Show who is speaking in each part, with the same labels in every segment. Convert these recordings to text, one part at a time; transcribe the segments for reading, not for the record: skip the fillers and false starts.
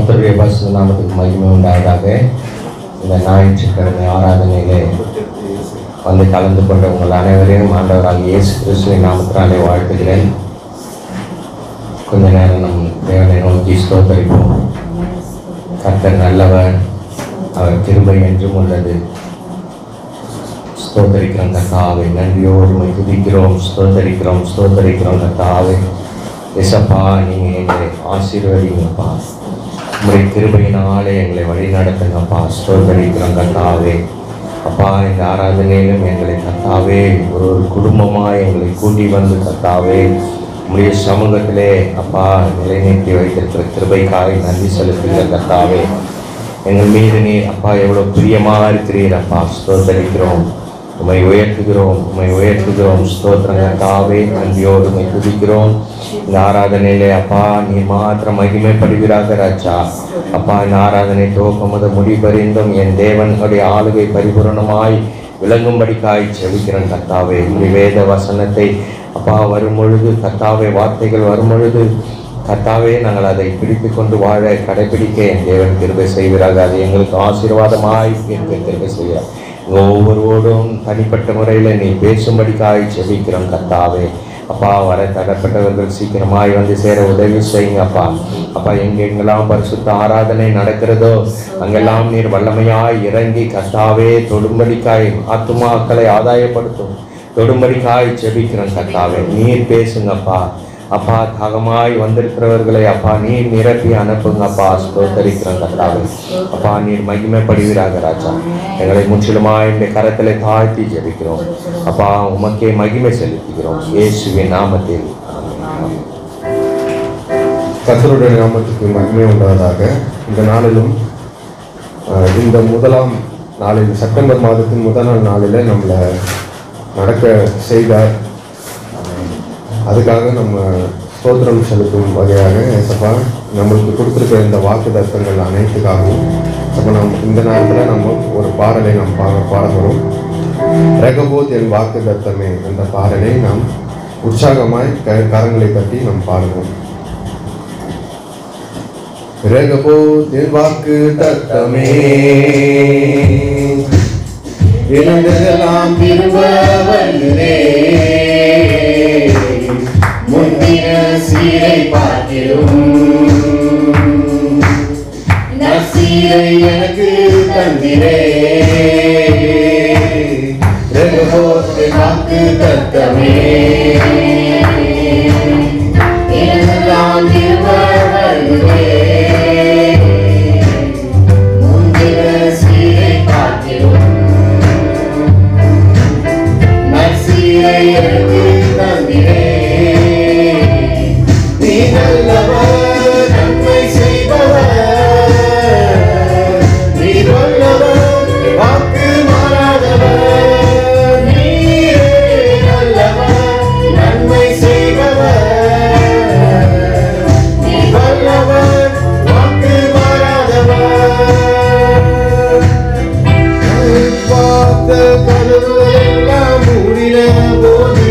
Speaker 1: கர்த்தருடைய பரிசுத்த நாமத்துக்கு மகிமை உண்டாவதாக. இந்த ஞாயிற்றுக்கிழமை ஆராதனையிலே வந்து கலந்து கொண்ட உங்கள் அனைவரையும் ஆண்டவராகிய இயேசு கிறிஸ்துவின் நாமத்தினாலே வாழ்த்துகிறேன். கொஞ்ச நேரம் நம் தேவனை நோக்கி ஸ்தோத்தரிப்போம். கர்த்தர் நல்லவர், அவர் கிருபை என்றும் உள்ளது. ஸ்தோத்தரிக்கிறோம் கர்த்தாவே, நன்றியோடு துதிக்கிறோம், ஸ்தோத்தரிக்கிறோம் கர்த்தாவே. எசப்பா, நீங்கள் எங்களை ஆசீர்வதிங்கப்பா, உங்களுடைய கிருபையினாலே எங்களை வழி நடத்துங்கப்பா. ஸ்தோத்தரிக்கிறோம் கர்த்தாவே. அப்பா, இந்த ஆராதனையிலும் எங்களை கர்த்தாவே ஒரு குடும்பமாக எங்களை கூட்டி வந்து கர்த்தாவே உங்களுடைய சமூகத்திலே அப்பா நிலைநிறுத்தி வைத்திருக்கிற கிருபைக்காக நன்றி செலுத்துகிற கர்த்தாவே. எங்கள் மீது நீர் அப்பா எவ்வளோ பிரியமாக இருக்கிறீர் அப்பா. ஸ்தோத்தரிக்கிறோம், உம்மை உயர்த்துகிறோம். ஸ்தோத்திரம் கர்த்தாவே, நன்றியோடு உம்மை துதிக்கிறோம். இந்த ஆராதனையிலே அப்பா நீர் மாத்திரம் மகிமைப்படுகிறாக ராஜா. அப்பா, இந்த ஆராதனை துவக்கம் முதல் முடிபறிந்தும் என் தேவனுடைய ஆளுகை பரிபூரணமாய் விளங்கும்படிக்காய் செபிக்கிறேன் கர்த்தாவே. உங்களுடைய வேத வசனத்தை அப்பா வரும் பொழுது கர்த்தாவே, வார்த்தைகள் வரும் பொழுது கர்த்தாவே, நாங்கள் அதை பிடித்து கொண்டு வாழ கடைபிடிக்க என் தேவன் கிருபை செய்வீராக. அது எங்களுக்கு ஆசீர்வாதமாய் இருக்க கிருபை செய்கிறார். ஒவ்வொருவரோடும் தனிப்பட்ட முறையில் நீ பேசும்படிக்காய் செபிக்கிறோம் கர்த்தாவே. அப்பா, வர தடப்பட்டவர்கள் சீக்கிரமாய் வந்து சேர உதவி செய்யுங்க அப்பா. அப்பா, எங்கெங்கெல்லாம் பரிசுத்த ஆராதனை நடக்கிறதோ அங்கெல்லாம் நீர் வல்லமையாய் இறங்கி கர்த்தாவே தொடும்படிக்காய் ஆத்துமாக்களை ஆதாயப்படுத்தும் தொடும்படிக்காய் செபிக்கிறோம் கர்த்தாவே. நீர் பேசுங்கப்பா. அப்பா, தாகமாய் வந்திருக்கிறவர்களை அப்பா நீர் நிரப்பி அனுப்புங்கப்பா. ஸ்தோத்தரிக்கிறோம் கர்த்தாவே. அப்பா, நீர் மகிமைப்படுவீராக ராஜா. எங்களை முற்றிலுமாய் இந்த கரத்திலே தாழ்த்தி ஜெபிக்கிறோம் அப்பா. உமக்கே மகிமை செலுத்துகிறோம் இயேசுவின் நாமத்தில்.
Speaker 2: கர்த்தருடைய நாமத்துக்கு மகிமை உண்டாவதாக. இந்த நாளிலும் இந்த முதலாம் நாளில் செப்டம்பர் மாதத்தின் முதல் நாளில் நம்மளை நடக்க செய்தார். அதுக்காக நம்ம ஸ்தோத்திரம் செலுத்தும் வகையாக ஏசப்பா நம்மளுக்கு கொடுத்துருக்கிற இந்த வாக்கு தர்க்கங்கள் அனைத்துக்காகவும் அப்போ இந்த நேரத்தில் நம்ம ஒரு பாடலை நாம் பாட போகிறோம். ரெகபோத் என் வாக்கு தர்த்தமே, அந்த பாடலை நாம் உற்சாகமாய் கரங்களை தட்டி நாம் பாடுவோம். ரெகபோத் என் வாக்கு தர்த்தமே, இழந்ததெல்லாம் திரும்ப வருகிறே, முந்தின சீரை பார்க்கிறோம், நற்சீரை எனக்கு தந்திரே. ரெகபோத் வாக்கு தத்தமே, இழந்ததெல்லாம் திரும்ப வருகிறே, முந்தின சீரை பார்க்கிறோம், நற்சீரை எனக்கு தந்திரே. நல்லவர், நன்மை செய்பவர், நீ வல்லவர், வாக்கு மாறாதவர். நீரே நல்லவர், நன்மை செய்பவர், நீ வல்லவர், வாக்கு மாறாதவர். பார்த்த கதவு எல்லாம் மூடின போது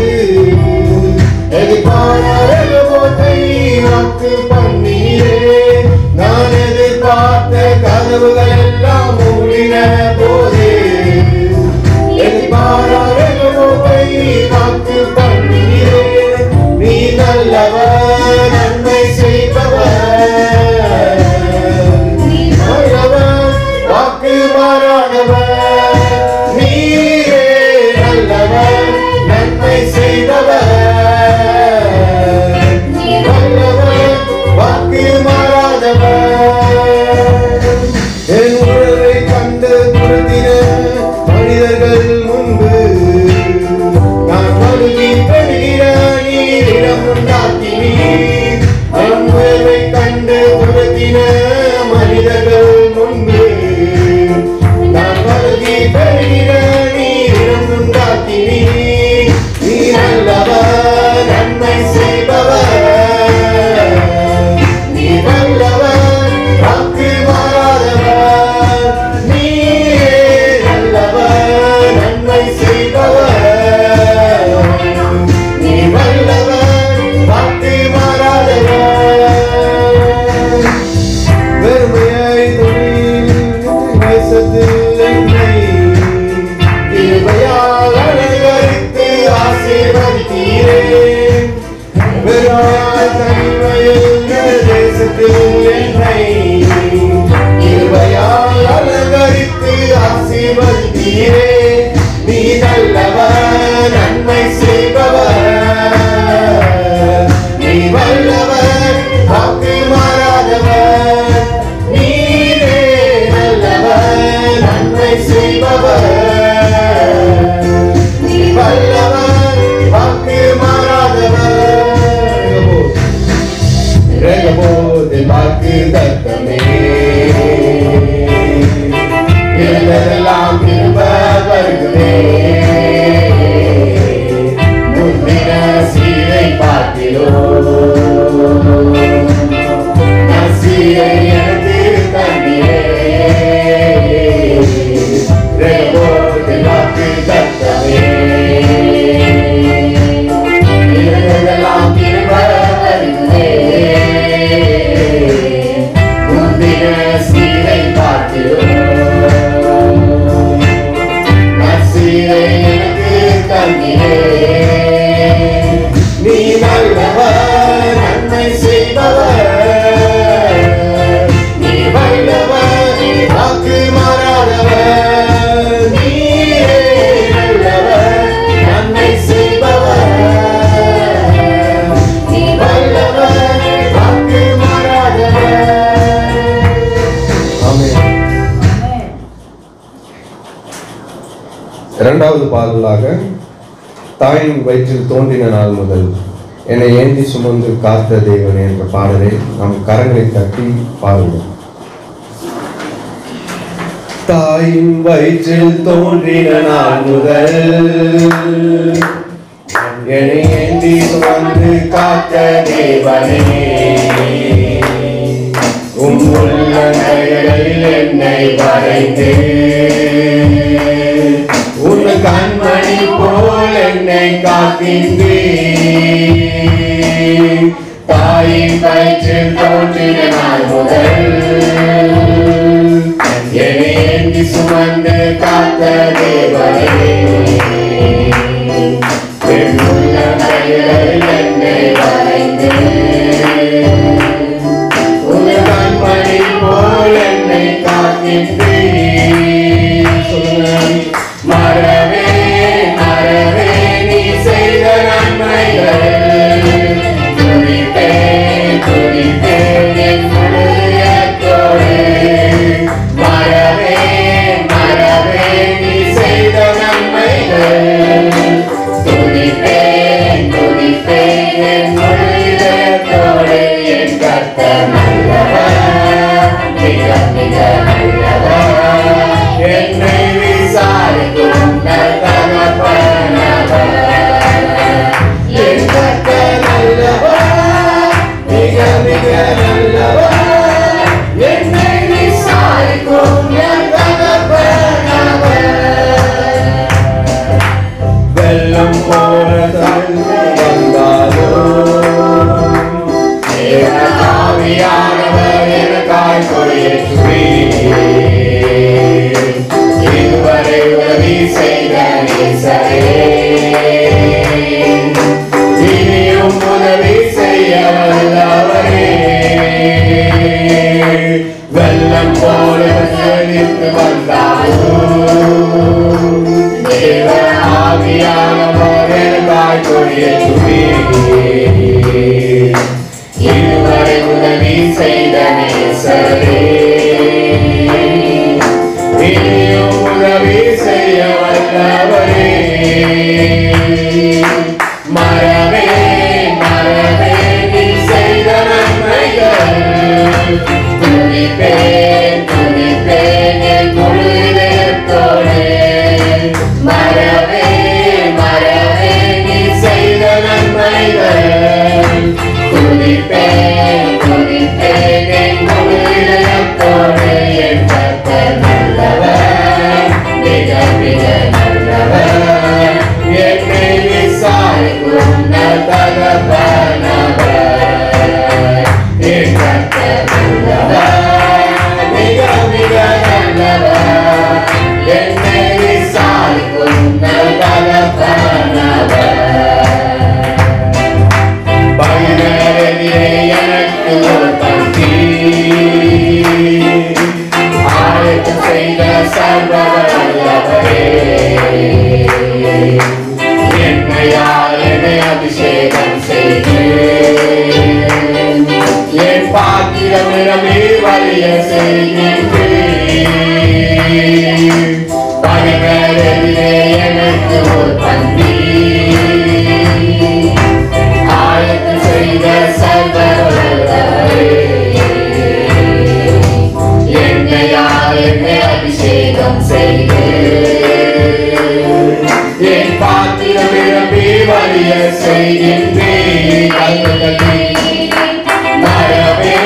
Speaker 2: நல்லவர் நன்மை செய்பவர், நீ வல்லவர் வாக்கு மாறாதவர், நீரே நல்லவர் நன்மை செய்பவர், நீ வல்லவர் வாக்கு மாறாதவர். ரகபோது வாக்கு தத்தமே எல்லாம் திரும்ப வருகிறே, முன்தின சீரை பார்த்திலோ நசீரை எனக்கு தந்தியே, ரகபோது வாக்கு தத்தமே எல்லாம் திரும்ப வருகிறே, முன்தின சீரை பார்த்திலோ எனக்கு தந்தியே, நீ நல்லவர் நன்மை செய்பவர், நீ வல்லவர் வாக்கு மாறாதவர், நீரே நல்லவர் நன்மை செய்பவர், நீ வல்லவர் வாக்கு மாறாதவர். ஆமென். இரண்டாவது பாடலாக தாயின் வயிற்றில் தோன்றின நாள் முதல் என்னை ஏந்தி சுமந்து காத்த தேவன் என்ற பாடலை நாம் கரங்களை தட்டி பாடுவோம். தாயின் வயிற்றில் தோன்றின நாள் முதல் என்னை ஏந்தி சுமந்து காத்த தேவனே, உம் உள்ளங்கைகளில் என்னை வரைந்து உன் கண்மணி போல் என்னை காக்கின்றீர். தாயின் வயிற்றில் தோன்றின நாள் முதல் என்னை ஏந்தி சுமந்து காத்த தேவனே, என் உள்ளங்கைகளில் என்னை வரைந்து உன் கண்மணி போல் என்னை காக்கின்றீர். மறவே மறவே நீ செய்த நன்மைகள், துதிப்பேன் துதிப்பேன் என் இதயத்தோடு. மறவே மறவே நீ செய்த நன்மைகள், துதிப்பேன் துதிப்பேன் என் இதயத்தோடு. என் கர்த்தர் நல்லவர், மிக மிக நல்லவர், என்னை விசாரிக்கும் தகப்பனவர். என் கர்த்தர் நல்லவர், மிக மிக நல்லவர், என்னை விசாரிக்கும் தகப்பனவர். வெள்ளம் போல தழுவி வந்தாலும் ஆவியானவர் எனக்காய் கொடியேற்றுவீர். இதுவரை உதவி செய்த நேசரே, இனியும் உதவி செய்ய வல்லவரே. வெள்ளம் போல செழித்து வந்தாலும் தேவ ஆவியானவர் எனக்காய் கொடியேற்றுவீர். இதுவரை உதவி செய்த நேசரே, இனியும் உதவி செய்ய வல்லவரே. மறவே மறவே நீ செய்த நன்மைகள், துதிப்பேன் துதிப்பேன் என் முழு இதயத்தோடு. மறவே மறவே நீ செய்த நன்மைகள், துதிப்பேன் துதிப்பேன் என் முழு இதயத்தோடு.
Speaker 1: நிரம்பி வழிய செய்கின்றீர். மறவே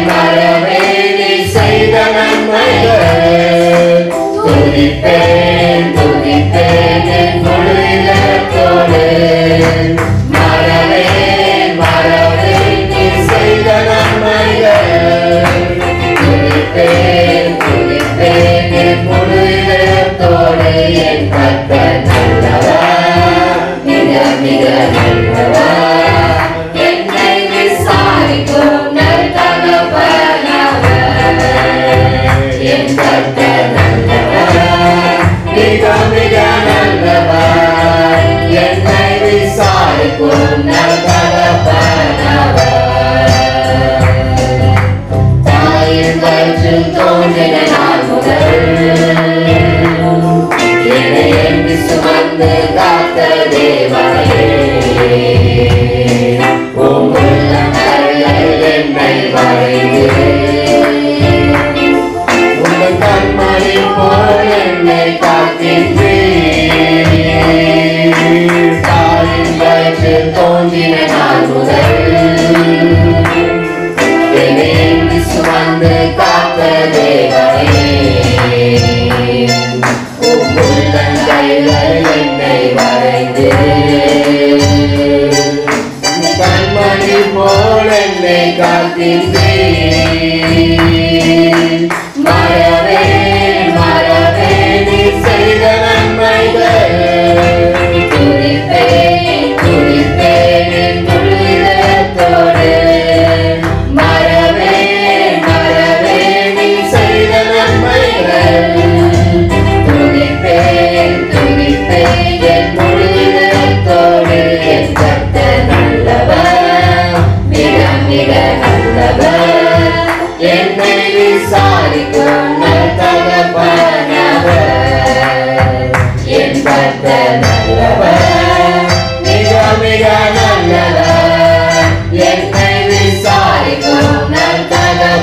Speaker 1: மறவே நீ செய்த நன்மைகள் துதிப்பேன் துதிப்பேன் என் முழு இதயத்தோடு. மறவே மறவே நீ செய்த நன்மைகள் துதிப்பேன் துதிப்பேன் என் முழு இதயத்தோடு. என் கர்த்தர் நல்லவர், மிக மிக நல்லவர், என்னை விசாரிக்கும் நற்தகப்பனவர். என் கர்த்தர் நல்லவர், மிக மிக நல்லவர், என்னை விசாரிக்கும் நற்தகப்பனவர். தாயின் வயிற்றில் தோன்றின நாள் முதல் என்னை எண்ணி சுமந்து காத்த தேவனே, உம் உள்ளங்கையில் என்னை வரைந்து உங்கள் கண்மணி போல் என்னை காக்கின்றீர். தாயின் வயிற்றில் தோன்றின நாள் முதல் என்னை எண்ணி சுமந்து காத்த தேவனே, உம் உள்ளங்கையில் என்னை வரைந்து கண்மணி போல் என்னை காக்கின்றீர். மறவே மறவே நீ செய்த நன்மைகள் துதிப்பேன் துதிப்பேன் என் முழு இதயத்தோடு. மறவே மறவே நீ செய்த நன்மைகள் துதிப்பேன் துதிப்பேன் என் முழு இதயத்தோடு. என் கர்த்தர் நல்லவர், மிக மிக நல்லவர், என்னை விசாரிக்கும் நற்தகப்பனவர். என் கர்த்தர் நல்லவர், மிக மிக நல்லவர், என்னை விசாரிக்கும் நற்தகப்பனவர்.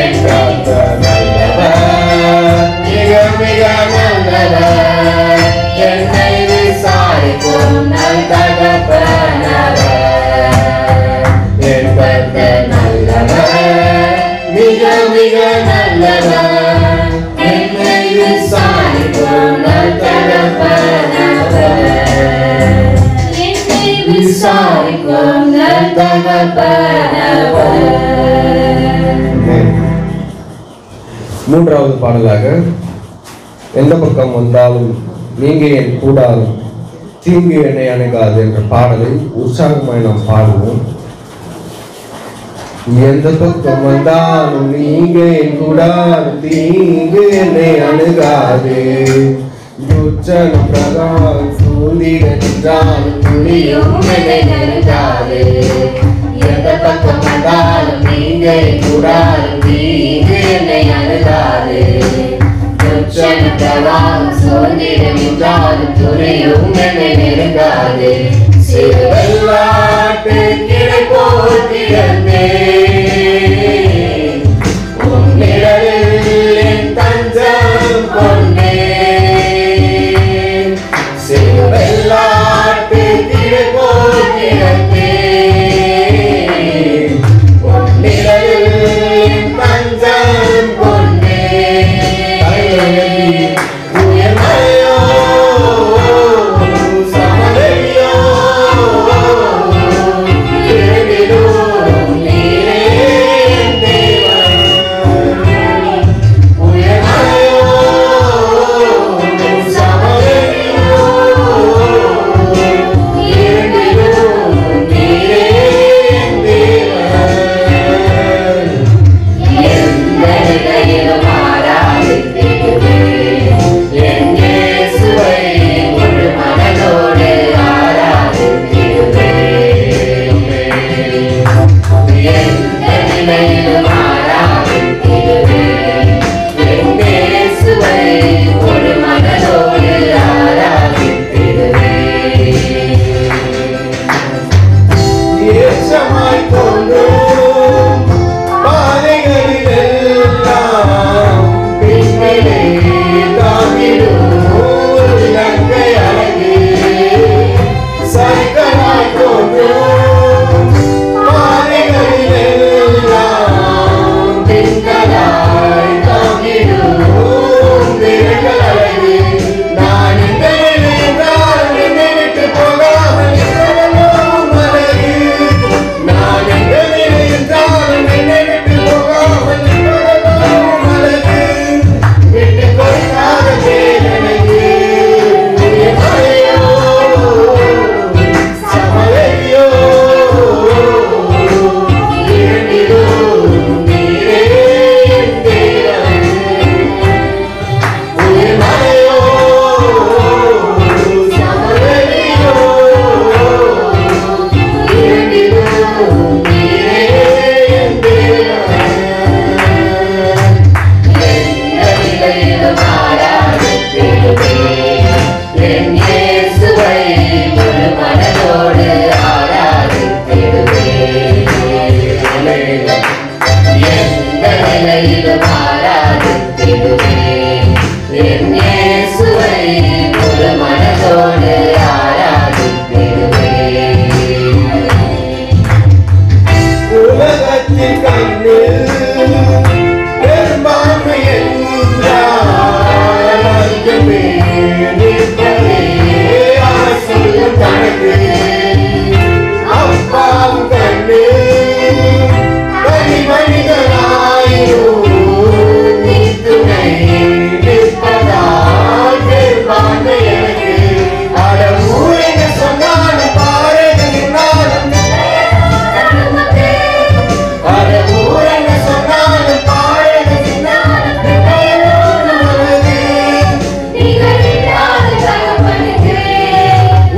Speaker 1: என் கர்த்தர் நல்லவர், மிக மிக நல்லவர், என்னை விசாரிக்கும் நற்தகப்பனவர். என் கர்த்தர் நல்லவர், மிக மிக நல்லவர், என்னை விசாரிக்கும் நற்தகப்பனவர். என்னை விசாரிக்கும் நற்தகப்பனவர்.
Speaker 2: மூன்றாவது பாடலாக எந்த பக்கம் வந்தாலும் நீங்க என் கூடாலும் தீங்கு என்னை அணுகாது என்ற பாடலை உற்சாகமாய் நாம் பாடுவோம். எந்த பக்கம் வந்தாலும் நீங்க என் கூடாலும் தீங்கு என்னை அணுகாது. துச்சனம் பிரகாரம் சூழ்ந்திட நின்றாலும் துணியும் என்னை நெருங்காது. எந்த பக்கம் வந்தாலும் நீங்க என் கூடாலும் தீங்கு என்னை அணுகாது. துச்சனம் பிரகாரம் சூழ்ந்திட நின்றாலும் துணியும் என்னை நெருங்காது. சிறுவெல்லாட்டு கிடை போல் திகழ்ந்தேன், உன் நிழலில் என் தஞ்சம் கொண்டேன். சிறுவெல்லாட்டு கிடை போல் திகழ்ந்தேன், உன் நிழலில் என் தஞ்சம் கொண்டேன். உயர்மையோ சமதையோ நீரே நிற்பதே அவர் சொல்லும் கணக்கு. அப்பாவும் கண்டு தனி மனிதனாயிரும் துணை நிற்பதால் பெரும்பான்மை எனக்கு. அட ஊரெங்க சொன்னாலும் பாருங்க நின்னாலும், அட ஊரெங்க சொன்னாலும் பாருங்க நின்னாலும்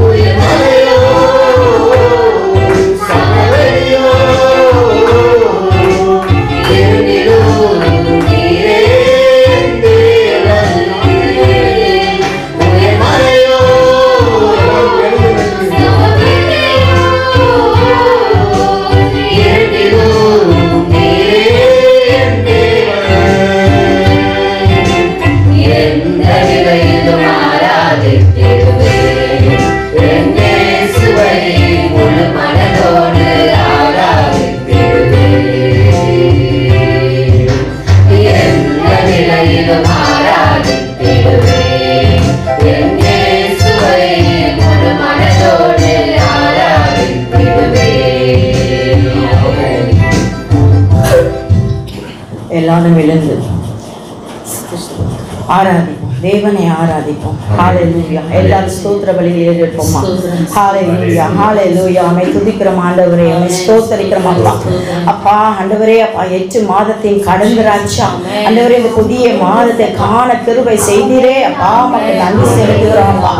Speaker 2: உயிர் மலையோ சமவெளியோ இருந்திடும் நீரே தேவன். உயிர் மலையோ இருந்திடும் நீரே தேவன்.
Speaker 3: எந்த நிலையிலும் ஆராதித்திடுவேன் என் இயேசுவை முழு மனதோடு ஆராதித்திடுவேன். எந்த நிலையிலும் ஆராதித்திடுவேன் என் இயேசுவை முழு மனதோடு ஆராதித்திடுவேன்.
Speaker 4: எல்லாரும் எழுந்து ஆராதிப்போம், தேவனை ஆராதிப்போம். ஹalleluya. எல்லாரும் ஸ்தோத்திர பலியில் ஏறெடுப்போமா. ஹalleluya ஹalleluya. அமை துதிக்கிறோம் ஆண்டவரே, அமை ஸ்தோத்திரிக்கிறோம் அப்பா. அப்பா ஆண்டவரே, அப்பா 8 மாதத்தின் கடந்த ராஜா ஆண்டவரே, இந்த புதிய மாதத்தை காண கிருபை செய்தீரே அப்பா, உமக்கு நன்றி செலுத்துகிறோம் அப்பா.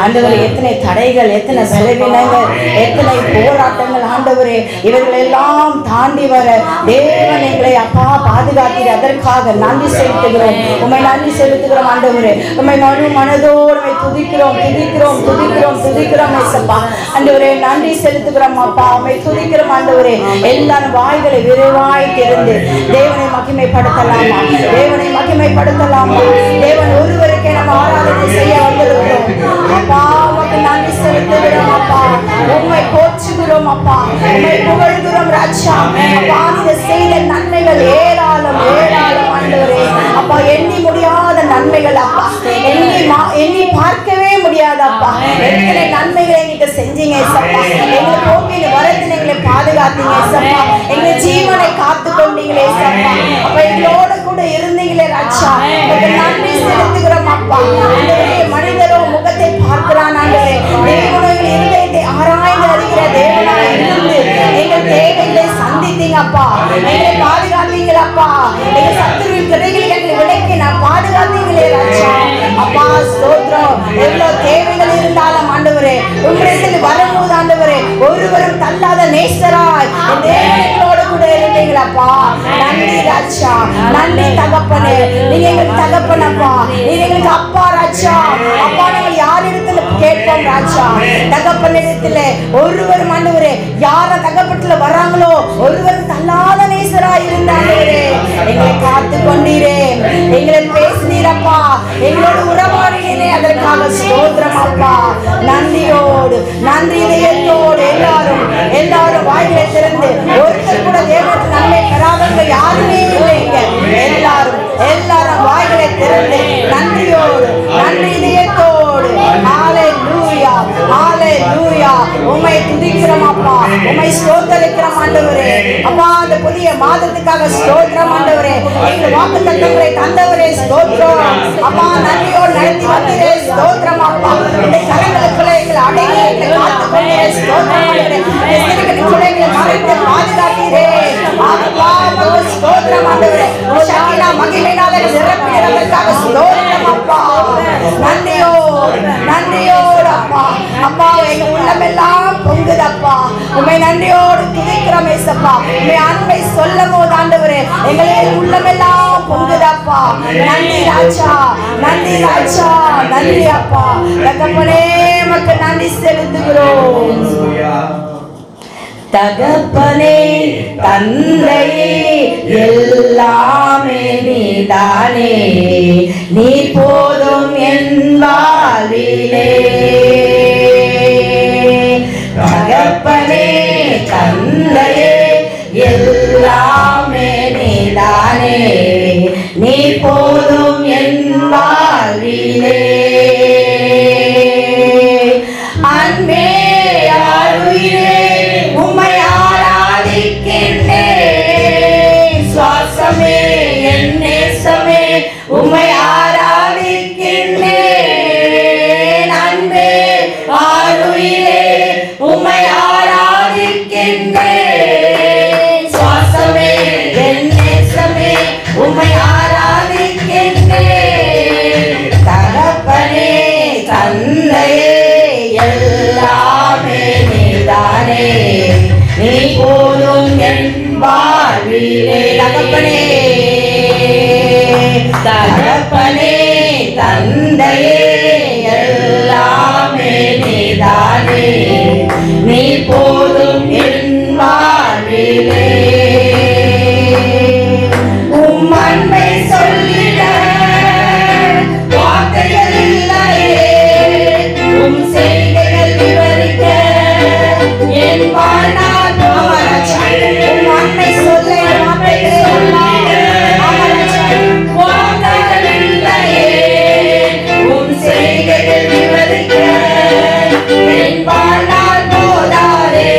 Speaker 4: ஆண்டவரே, எத்தனை தடைகள், எத்தனை செலவினங்கள், எத்தனை போராட்டங்கள் ஆண்டவரே, இவர்கள் எல்லாம் தாண்டி வர தேவன் எங்களை அப்பா பாதுகாத்தீர். அதற்காக நன்றி செலுத்துகிறோம், உம்மை நன்றி செலுத்துகிறோம் ஆண்டவரே. உம்மை முழு மனதோடு துதிக்கிறோம் துதிக்கிறோம் துதிக்கிறோம் துதிக்கிறோம் ஏசப்பா. ஆண்டவரே நன்றி செலுத்துகிறோம் அப்பா, உம்மை துதிக்கிறோம் ஆண்டவரே. எல்லாரும் வாய்களை விரைவாய் திறந்து தேவனை மகிமைப்படுத்தலாமா, தேவனை மகிமைப்படுத்தலாமா. தேவன் ஒருவருக்கே நம்ம ஆராதனை செய்ய வந்திருக்கிறோம் அப்பா. உமக்கு நன்றி செலுத்துகிறோம் அப்பா, உம்மை போற்றுகிறோம் அப்பா, உம்மை புகழ்கிறோம் ராஜா. அப்பா நீர் செய்த நன்மைகள் ஏராளம் ஏராளம் ஆண்டவரே. அப்பா எண்ணி முடியாத நன்மைகள் அப்பா, எண்ணி பார்க்கவே முடியாத அப்பா. எத்தனை நன்மைகளை எங்களுக்கு செஞ்சீங்க ஏசப்பா. எங்களை போக்கின வரத்தின எங்களை பாதுகாத்தீங்க ஏசப்பா. எங்க ஜீவனை காத்து கொண்டீங்களே ஏசப்பா. அப்ப எங்களோட கூட இருந்தீங்களே ராஜா, உங்களுக்கு நன்றி செலுத்துகிறோம் அப்பா. மனிதரோ முகத்தை பார்க்கிறான் ஆண்டவரே, தேவனோ எங்கள் இருதயத்தை ஆராய்ந்து அறிகிற தேவனாய் இருந்து எங்கள் தேவைகளை சந்தித்தீங்க அப்பா. எங்களை பாதுகாத்தீங்களப்பா. எங்க சத்துருவின் கிடைகளை எங்களை விலக்கி நான் பாதுகாத்தீங்களே ராஜா. அப்பா ஸ்தோத்திரம். எவ்வளவு தேவைகள் இருந்தாலும் ஆண்டவரே, உங்களிடத்தில் வரும்போது ஆண்டவரே ஒருவரும் தள்ளாத நேசராய் தேவனோடு கூட இருந்தீங்களப்பா. நன்றி ராஜா, நன்றி தகப்பனே. நீங்க எங்களுக்கு தகப்பனப்பா, நீங்க எங்களுக்கு அப்பா ராஜா. அப்பா நாங்கள் யாரிடத்துல கேட்போம் ராஜா, தகப்பனிடத்துல ஒருவரும் ஆண்டவரே யார தகப்பத்துல வராங்களோ ஒருவரும் தள்ளாத நேசராய் இருந்தாண்டவரே. எங்களை காத்து கொண்டீரே, எங்களை பேசினீரப்பா, எங்களோடு உறவாடினே, அதற்காக ஸ்தோத்திரம் அப்பா. நன்றியோடு நன்றி இதயத்தோடு எல்லாரும் எல்லாரும் வாய்களை திறந்து, ஒருத்தர் கூட தேவனுக்கு நன்மை பெறாதவங்க யாருமே இல்லைங்க. எல்லாரும் எல்லாரும் வாய்களை திறந்து நன்றியோடு நன்றி இதயத்தோடு ஹalleluya ஹalleluya. உம்மை துதிக்கிறோம் அப்பா, உம்மை ஸ்தோத்திரிக்கிறோம் ஆண்டவரே. அப்பா அந்த புதிய மாதத்துக்காக ஸ்தோத்திரம் ஆண்டவரே. எங்கள் வாக்குத்தத்தங்களை தந்தவரே ஸ்தோத்திரம் அப்பா. நன்றியோடு நடத்தி வந்தீரே ஸ்தோத்திரம் அப்பா. இந்த கரங்களுக்குள்ள எங்களை அடங்கி எங்களை காத்து கொண்டீரே ஸ்தோத்திரம் ஆண்டவரே. எங்களுக்குள்ள எங்களை மறைத்து பாதுகாத்தீரே அப்பா. உமக்கு ஸ்தோத்திரம் ஆண்டவரே. சகினா மகிமையினால நிரப்பினதற்காக ஸ்தோத்திரம் அப்பா. நன்றியோடு நன்றியோடு அப்பா. அப்பா எங்க உள்ளமெல்லாம் பொங்குதப்பா. உம்மை நன்றியோடு துதிக்கிறோம் ஏசப்பா. உம்மை அன்பை சொல்லும் போது ஆண்டவரே எங்களே உள்ளமெல்லாம் பொங்குதப்பா. நன்றி ராஜா, நன்றி ராஜா, நன்றி அப்பா. தகப்பனே உமக்கு நன்றி செலுத்துகிறோம். தகப்பனே தந்தையே எல்லாமே நீதானே, நீ போதும் என் வாழ்விலே. தகப்பனே தந்தையே எல்லாமே நீதானே, நீ போதும் என் வாழ்விலே. தகப்பனே தகப்பனே தந்தையே எல்லாமே நீதானே, நீ போதும் என் வாழ்விலே. உம் அன்பை சொல்லிட வார்த்தைகள் இல்லையே, உம் செய்கைகள் விவரிக்க என் வாழ்நாள் போவரட்சன். உம் அன்பை சொல்ல வார்த்தைகள் வார்த்தைகள் இல்லையே, உம் செய்கைகள் விவரிக்க என் வாழ்நாள் போதாதே.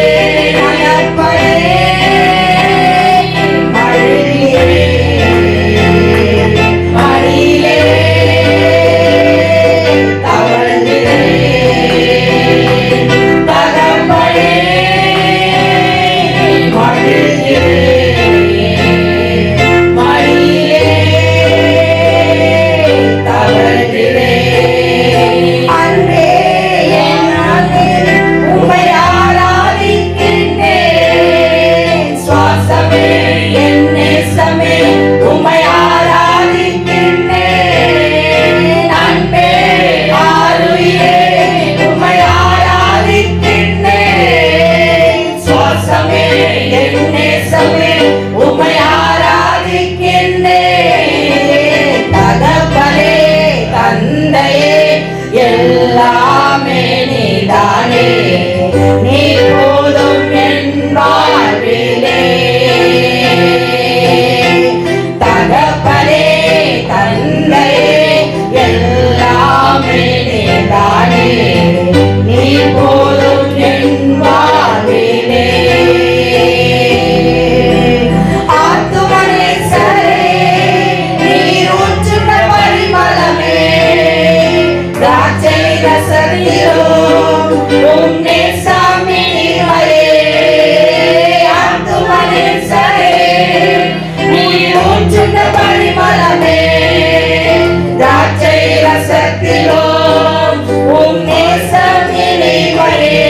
Speaker 4: எல்லாமே நீதானே, நீ போதும் என் வாழ்விலே. தகப்பனே தந்தையே எல்லாமே நீதானே, நீ போதும் என் வாழ்விலே. ஆத்துமனேசரே நீர் ஊற்றுன பரிமளமே, திராட்சை ரசத்திலும் உம் நேசமே நீர்மையே. ஆத்துமனேசரே நீர் ஊற்றுன பரிமளமே, திராட்சை ரசத்திலும் உம் நேசமே நீர்மையே.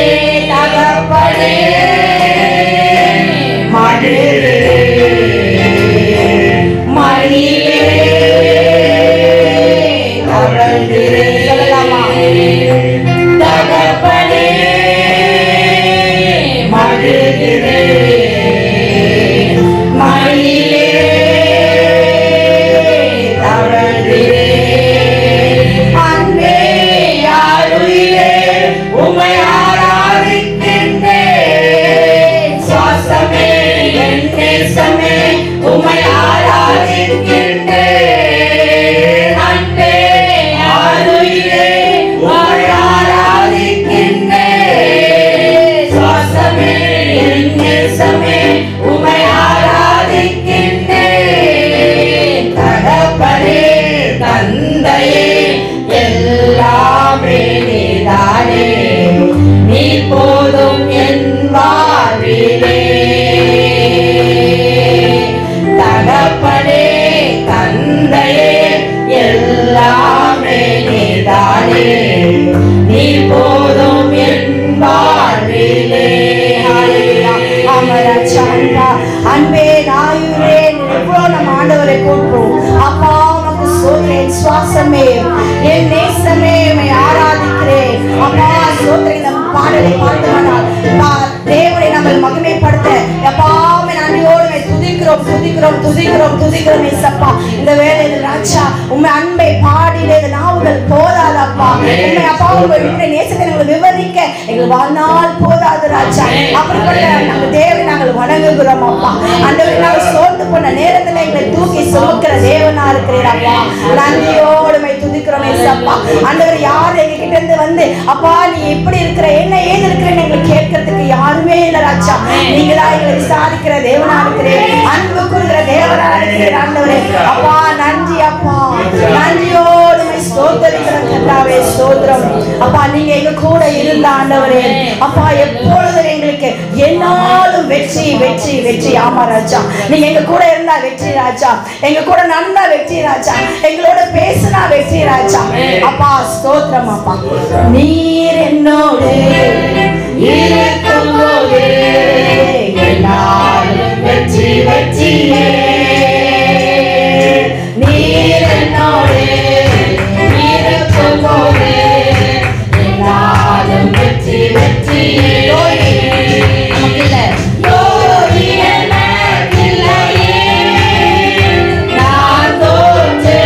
Speaker 4: தகப்பனே மடியிலே தவழ்ந்திரே. சொல்லலாமா? தகப்பனே மடியிலே மடியிலே தவழ்ந்திரே. அன்பே யாருயிரே உம்மை ஆராதிக்கின்றேன், சுவாசமே என் நேசமே உம்மை ஆராதிக்கின்றேன். அன்பே யாருயிரே உம்மை ஆராதிக்கின்றேன், சுவாசமே என் நேசமே உம்மை ஆராதிக்கின்றேன். தகப்பனே தந்தையே எல்லாமே நீதானே, நீ போதும் என் வாழ்விலே. தகப்பனே தந்தையே எல்லாமே நீதானே, நீ போதும் என் வாழ்விலே. அன்பே நாயுரே எவ்வளவு நம்ம ஆண்டவரை கூப்பிடுவோம். அப்பா உமக்கு சோதரேன், சுவாசமே என் நேசமே உம்மை ஆராதிக்கிறேன். அப்பா சோதரை நம் பாடலை பார்த்தவனால் தேவனை நம்ம மகிமைப்படுத்த அப்பா நன்றியோடு துதிக்கிறோம் துதிக்கிறோம் துதிக்கிறோம் துதிக்கிறோம் ஏசப்பா. இந்த வேளையில் ராஜா உம்மை அன்பை பாடிட நாவுகள் போதாதப்பா. உண்மை அப்பா உங்களுடைய நேசத்தை நாங்கள் விவரிக்க எங்கள் வாழ்நாள் போதாது ராஜா. அப்படிப்பட்ட நாங்கள் தேவனை நாங்கள் வணங்குகிறோம் அப்பா. ஆண்டவரே நாங்கள் சோர்ந்து போன நேரத்தில் எங்களை தூக்கி சுமக்கிற தேவனா இருக்கிறீர் அப்பா. நன்றியோடு துதிக்கிறோம் ஏசப்பா. ஆண்டவர் யார் எங்க கிட்ட இருந்து வந்து அப்பா நீ எப்படி இருக்கிற என்ன ஏது இருக்கிறேன்னு எங்களுக்கு கேட்கறதுக்கு யாருமே இல்லை ராஜா. நீங்களா எங்களை விசாரிக்கிற தேவனா இருக்கிறேன், அன்பு கூறுகிற தேவனா இருக்கிறேன் ஆண்டவரே. அப்பா நன்றி அப்பா, நன்றியோடு ஸ்தோத்திரிக்கிறோம் கர்த்தாவே, ஸ்தோத்திரம் அப்பா. நீங்க எங்க கூட இருந்த ஆண்டவரே அப்பா எப்பொழுது எங்களுக்கு என்னாலும் வெற்றி வெற்றி வெற்றி. ஆமா ராஜா, நீங்க எங்க கூட இருந்தா வெற்றி ராஜா, எங்க கூட நடந்தா வெற்றி ராஜா, எங்களோட பேசினா வெற்றி ராஜா. அப்பா ஸ்தோத்திரம் அப்பா. நீர் என்னோடு இருக்கும்போது என்னாலும்
Speaker 3: வெற்றி வெற்றியே நீர் என்னோடு இருக்கும் போது என்னாலும் வெற்றி வெற்றியே தோல்வி எனக்கில்லையே நான் தோற்று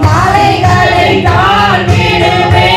Speaker 3: மலைகளை தாண்டிடுவேன்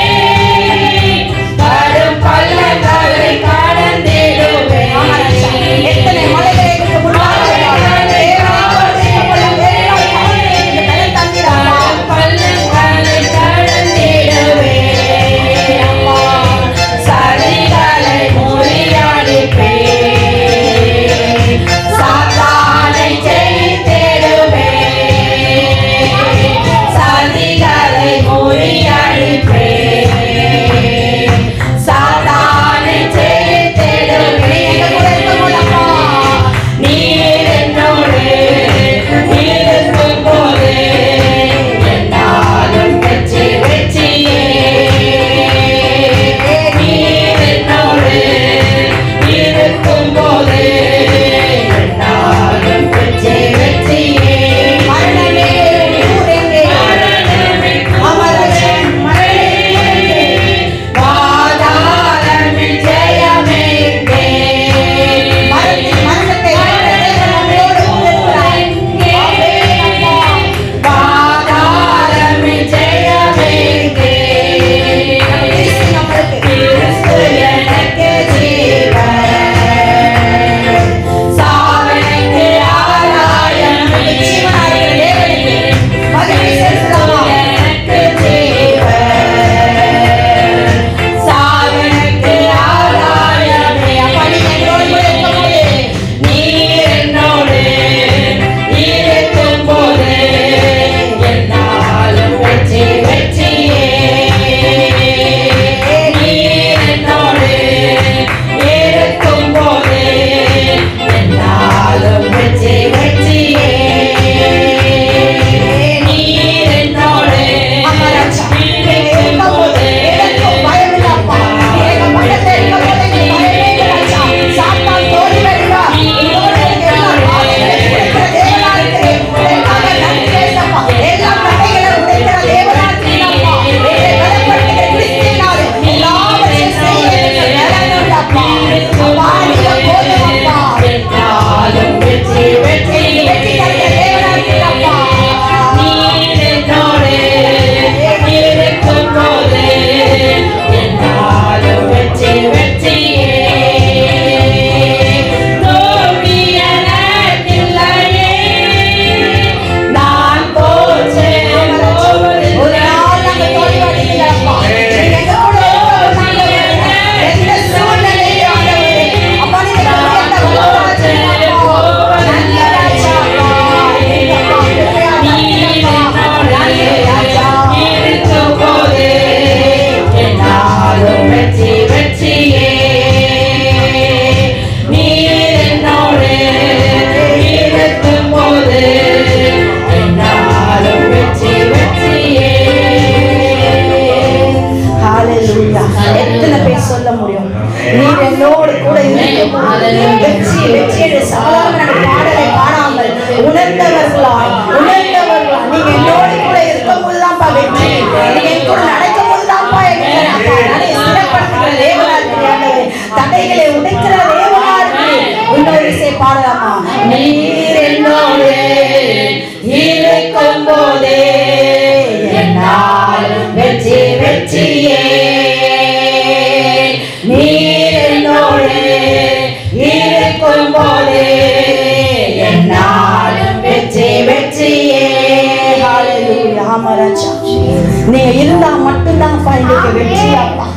Speaker 4: நீங்க இருந்தா மட்டும்தான் அப்பா எங்களுக்கு வெற்றி அப்பா.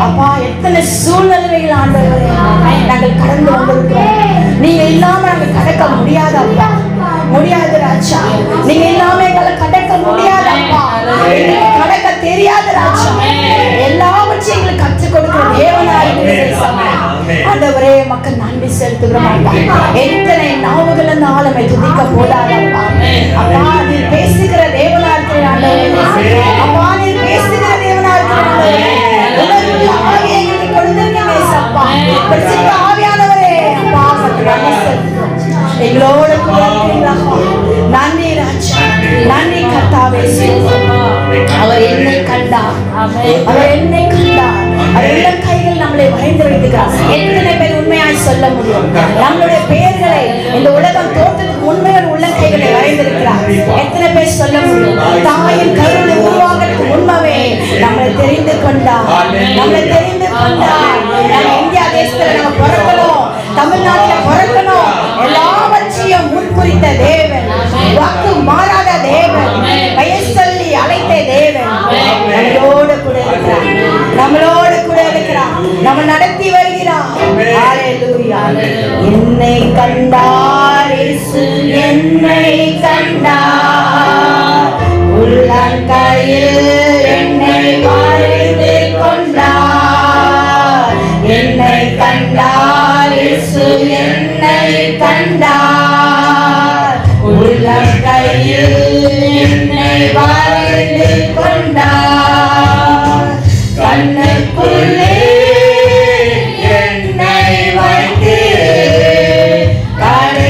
Speaker 4: அப்பா எத்தனை சூழ்நிலைகள் ஆண்டவரே நாங்கள் கடந்து வந்திருக்கிறோம். நீங்க இல்லாம நாங்கள் கடக்க முடியாது அப்பா, முடியாது ராஜா. நீங்க இல்லாம எங்களை கடக்க முடியாது அப்பா, எங்களுக்கு கடக்க தெரியாது ராஜா. எல்லாவற்றையும் எங்களுக்கு கற்றுக் கொடுக்கிற தேவனாய் ஆண்டவரே மக்கள் நன்றி செலுத்துகிறோம் அப்பா. எத்தனை நாவுகள் அந்த ஆளுமை துதிக்க போதாது அப்பா. அப்பா நீர் பேசுகிற தேவனா இருக்கிற ஆண்டவரே, அப்பா நீர் பேசுகிற தேவனா இருக்கிற ஆண்டவரே, உணர்வுள்ள ஆவியை எங்களுக்கு கொடுத்திருக்கீங்க ஏசப்பா. பரிசுத்த ஆவியானவரே அப்பா நன்றி செலுத்துகிறோம். எங்களோட கூட இருக்கிறீங்களா? நன்றி ராஜா, நன்றி கர்த்தாவே. அவர் என்னை கண்டார், அவர் என்னை கண்டார். அவர் கைகள் நம்மளை வரைந்து வைத்துக்கிறார். எத்தனை பேர் உண்மையாய் சொல்ல முடியும்? நம்மளுடைய பெயர்களை இந்த உலகம் தோற்றத்துக்கு உண்மையான உள்ள கைகளை வரைந்திருக்கிறார். எத்தனை பேர் சொல்ல முடியும்? தாயின் கருணை உருவாகிறதுக்கு முன்பவே நம்மளை தெரிந்து கொண்டார், நம்மளை தெரிந்து கொண்டார். நம்ம இந்தியா தேசத்துல நம்ம பிறக்கணும், தமிழ்நாட்டில் பிறக்கணும், எல்லாவற்றையும் முன்குறித்த தேவன், வாக்கு மாறாத தேவன், பெயர் சொல்லி அழைத்த தேவன் நம்மளோடு கூட இருக்கிறார், நம்மளோடு கூட இருக்கிறார், நம்ம நடத்தி வருகிறார். ஹல்லேலூயா. என்னை கண்டார் இயேசு, என்னை கண்டார், உள்ளங்கையில் என்னை வரைந்து கொண்டார். என்னை கண்டார் இயேசு, என்னை கண்டார், உள்ளங்கையில் என்னை வரைந்து கொண்டார். கண்ணுக்குள்ளே என்னை வைத்து கடை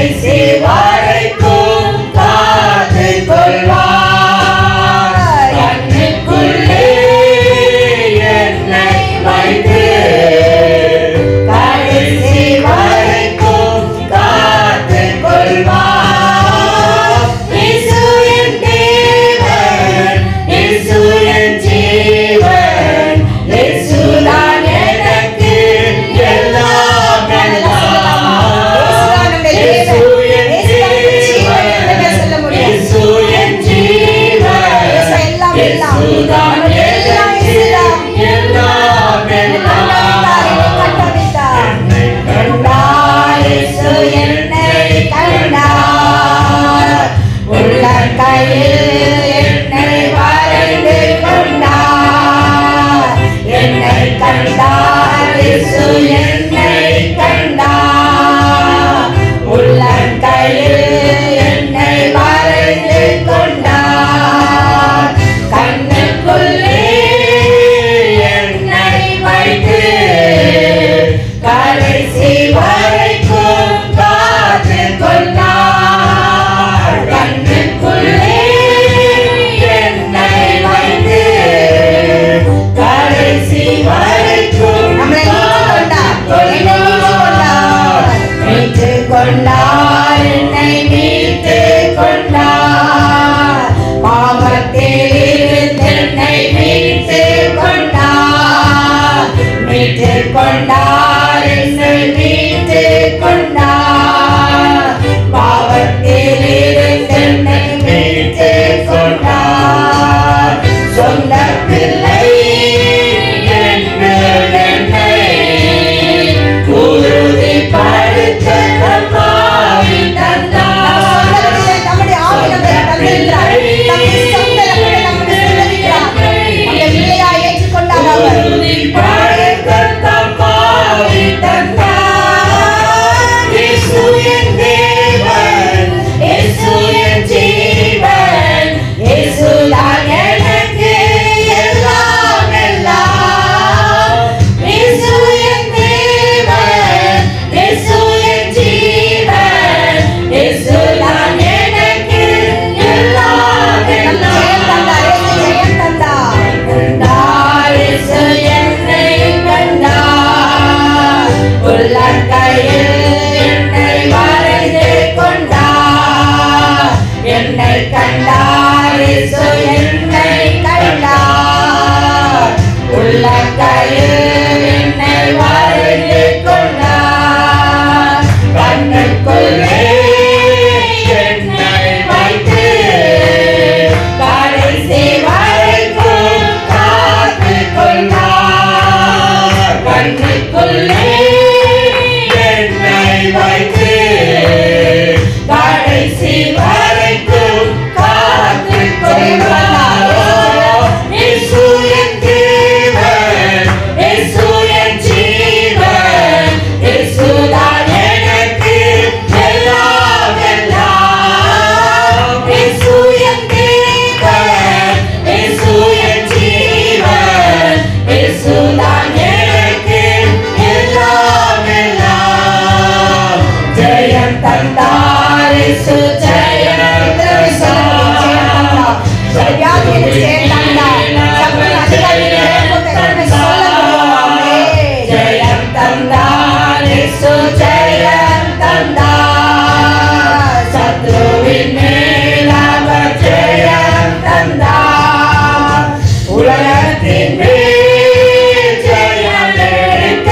Speaker 3: உலகத்தின் மேல் ஜெயம் எடுக்க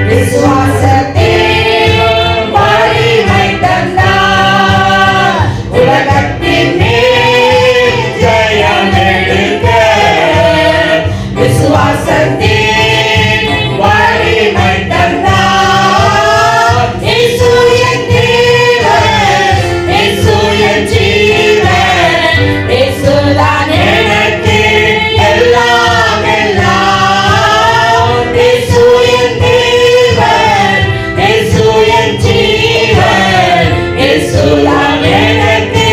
Speaker 3: விசுவாசத்தின் வலிமை தந்தார். உலகத்தின் மேல் ஜெயம் எடுக்க விசுவாசத்தின் வலிமை தந்தார். இயேசு என் தேவன், இயேசு என் ஜீவன், இயேசுதான் எனக்கு எல்லாம் எல்லாம். இயேசு என் தேவன், இயேசு என் ஜீவன், இயேசுதான் எனக்கு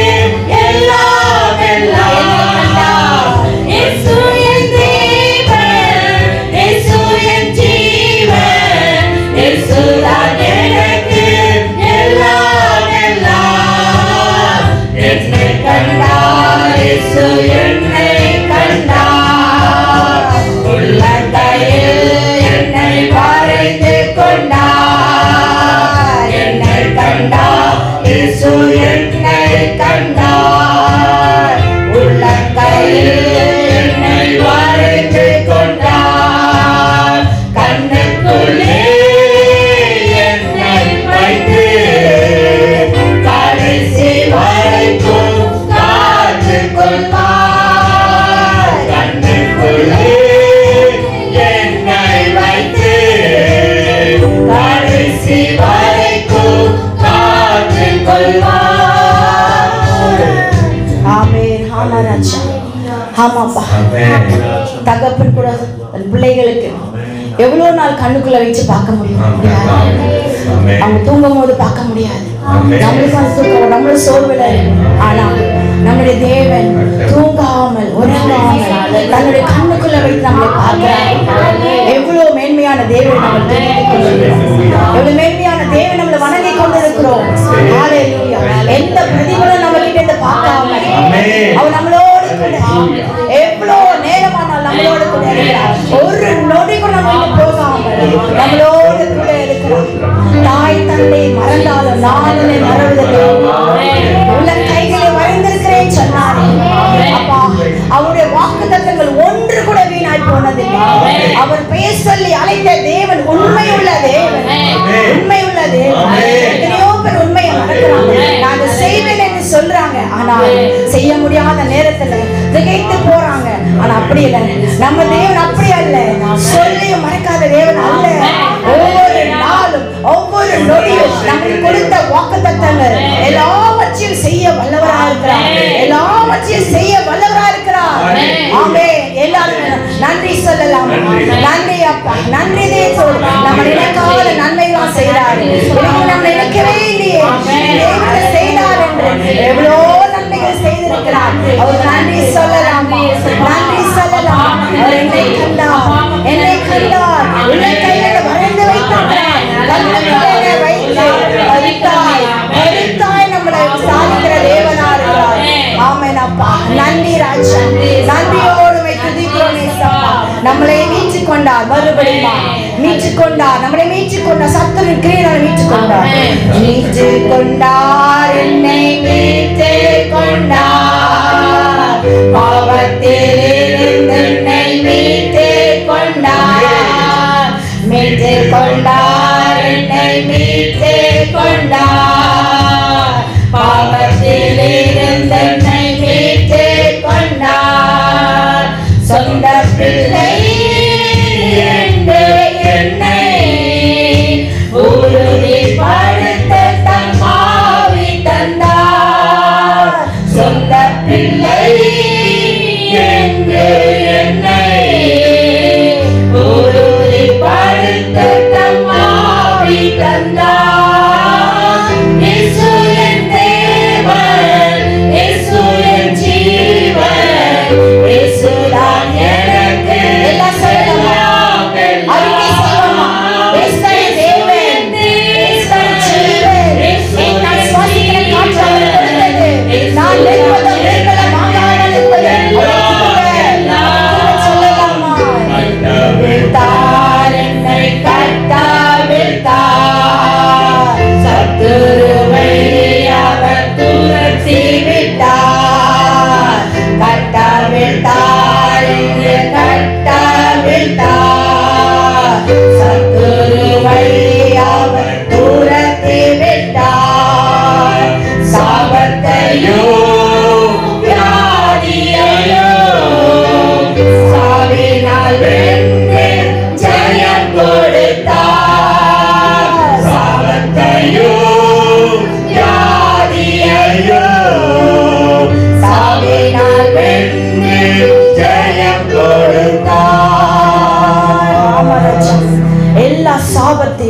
Speaker 3: எல்லாம் எல்லாம். இயேசு என் தேவன், இயேசு என் ஜீவன், இயேசுதான் எனக்கு எல்லாம் எல்லாம். என்னை கண்டார், இயேசு என்னை கண்டார். உள்ளங்கையில் என்னை வரைந்து கொண்டார். என்னை கண்டார், இயேசு என்னை கண்டார். உள்ளங்கையில் என்னை வரைந்து கொண்டார். கண்ணுக்குள்ளே என்னை வைத்து கடைசி வரைக்கும் காத்துக் கொள்வார். கண்ணுக்குள்ளே என்னை வைத்து கடைசி வரைக்கும் காத்துக் கொள்வார்.
Speaker 4: ஆமென். ஆமா ராஜா, ஆமாப்பா. தகப்பன் கூட தன் பிள்ளைகளுக்கு எவ்வளவு நாள் கண்ணுக்குள்ள வச்சு பார்க்க முடியும்? அவங்க தூங்கும் போது பார்க்க முடியாது. நம்மளுக்கு அந்த தூக்கம், நம்மளும் சோர்வுல இருக்கும். ஆனா நம்முடைய தேவன் தூங்காமல் உறங்காமல் தன்னுடைய கண்ணுக்குள்ள வைத்து நம்மளை பார்க்கிறார். எவ்வளவு மேன்மையான தேவன் நம்ம துதித்துக் கொண்டிருக்கிறோம். எவ்வளவு மேன்மையான தேவன் நம்மளை வணங்கி கொண்டிருக்கிறோம். ஹல்லேலூயா. எந்த பிரதிபலனும் நம்ம கிட்ட இருந்து பார்க்காம அவர் நம்மளோடு கூட எவ்வளவு நேரமானால் நம்மளோடு கூட இருக்கிறார். ஒரு நொடி கூட நம்ம விட்டு போகாமல் நம்மளோடு கூட இருக்கிறார். தாய் தந்தை மறந்தாலும் நான் உன்னை மறவதில்லை, உள்ள கைகளை வரைந்திருக்கிறேன் சொன்னாரே. அப்பா, அவருடைய வாக்குத்தத்தங்கள் ஒன்று கூட வீணாய் போனதில்லை. அவர் பெயர் சொல்லி அழைத்த தேவன் உண்மையுள்ள தேவன், உண்மையுள்ள தேவன். எத்தனையோ பேர் உண்மையை மறக்கிறாங்க. நான் செய்வேன் என்று சொல்றாங்க, ஆனால் செய்ய முடியாத நேரத்துல திகைத்து போறாங்க. ஆனா அப்படி இல்லை, நம்ம தேவன் அப்படி அல்ல. சொல்லியும் மறக்காத தேவன் அல்ல. ஒவ்வொரு நாளும் ஒவ்வொரு நொடியும் நமக்கு கொடுத்த வாக்குத்தத்தங்கள் எல்லாவற்றையும் செய்ய வல்லவரா இருக்கிறார். எல்லாவற்றையும் செய்ய வல்லவரா இருக்கிறார். ஆமென். எல்லாரும் நன்றி சொல்லலாம். நன்றி அப்பா, நன்றி தேவன். நம்ம நினைக்காத நன்மைகள் செய்தார். நம்ம நினைக்கவே இல்லையே தேவன் செய்தார் என்று எவ்வளோ நன்மைகள் செய்திருக்கிறார். அவர் நன்றி சொல்லலாம், நன்றி சொல்லலாம். அவர் என்னை கண்டார், என்னை கண்டார். உள்ள கையில வரைந்து வைத்திருக்கிறார். கண்ணுக்குள்ளே வைத்து கருத்தாய் கருத்தாய் நம்மளை சாதிக்கிற தேவனா இருக்கிறார். ஆமென் அப்பா. நன்றி ராஜா, நன்றியோடு துதிக்கிறோம் ஏசப்பா. நம்மளை மீட்டுக் கொண்டார், மறுபடியும் மீட்டுக் கொண்டார், நம்மளை மீட்டுக் கொண்டார். சத்துருவின் கிரியையால் மீட்டுக் கொண்டார், மீட்டுக் கொண்டார், என்னை மீட்டுக் கொண்டார். பாவத்தில் இருந்து என்னை மீட்டுக் கொண்டார், மீட்டுக் கொண்டார், என்னை மீட்டுக் கொண்டார். பாவத்தில் இருந்து என்னை மீட்டுக் கொண்டார். சொந்த பிள்ளை என்று என்னை உறுதிப்படுத்த தன் ஆவி தந்தார். சொந்த பிள்ளை என்று என்னை உறுதிப்படுத்த தன் ஆவி தந்தார். இயேசு என் தேவன், இயேசு என் ஜீவன், இயேசுதான் எனக்கு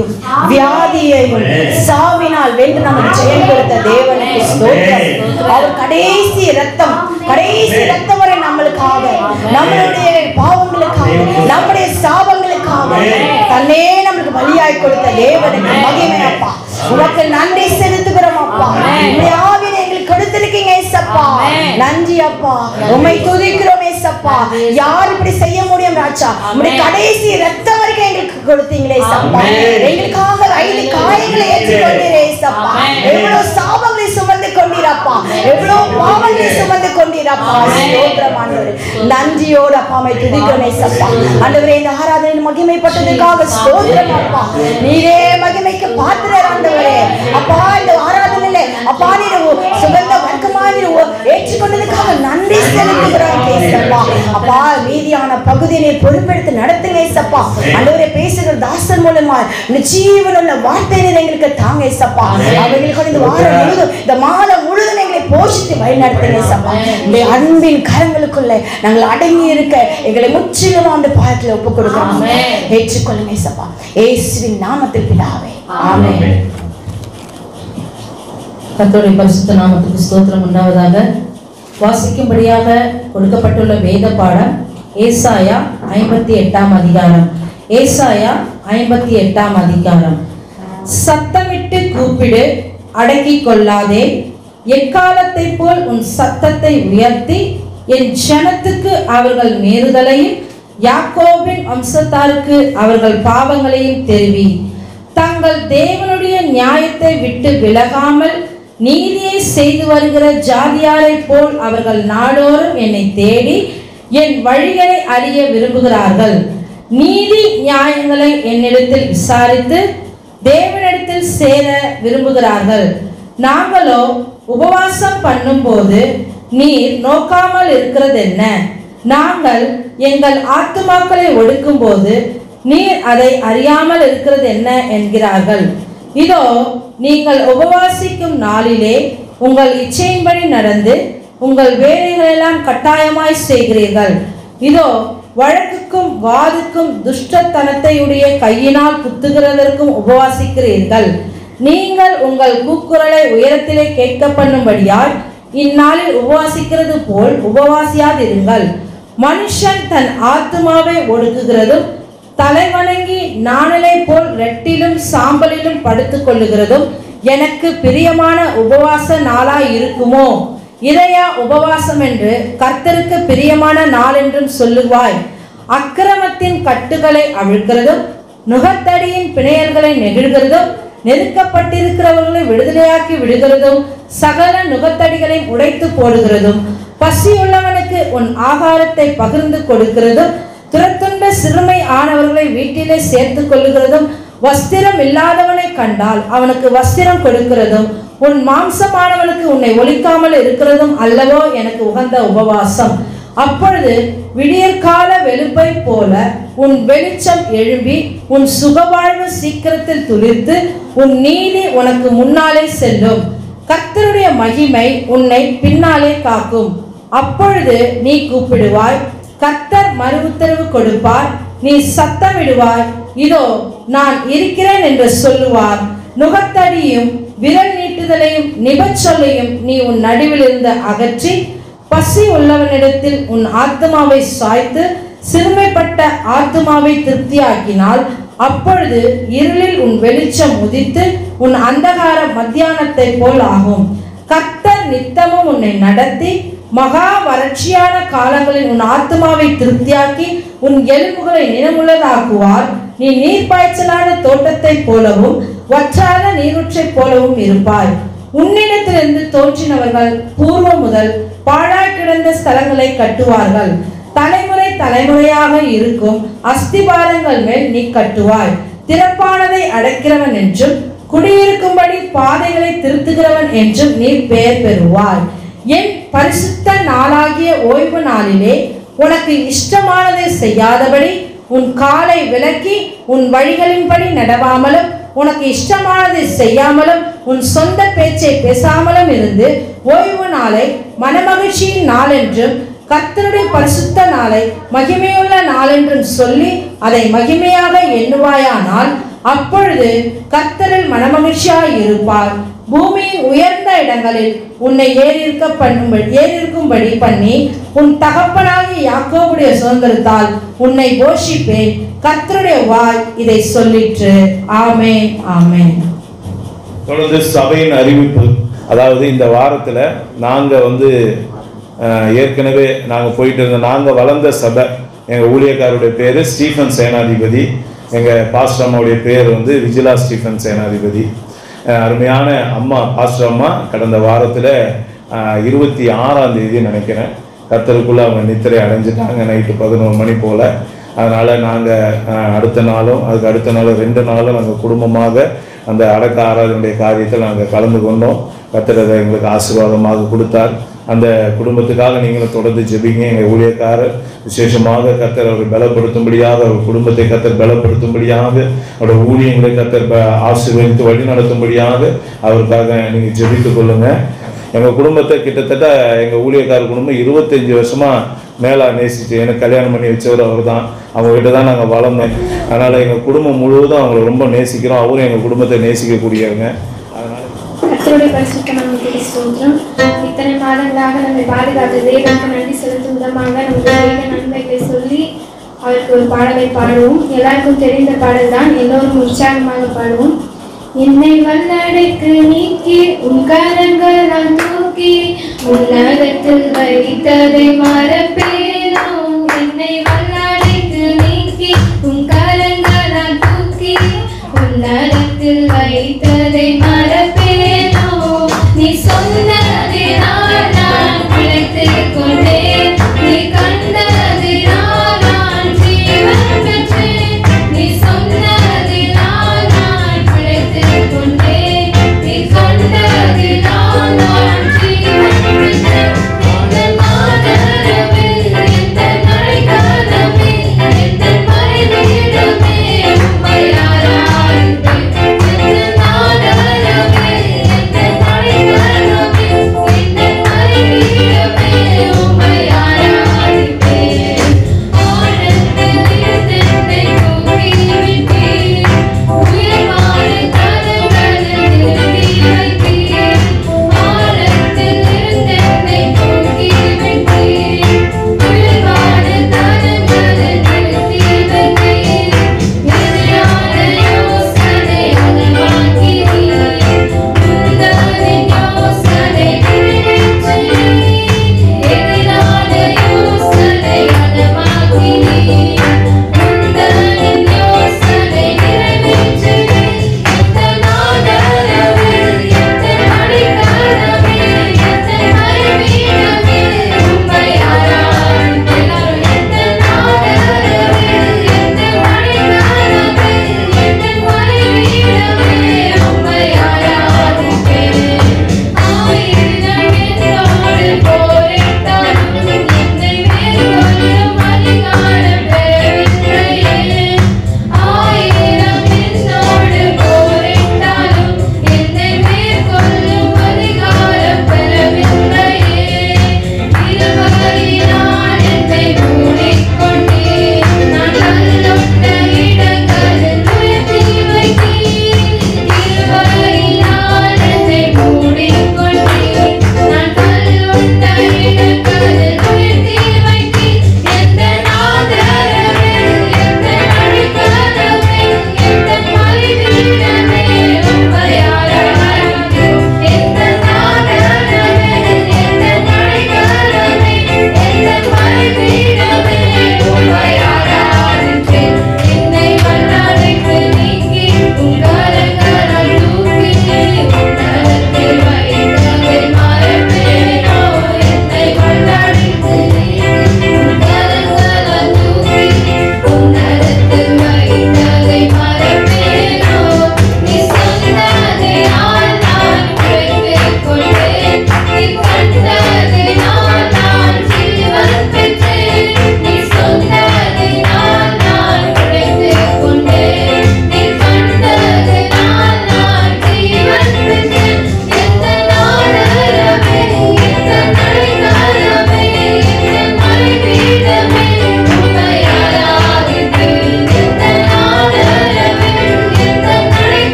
Speaker 4: பாவத்தையும் வியாதியையும் சாவினால் வென்று நமக்கு ஜெயம் கொடுத்த தேவனுக்கு ஸ்தோத்திரம். அவர் கடைசி ரத்தம் வரை நம்மளுக்காக, நம்மளுடைய பாவங்களுக்காக, நம்முடைய சாபங்களுக்காக தன்னே நம்மளுக்கு பலியாய் கொடுத்த தேவனுக்கு மகிமை அப்பா. உனக்கு நன்றி செலுத்துகிறோம் அப்பா. ஆவியை எங்களுக்கு கொடுத்திருக்கீங்க ஏசப்பா. நன்றி அப்பா. உம்மை துதிக்கிறோம் ஏசப்பா. யார் இப்படி செய்ய முடியும் ராஜா? உம்முடைய கடைசி ரத்தம் வரைக்கும் எங்களுக்கு கொடுத்தீங்களே ஏசப்பா. எங்களுக்காக 5 காயங்களை ஏற்றுக்கொண்டீரே ஏசப்பா. எவ்வளவு சாபங்களை சுமந்து கொண்டீரப்பா, எவ்வளவு பாவங்களை சுமந்து கொண்டீரப்பா. ஸ்தோத்திரம் ஆண்டவரே. நன்றியோடு அப்பா உம்மை துதிக்கிறோம் ஏசப்பா. ஆண்டவரே, இந்த ஆராதனையில் மகிமைப்பட்டதற்காக ஸ்தோத்திரம் அப்பா. நீரே மகிமைக்கு பாத்திரர் ஆண்டவரே. அப்பா, இந்த ஆராதனையிலே அப்பா நீர் சுகந்த வர்க்கமாக ஏற்றுக்கொண்டதுக்காக நன்றி செலுத்துகிறோம் ஏசப்பா. அப்பா, மீதியான பகுதியை பொறுப்பெடுத்து நடத்துங்க ஏசப்பா. ஆண்டவரே, பேசுகிற தாசர் மூலமா ஜீவனுள்ள வார்த்தையை எங்களுக்கு தாங்க ஏசப்பா. அவர்களுக்கு இந்த வாரம் முழுதும், இந்த மாதம் முழுதும் எங்களை போஷித்து வழிநடத்துங்க ஏசப்பா. இந்த அன்பின் கரங்களுக்குள்ள நாங்கள் அடங்கி இருக்க எங்களை முற்றிலும் அந்த பாதத்தில் ஒப்புக் கொடுக்கிறோம். ஏற்றுக்கொள்ளுங்க ஏசப்பா. இயேசுவின் நாமத்தில் பிதாவே, ஆமென்.
Speaker 5: கர்த்தருடைய பரிசுத்த நாமத்துக்கு ஸ்தோத்திரம் உண்டாவதாக. வாசிக்கும்படியாக கொடுக்கப்பட்டுள்ள வேத பாடம் ஏசாயா 58ஆம் அதிகாரம். ஏசாயா 58ஆம் அதிகாரம். சத்தமிட்டு கூப்பிடு, அடக்கிக் கொள்ளாதே. எக்காலத்தை போல் உன் சத்தத்தை உயர்த்தி என் ஜனத்துக்கு அவர்கள் மீறுதலையும் யாக்கோபின் வம்சத்தாருக்கு அவர்கள் பாவங்களையும் தெரிவி. தங்கள் தேவனுடைய நியாயத்தை விட்டு விலகாமல் நீதியை செய்து வருகிற ஜாதியாரை போல் அவர்கள் நாடோறும் என்னை தேடி என் வழிகளை அறிய விரும்புகிறார்கள். நீதி நியாயங்களை என்னிடத்தில் விசாரித்து தேவனிடத்தில் சேர விரும்புகிறார்கள். நாங்களோ உபவாசம் பண்ணும்போது நீர் நோக்காமல் இருக்கிறது என்ன? நாங்கள் எங்கள் ஆத்துமாக்களை ஒடுக்கும் போது நீர் அதை அறியாமல் இருக்கிறது என்ன என்கிறார்கள். இதோ, நீங்கள் உபவாசிக்கும் நாளிலே உங்கள் இச்சையின்படி நடந்து உங்கள் வேலைகளெல்லாம் கட்டாயமாய் செய்கிறீர்கள். இதோ, வழக்குக்கும் வாதுக்கும் துஷ்டத்தனத்தையுடைய கையினால் குத்துகிறதற்கும் உபவாசிக்கிறீர்கள். நீங்கள் உங்கள் கூக்குரலை உயரத்திலே கேட்க பண்ணும்படியால் இந்நாளில் உபவாசிக்கிறது போல் உபவாசியாதிருங்கள். மனுஷன் தன் ஆத்துமாவை ஒடுக்குகிறதும் தலைவணங்கி நாணலை போல் ரெட்டிலும் சாம்பலிலும் படுத்துக் கொள்ளுகிறதும் எனக்கு பிரியமான உபவாச நாளாய் இருக்குமோ? இதையா உபவாசம் என்று கர்த்தருக்கு பிரியமான நாள் என்றும் சொல்லுவாய்? அக்கிரமத்தின் கட்டுகளை அவிழ்க்கிறதும் நுகத்தடியின் பிணையல்களை நெகிழ்கிறதும் நெருக்கப்பட்டிருக்கிறவர்களை விடுதலையாக்கி விடுகிறதும் சகல நுகத்தடிகளை உடைத்து போடுகிறதும் பசியுள்ளவனுக்கு உன் ஆகாரத்தை பகிர்ந்து கொடுக்கிறதும் துரத்துண்ட சிறுமை ஆனவர்களை வீட்டிலே சேர்த்து கொள்ளுகிறதும் வஸ்திரம் இல்லாதவனை கண்டால் அவனுக்கு வஸ்திரம் கொடுக்கிறதும் உன் மாம்சமானவனுக்கு உன்னை ஒழிக்காமல் இருக்கிறதும் அல்லவோ எனக்கு உகந்த உபவாசம். அப்பொழுது விடியற்கால வெளுப்பை போல உன் வெளிச்சம் எழும்பி உன் சுகவாழ்வு சீக்கிரத்தில் துளிர்த்து உன் நீதி உனக்கு முன்னாலே செல்லும். கர்த்தருடைய மகிமை உன்னை பின்னாலே காக்கும். அப்பொழுது நீ கூப்பிடுவாய், கர்த்தர் மறு உத்தரவு கொடுப்பார். நீ சத்தமிடுவாய், இதோ நான் இருக்கிறேன் என்று சொல்லுவார். நுகத்தடியும் விரல் நீட்டுதலையும் நிபச்சொல்லையும் நீ உன் நடுவில் இருந்து அகற்றி பசி உள்ளவனிடத்தில் உன் ஆத்மாவை சாய்த்து சிறுமைப்பட்ட ஆத்மாவை திருப்தியாக்கினால் அப்பொழுது இருளில் உன் வெளிச்சம் உதித்து உன் அந்தகார மத்தியானத்தை போல் ஆகும். கர்த்தர் நித்தமும் உன்னை நடத்தி மகா வறட்சியான காலங்களில் உன் ஆத்மாவை திருப்தியாக்கி உன் எலும்புகளை நிலமுள்ளதாக்குவார். நீ நீர்ப்பாய்ச்சலான தோட்டத்தை போலவும் வற்றாத நீரூற்றை போலவும் இருப்பாய். உன்னிடத்திலிருந்து தோன்றினவர்கள் பூர்வம் முதல் பாழாய் கிடந்த ஸ்தலங்களை கட்டுவார்கள். தலைமுறை தலைமுறையாக இருக்கும் அஸ்திபாரங்கள் மேல் நீ கட்டுவாய். திறப்பானதை அடைக்கிறவன் என்றும் குடியிருக்கும்படி பாதைகளை திருத்துகிறவன் என்றும் நீ பெயர் பெறுவாய். என் பரிசுத்த நாளாகிய ஓய்வு நாளிலே உனக்கு இஷ்டமானதை செய்யாதபடி உன் காலை விலக்கி உன் வழிகளின்படி நடவாமலும் உனக்கு இஷ்டமானதை செய்யாமலும் உன் சொந்த பேச்சை பேசாமலும் இருந்து ஓய்வு நாளை மனமகிழ்ச்சியின் நாள் என்றும் கர்த்தருடைய பரிசுத்த நாளை மகிமையுள்ள நாள் என்றும் சொல்லி அதை மகிமையாக எண்ணுவாயானால் அப்பொழுது கர்த்தரில் மனமகிழ்ச்சியாய் இருப்பார். பூமியின் உயர்ந்த இடங்களில் உன்னை ஏறியிருக்கும்படி பண்ணி உன் தகப்பனாகிய யாக்கோபுடைய சுதந்திரத்தால் உன்னை போஷிப்பேன். கர்த்தருடைய வாய் இதை சொல்லிற்று. ஆமென், ஆமென்.
Speaker 6: தொடர்ந்து சபையின் அறிவிப்பு. அதாவது இந்த வாரத்தில் நாங்கள் ஏற்கனவே நாங்கள் போயிட்டு இருந்தோம். நாங்கள் வளர்ந்த சபை, எங்கள் ஊழியக்காரருடைய பேர் ஸ்டீஃபன் சேனாதிபதி, எங்கள் பாஸ்டர் அம்மாவுடைய பேர் விஜிலா ஸ்டீஃபன் சேனாதிபதி. அருமையான அம்மா, பாஸ்டர் அம்மா கடந்த வாரத்தில் 26ஆம் தேதி நினைக்கிறேன் கர்த்தருக்குள்ளே அவங்க நித்திரை அடைஞ்சிட்டாங்க, நைட்டு 11 மணி போல். அதனால் நாங்கள் அடுத்த நாளும் அதுக்கு அடுத்த நாளும் 2 நாளும் நாங்கள் குடும்பமாக அந்த அடக்க ஆராதனுடைய காரியத்தில் நாங்கள் கலந்து கொண்டோம். கர்த்தர் அதை எங்களுக்கு ஆசீர்வாதமாக கொடுத்தார். அந்த குடும்பத்துக்காக நீங்களும் தொடர்ந்து ஜெபிங்க. எங்கள் ஊழியக்காரர் விசேஷமாக கர்த்தர் அவர் பலப்படுத்தும்படியாக, அவர் குடும்பத்தை கர்த்தர் பலப்படுத்தும்படியாக, அவருடைய ஊழியங்களை கர்த்தர் ஆசீர்வதித்து வழி நடத்தும்படியாக அவருக்காக நீங்கள் ஜெபித்து கொள்ளுங்கள். எங்கள் குடும்பத்தை கிட்டத்தட்ட எங்கள் ஊழியக்காரர் குடும்பம் 25 வருஷமாக மேலே நேசிச்சு, எனக்கு கல்யாணம் பண்ணி வச்சவர் அவர் தான். அவங்ககிட்ட தான் நாங்கள் வளர்ந்தோம். அதனால் எங்கள் குடும்பம் முழுவதும் அவங்களை ரொம்ப நேசிக்கிறோம். அவரும் எங்கள் குடும்பத்தை நேசிக்கக்கூடியவங்க. அதனால்
Speaker 7: கர்த்தருடைய பரிசுத்த நாமத்துக்கு ஸ்தோத்திரம். இத்தனை மாதங்களாக நம்மை பாதுகாத்த தேவனுக்கு நன்றி செலுத்தும் விதமாக நம்முடைய தெய்வ நன்மைகளை சொல்லி அவருக்கு ஒரு பாடலை பாடுவோம். எல்லாருக்கும் தெரிந்த பாடல் தான், எல்லோரும் உற்சாகமாக பாடுவோம். என்னை வல்லடைக்கு நீக்கி உன் கரங்களால் தூக்கி உன்னதத்தில் வைத்ததை மறப்பேனோ. என்னை வல்லடைக்கு நீக்கி உன் கரங்களால் தூக்கி உன்னதத்தில் வைத்ததை மறப்பேனோ. நீ சொன்னதினால் நான் பிழைத்துக் கொண்டேன், நீ கண்டதினால் நான் ஜீவன் பெற்றேன். நீ சொன்னதினால் நான் பிழைத்துக் கொண்டேன், நீ கண்டதினால் நான் ஜீவன் பெற்றேன். எந்த மாதரவில் எந்த நடைக்காலம்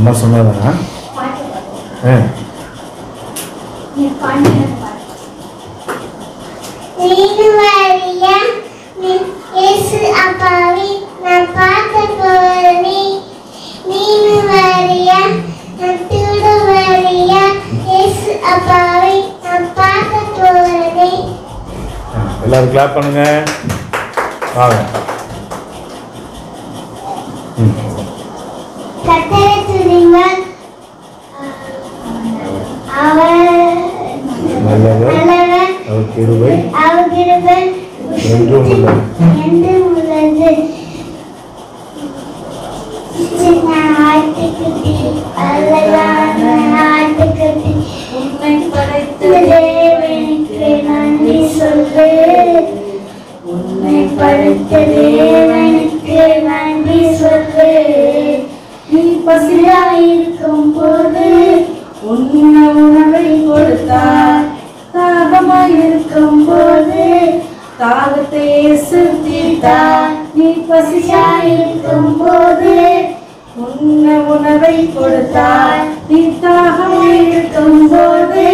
Speaker 6: அம்மா சொன்னதா? எல்லாரும் கிளாப் பண்ணுங்க. வாங்க. அவர் கிருபை என்றும் உள்ளது.
Speaker 4: உன்னை படைத்த தேவனுக்கு நன்றி சொல்லு. உன்னை படைத்த தேவனுக்கு நன்றி சொல்லு. நீ பசியாயிருக்கும் போது உன்ன உணவை கொடுத்தார். தாகமாயிருக்கும் போது தாகத்தை சுத்தித்தார். நீ பசியாயிருக்கும் போது உன்ன உணவை கொடுத்தார். நீ தாகமாயிருக்கும் போது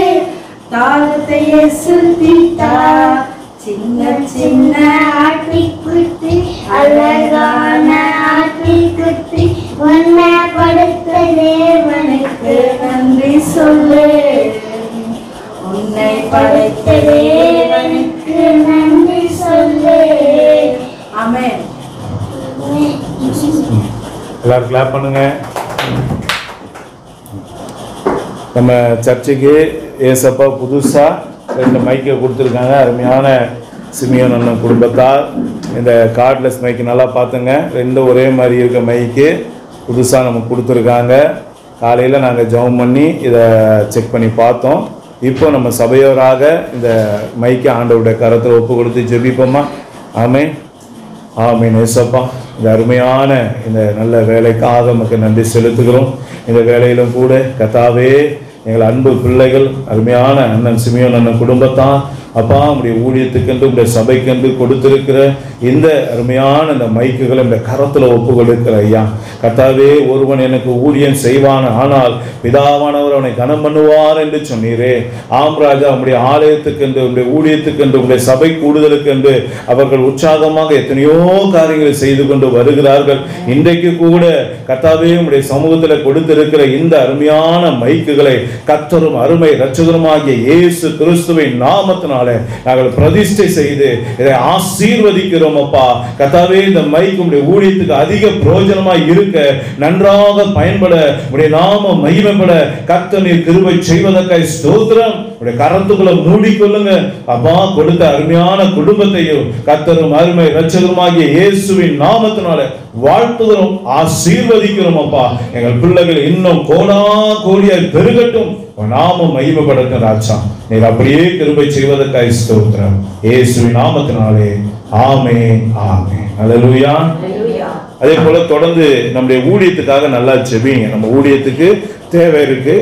Speaker 4: தாகத்தை சுத்தித்தார். சின்ன சின்ன ஆட்டிக்குட்டி, அழகான ஆட்டிக்குட்டி, உன்னை படைத்த தேவனுக்கு நன்றி சொல்லு. உன்னை படைத்த தேவனுக்கு நன்றி சொல்லு. ஆமென்.
Speaker 6: எல்லாரும் கிளாப் பண்ணுங்க. நம்ம சர்ச்சுக்கு ஏசப்பா புதுசா 2 மைக்கை கொடுத்துருக்காங்க. அருமையான சிமியோன் அண்ணன் குடும்பத்தார். இந்த கார்ட்லெஸ் மைக்கு நல்லா பார்த்துங்க. 2 ஒரே மாதிரி இருக்க மைக்கு புதுசாக நமக்கு கொடுத்துருக்காங்க. காலையில் நாங்கள் ஜெபம் பண்ணி இதை செக் பண்ணி பார்த்தோம். இப்போ நம்ம சபையோராக இந்த மைக்கை ஆண்டவருடைய கரத்தில் ஒப்பு கொடுத்து ஜெபிப்போமா? ஆமென். ஆமென். ஏசப்பா, இந்த அருமையான இந்த நல்ல வேலைக்காக நமக்கு நன்றி செலுத்துகிறோம். இந்த வேலையிலும் கூட கர்த்தாவே, எங்கள் அன்பு பிள்ளைகள், அருமையான அண்ணன் சிமியோன் அண்ணன் குடும்பத்தான் அப்பா உடைய ஊழியத்துக்கென்று உடைய சபைக்கென்று கொடுத்திருக்கிற இந்த அருமையான இந்த மைக்குகளை இந்த கரத்தில் ஒப்பு கொடுக்கிற ஐயா. கர்த்தாவே, ஒருவன் எனக்கு ஊழியம் செய்வான், ஆனால் பிதாவானவர் அவனை கனம் பண்ணுவார் என்று சொன்னீரே. ஆம் ராஜா, உடைய ஆலயத்துக்கென்று உடைய ஊழியத்துக்கென்று உடைய சபை கூடுதலுக்கென்று அவர்கள் உற்சாகமாக எத்தனையோ காரியங்களை செய்து கொண்டு வருகிறார்கள். இன்றைக்கு கூட கர்த்தாவே உடைய சமூகத்தில் கொடுத்திருக்கிற இந்த அருமையான மைக்குகளை கர்த்தரும் அருமை இரட்சகருமாகிய இயேசு கிறிஸ்துவின் நாமத்தினாலே நாங்கள் பிரதிஷ்டை செய்து இதை ஆசீர்வதிக்கிறோம் அப்பா. கர்த்தாவே, இந்த மைக் உடைய ஊழியத்துக்கு அதிக பிரயோஜனமாய் இருக்க, நன்றாக பயன்பட, உடைய நாம மகிமைப்பட கர்த்தர் நீர் கிருபை செய்வதற்காய் ஸ்தோத்திரம். உடைய கரத்துக்குள்ள மூடிக்கொள்ளுங்க அப்பா. கொடுத்த அருமையான குடும்பத்தையும் கர்த்தரும் அருமை இரட்சகருமாகிய இயேசுவின் நாமத்தினால வாழ்த்துகிறோம், ஆசீர்வதிக்கிறோம் அப்பா. எங்கள் பிள்ளைகள் இன்னும் கோடா கோடியாய் பெருகட்டும், நாம மகிமைப்படட்டும் ராஜா. நீர் அப்படியே கிருபை செய்வதற்காய் ஸ்தோத்திரம். இயேசுவின் நாமத்தினாலே ஆமென், ஆமென். அல்லேலூயா. அதே போல தொடர்ந்து நம்முடைய ஊழியத்துக்காக நல்லா ஜெபிங்க. நம்ம ஊழியத்துக்கு தேவை இருக்கு.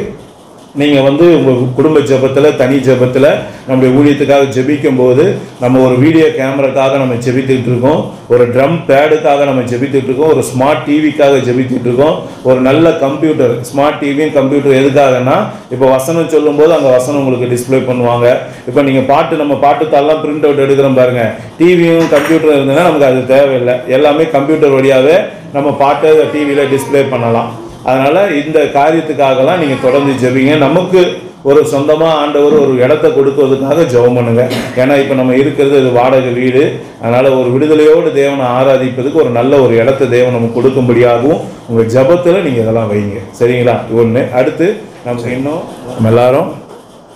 Speaker 6: நீங்க உங்க குடும்ப ஜெபத்துல, தனி ஜெபத்துல நம்முடைய ஊழியத்துக்காக ஜெபிக்கும் போது நம்ம ஒரு வீடியோ கேமராக்காக நம்ம ஜெபித்துட்டு இருக்கோம், ஒரு ட்ரம் பேடுக்காக நம்ம ஜெபித்துட்டு இருக்கோம், ஒரு ஸ்மார்ட் டிவிக்காக ஜெபித்துட்டு இருக்கோம், ஒரு நல்ல கம்ப்யூட்டர். ஸ்மார்ட் டிவியும் கம்ப்யூட்டர் எதுக்காகனா, இப்போ வசனம் சொல்லும் போது அங்கே வசனம் உங்களுக்கு டிஸ்பிளே பண்ணுவாங்க. இப்போ நீங்கள் நம்ம பாட்டுத்தாலாம் பிரிண்ட் அவுட் எடுக்கிறோம் பாருங்க. டிவியும் கம்ப்யூட்டரும் இருந்ததுன்னா நமக்கு அது தேவையில்லை. எல்லாமே கம்ப்யூட்டர் வழியாகவே நம்ம பாட்டை டிவியில் டிஸ்பிளே பண்ணலாம். அதனால இந்த காரியத்துக்காகலாம் நீங்கள் தொடர்ந்து ஜெபிங்க. நமக்கு ஒரு சொந்தமாக ஆண்டவர் ஒரு இடத்த கொடுக்கிறதுக்காக ஜெபம் பண்ணுங்க. ஏன்னா இப்போ நம்ம இருக்கிறது இது வாடகை வீடு. அதனால ஒரு விடுதலையோடு தேவனை ஆராதிப்பதுக்கு ஒரு நல்ல ஒரு இடத்த தேவன் நமக்கு கொடுக்கும்படியாகவும் உங்கள் ஜெபத்தில் நீங்கள் இதெல்லாம் வைங்க. சரிங்களா? ஒன்று. அடுத்து நமக்கு இன்னும் நம்ம எல்லாரும்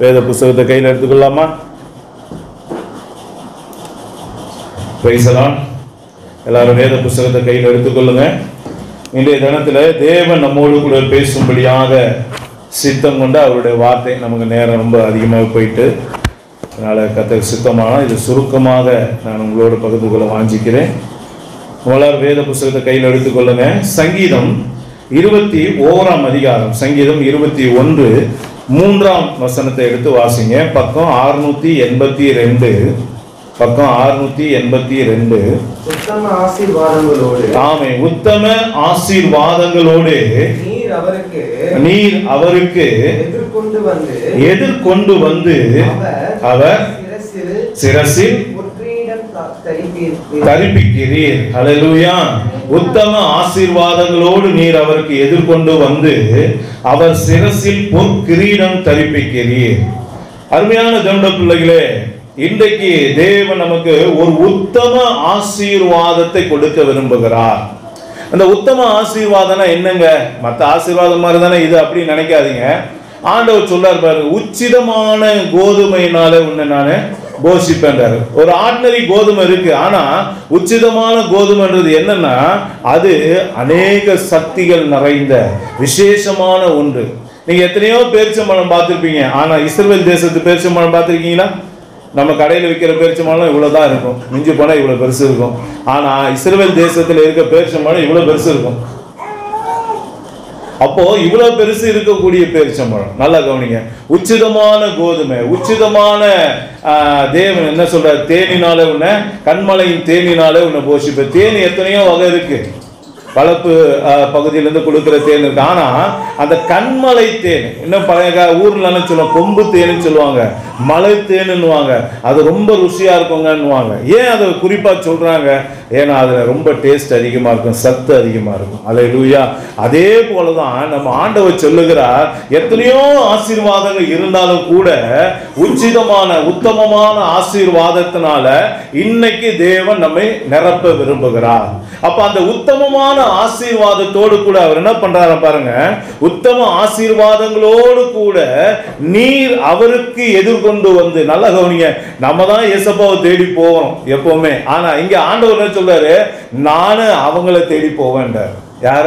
Speaker 6: வேத புஸ்தகத்தை கையில் எடுத்துக்கொள்ளாமா? பேசலாம். எல்லாரும் வேத புஸ்தகத்தை கையில் எடுத்துக்கொள்ளுங்க. இன்றைய தினத்தில் தேவன் நம்மோடு கூட பேசும்படியாக சித்தம் கொண்டு அவருடைய வார்த்தை, நமக்கு நேரம் ரொம்ப அதிகமாக போயிட்டு, அதனால் கர்த்தருக்கு சித்தமான இது சுருக்கமாக நான் உங்களோட பகிர்ந்து கொள்ள வாஞ்சிக்கிறேன். உங்களால் வேத புஸ்தகத்தை கையில் எடுத்துக்கொள்ளுங்க. சங்கீதம் 21 அதிகாரம், சங்கீதம் 21 3ஆம் வசனத்தை எடுத்து வாசிங்க. பக்கம் 682, பக்கம் 682.
Speaker 2: உத்தம ஆசீர்வாதங்களோடு,
Speaker 6: ஆமே, உத்தம ஆசீர்வாதங்களோடு
Speaker 2: நீர்
Speaker 6: நீர் அவருக்கு எதிர்கொண்டு வந்து அவர் சிரசில் தரிப்பிக்கிறீர். ஹல்லேலூயா. உத்தம ஆசீர்வாதங்களோடு நீர் அவருக்கு எதிர்கொண்டு வந்து அவர் சிரசில் பொற்கிரீடம் தரிப்பிக்கிறீர். அருமையான தேவனுடைய பிள்ளைகளே, இன்றைக்கு தேவன் நமக்கு ஒரு உத்தம ஆசீர்வாதத்தை கொடுக்க விரும்புகிறார். அந்த உத்தம ஆசீர்வாதம்னா என்னங்க? மற்ற ஆசீர்வாதம் மாதிரி தானே இது அப்படின்னு நினைக்காதீங்க. ஆண்டவர் சொல்லார் பாருங்க, உச்சிதமான கோதுமையினால உன்னை நான் போஷிப்பேன்றாரு. ஒரு ஆர்டினரி கோதுமை இருக்கு, ஆனா உச்சிதமான கோதுமைன்றது என்னன்னா அது அநேக சக்திகள் நிறைந்த விசேஷமான ஒன்று. நீங்க எத்தனையோ பேரிச்சம்பழம் பார்த்திருப்பீங்க, ஆனா இஸ்ரவேல் தேசத்து பேரிச்சம்பழம் பார்த்திருக்கீங்களா? நம்ம கடையில் விற்கிற பேரிச்சம்பழம் இவ்வளவுதான் இருக்கும், மிஞ்சி போனா இவ்வளவு பெருசு இருக்கும். ஆனா இஸ்ரவேல் தேசத்துல இருக்க பேரிச்சம்பழம் இவ்வளவு பெருசு இருக்கும். அப்போ இவ்வளவு பெருசு இருக்கக்கூடிய பேரிச்சம்பழம், நல்லா கவனிங்க. உச்சிதமான கோதுமை, உச்சிதமான தேவன் என்ன சொல்றாரு? தேனினாலே உன்னை, கண்மலையின் தேனினாலே உன்னை போஷிப்ப. தேனி எத்தனையோ வகை இருக்கு, வளர்ப்பு பகுதியிலிருந்து கொடுக்கிற தேன் இருக்கு. ஆனா அந்த கண்மலை தேன், இன்னும் பழைய ஊர்ல சொல்லுவாங்க கொம்பு தேன்னு சொல்லுவாங்க, மலை தேனுன்னுவாங்க. அது ரொம்ப ருசியா இருக்குங்கன்னுவாங்க. ஏன் அதை குறிப்பா சொல்றாங்க? ஏன்னா அதுல ரொம்ப டேஸ்ட் அதிகமா இருக்கும், சத்து அதிகமா இருக்கும். அல்லேலூயா. அதே போலதான் நம்ம ஆண்டவர் சொல்லுகிறார், எத்தனையோ ஆசீர்வாதங்கள் இருந்தாலும் கூட உச்சிதமான உத்தமமான ஆசீர்வாதத்தினால இன்னைக்கு தேவன் நம்மை நிரப்ப விரும்புகிறார். அப்ப அந்த உத்தமமான ஆசீர்வாதத்தோடு கூட அவர் என்ன பண்றாரு பாருங்க, உத்தம ஆசீர்வாதங்களோடு கூட நீர் அவருக்கு எதிர்கொண்டு வந்து, நல்லா கவனிங்க, நம்ம தான் இயேசுவை தேடி போவோம் எப்பவுமே. ஆனா இங்க ஆண்டவர் என்ன சொல்றாரு? நானு அவங்கள தேடி போவேன்றார். யார?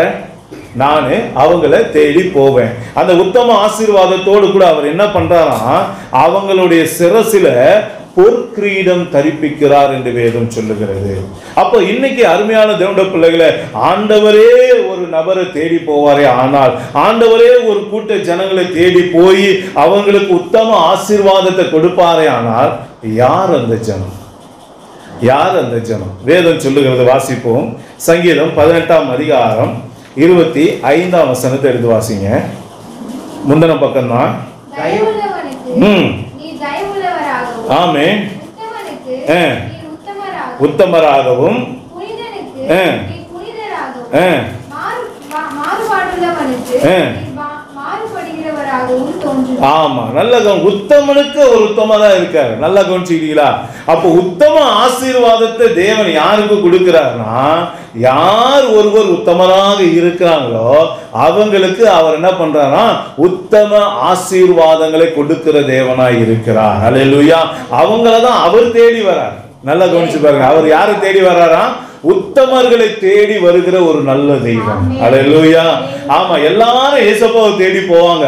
Speaker 6: நானு அவங்கள தேடி போவேன். அந்த உத்தம ஆசீர்வாதத்தோடு கூட அவர் என்ன பண்றாராம்? அவங்களுடைய சிரசில பொற்கிரீடம் தரிப்பிக்கிறார் என்று வேதம் சொல்லுகிறது. அப்போ இன்னைக்கு அருமையான தேவனுடைய பிள்ளைகளை, ஆண்டவரே ஒரு நபரை தேடி போவாரே ஆனால், ஆண்டவரே ஒரு கூட்ட ஜனங்களை தேடி போய் அவங்களுக்கு உத்தம ஆசீர்வாதத்தை கொடுப்பாரே ஆனால், யார் அந்த ஜனம்? யார் அந்த ஜனம்? வேதம் சொல்லுகிறது, வாசிப்போம். சங்கீதம் 18ஆம் அதிகாரம் 25ஆம் வசனத்தை எடுத்து வாசிங்க. முந்தின பக்கம் தான். ஆமென். உத்தமராகவும் ஆமா, நல்ல உத்தமனுக்கு ஒரு உத்தமதா இருக்காரு. நல்லா கவனிச்சுக்கிறீங்களா? அப்போ உத்தம ஆசீர்வாதத்தை தேவன் யாருக்கு கொடுக்கிறார்னா, யார் ஒருவர் உத்தமராக இருக்கிறாங்களோ அவங்களுக்கு அவர் என்ன பண்றாரா? உத்தம ஆசீர்வாதங்களை கொடுக்கிற தேவனாய் இருக்கிறார். அல்லேலூயா. அவங்களதான் அவர் தேடி வரார். நல்லா கவனிச்சு பாருங்க, அவர் யாரை தேடி வர்றாரா? உத்தமர்களை தேடி வருகிற ஒரு நல்ல தெய்வம். அல்லேலூயா. ஆமா, எல்லாரும் ஏசப்பாவை தேடி போவாங்க,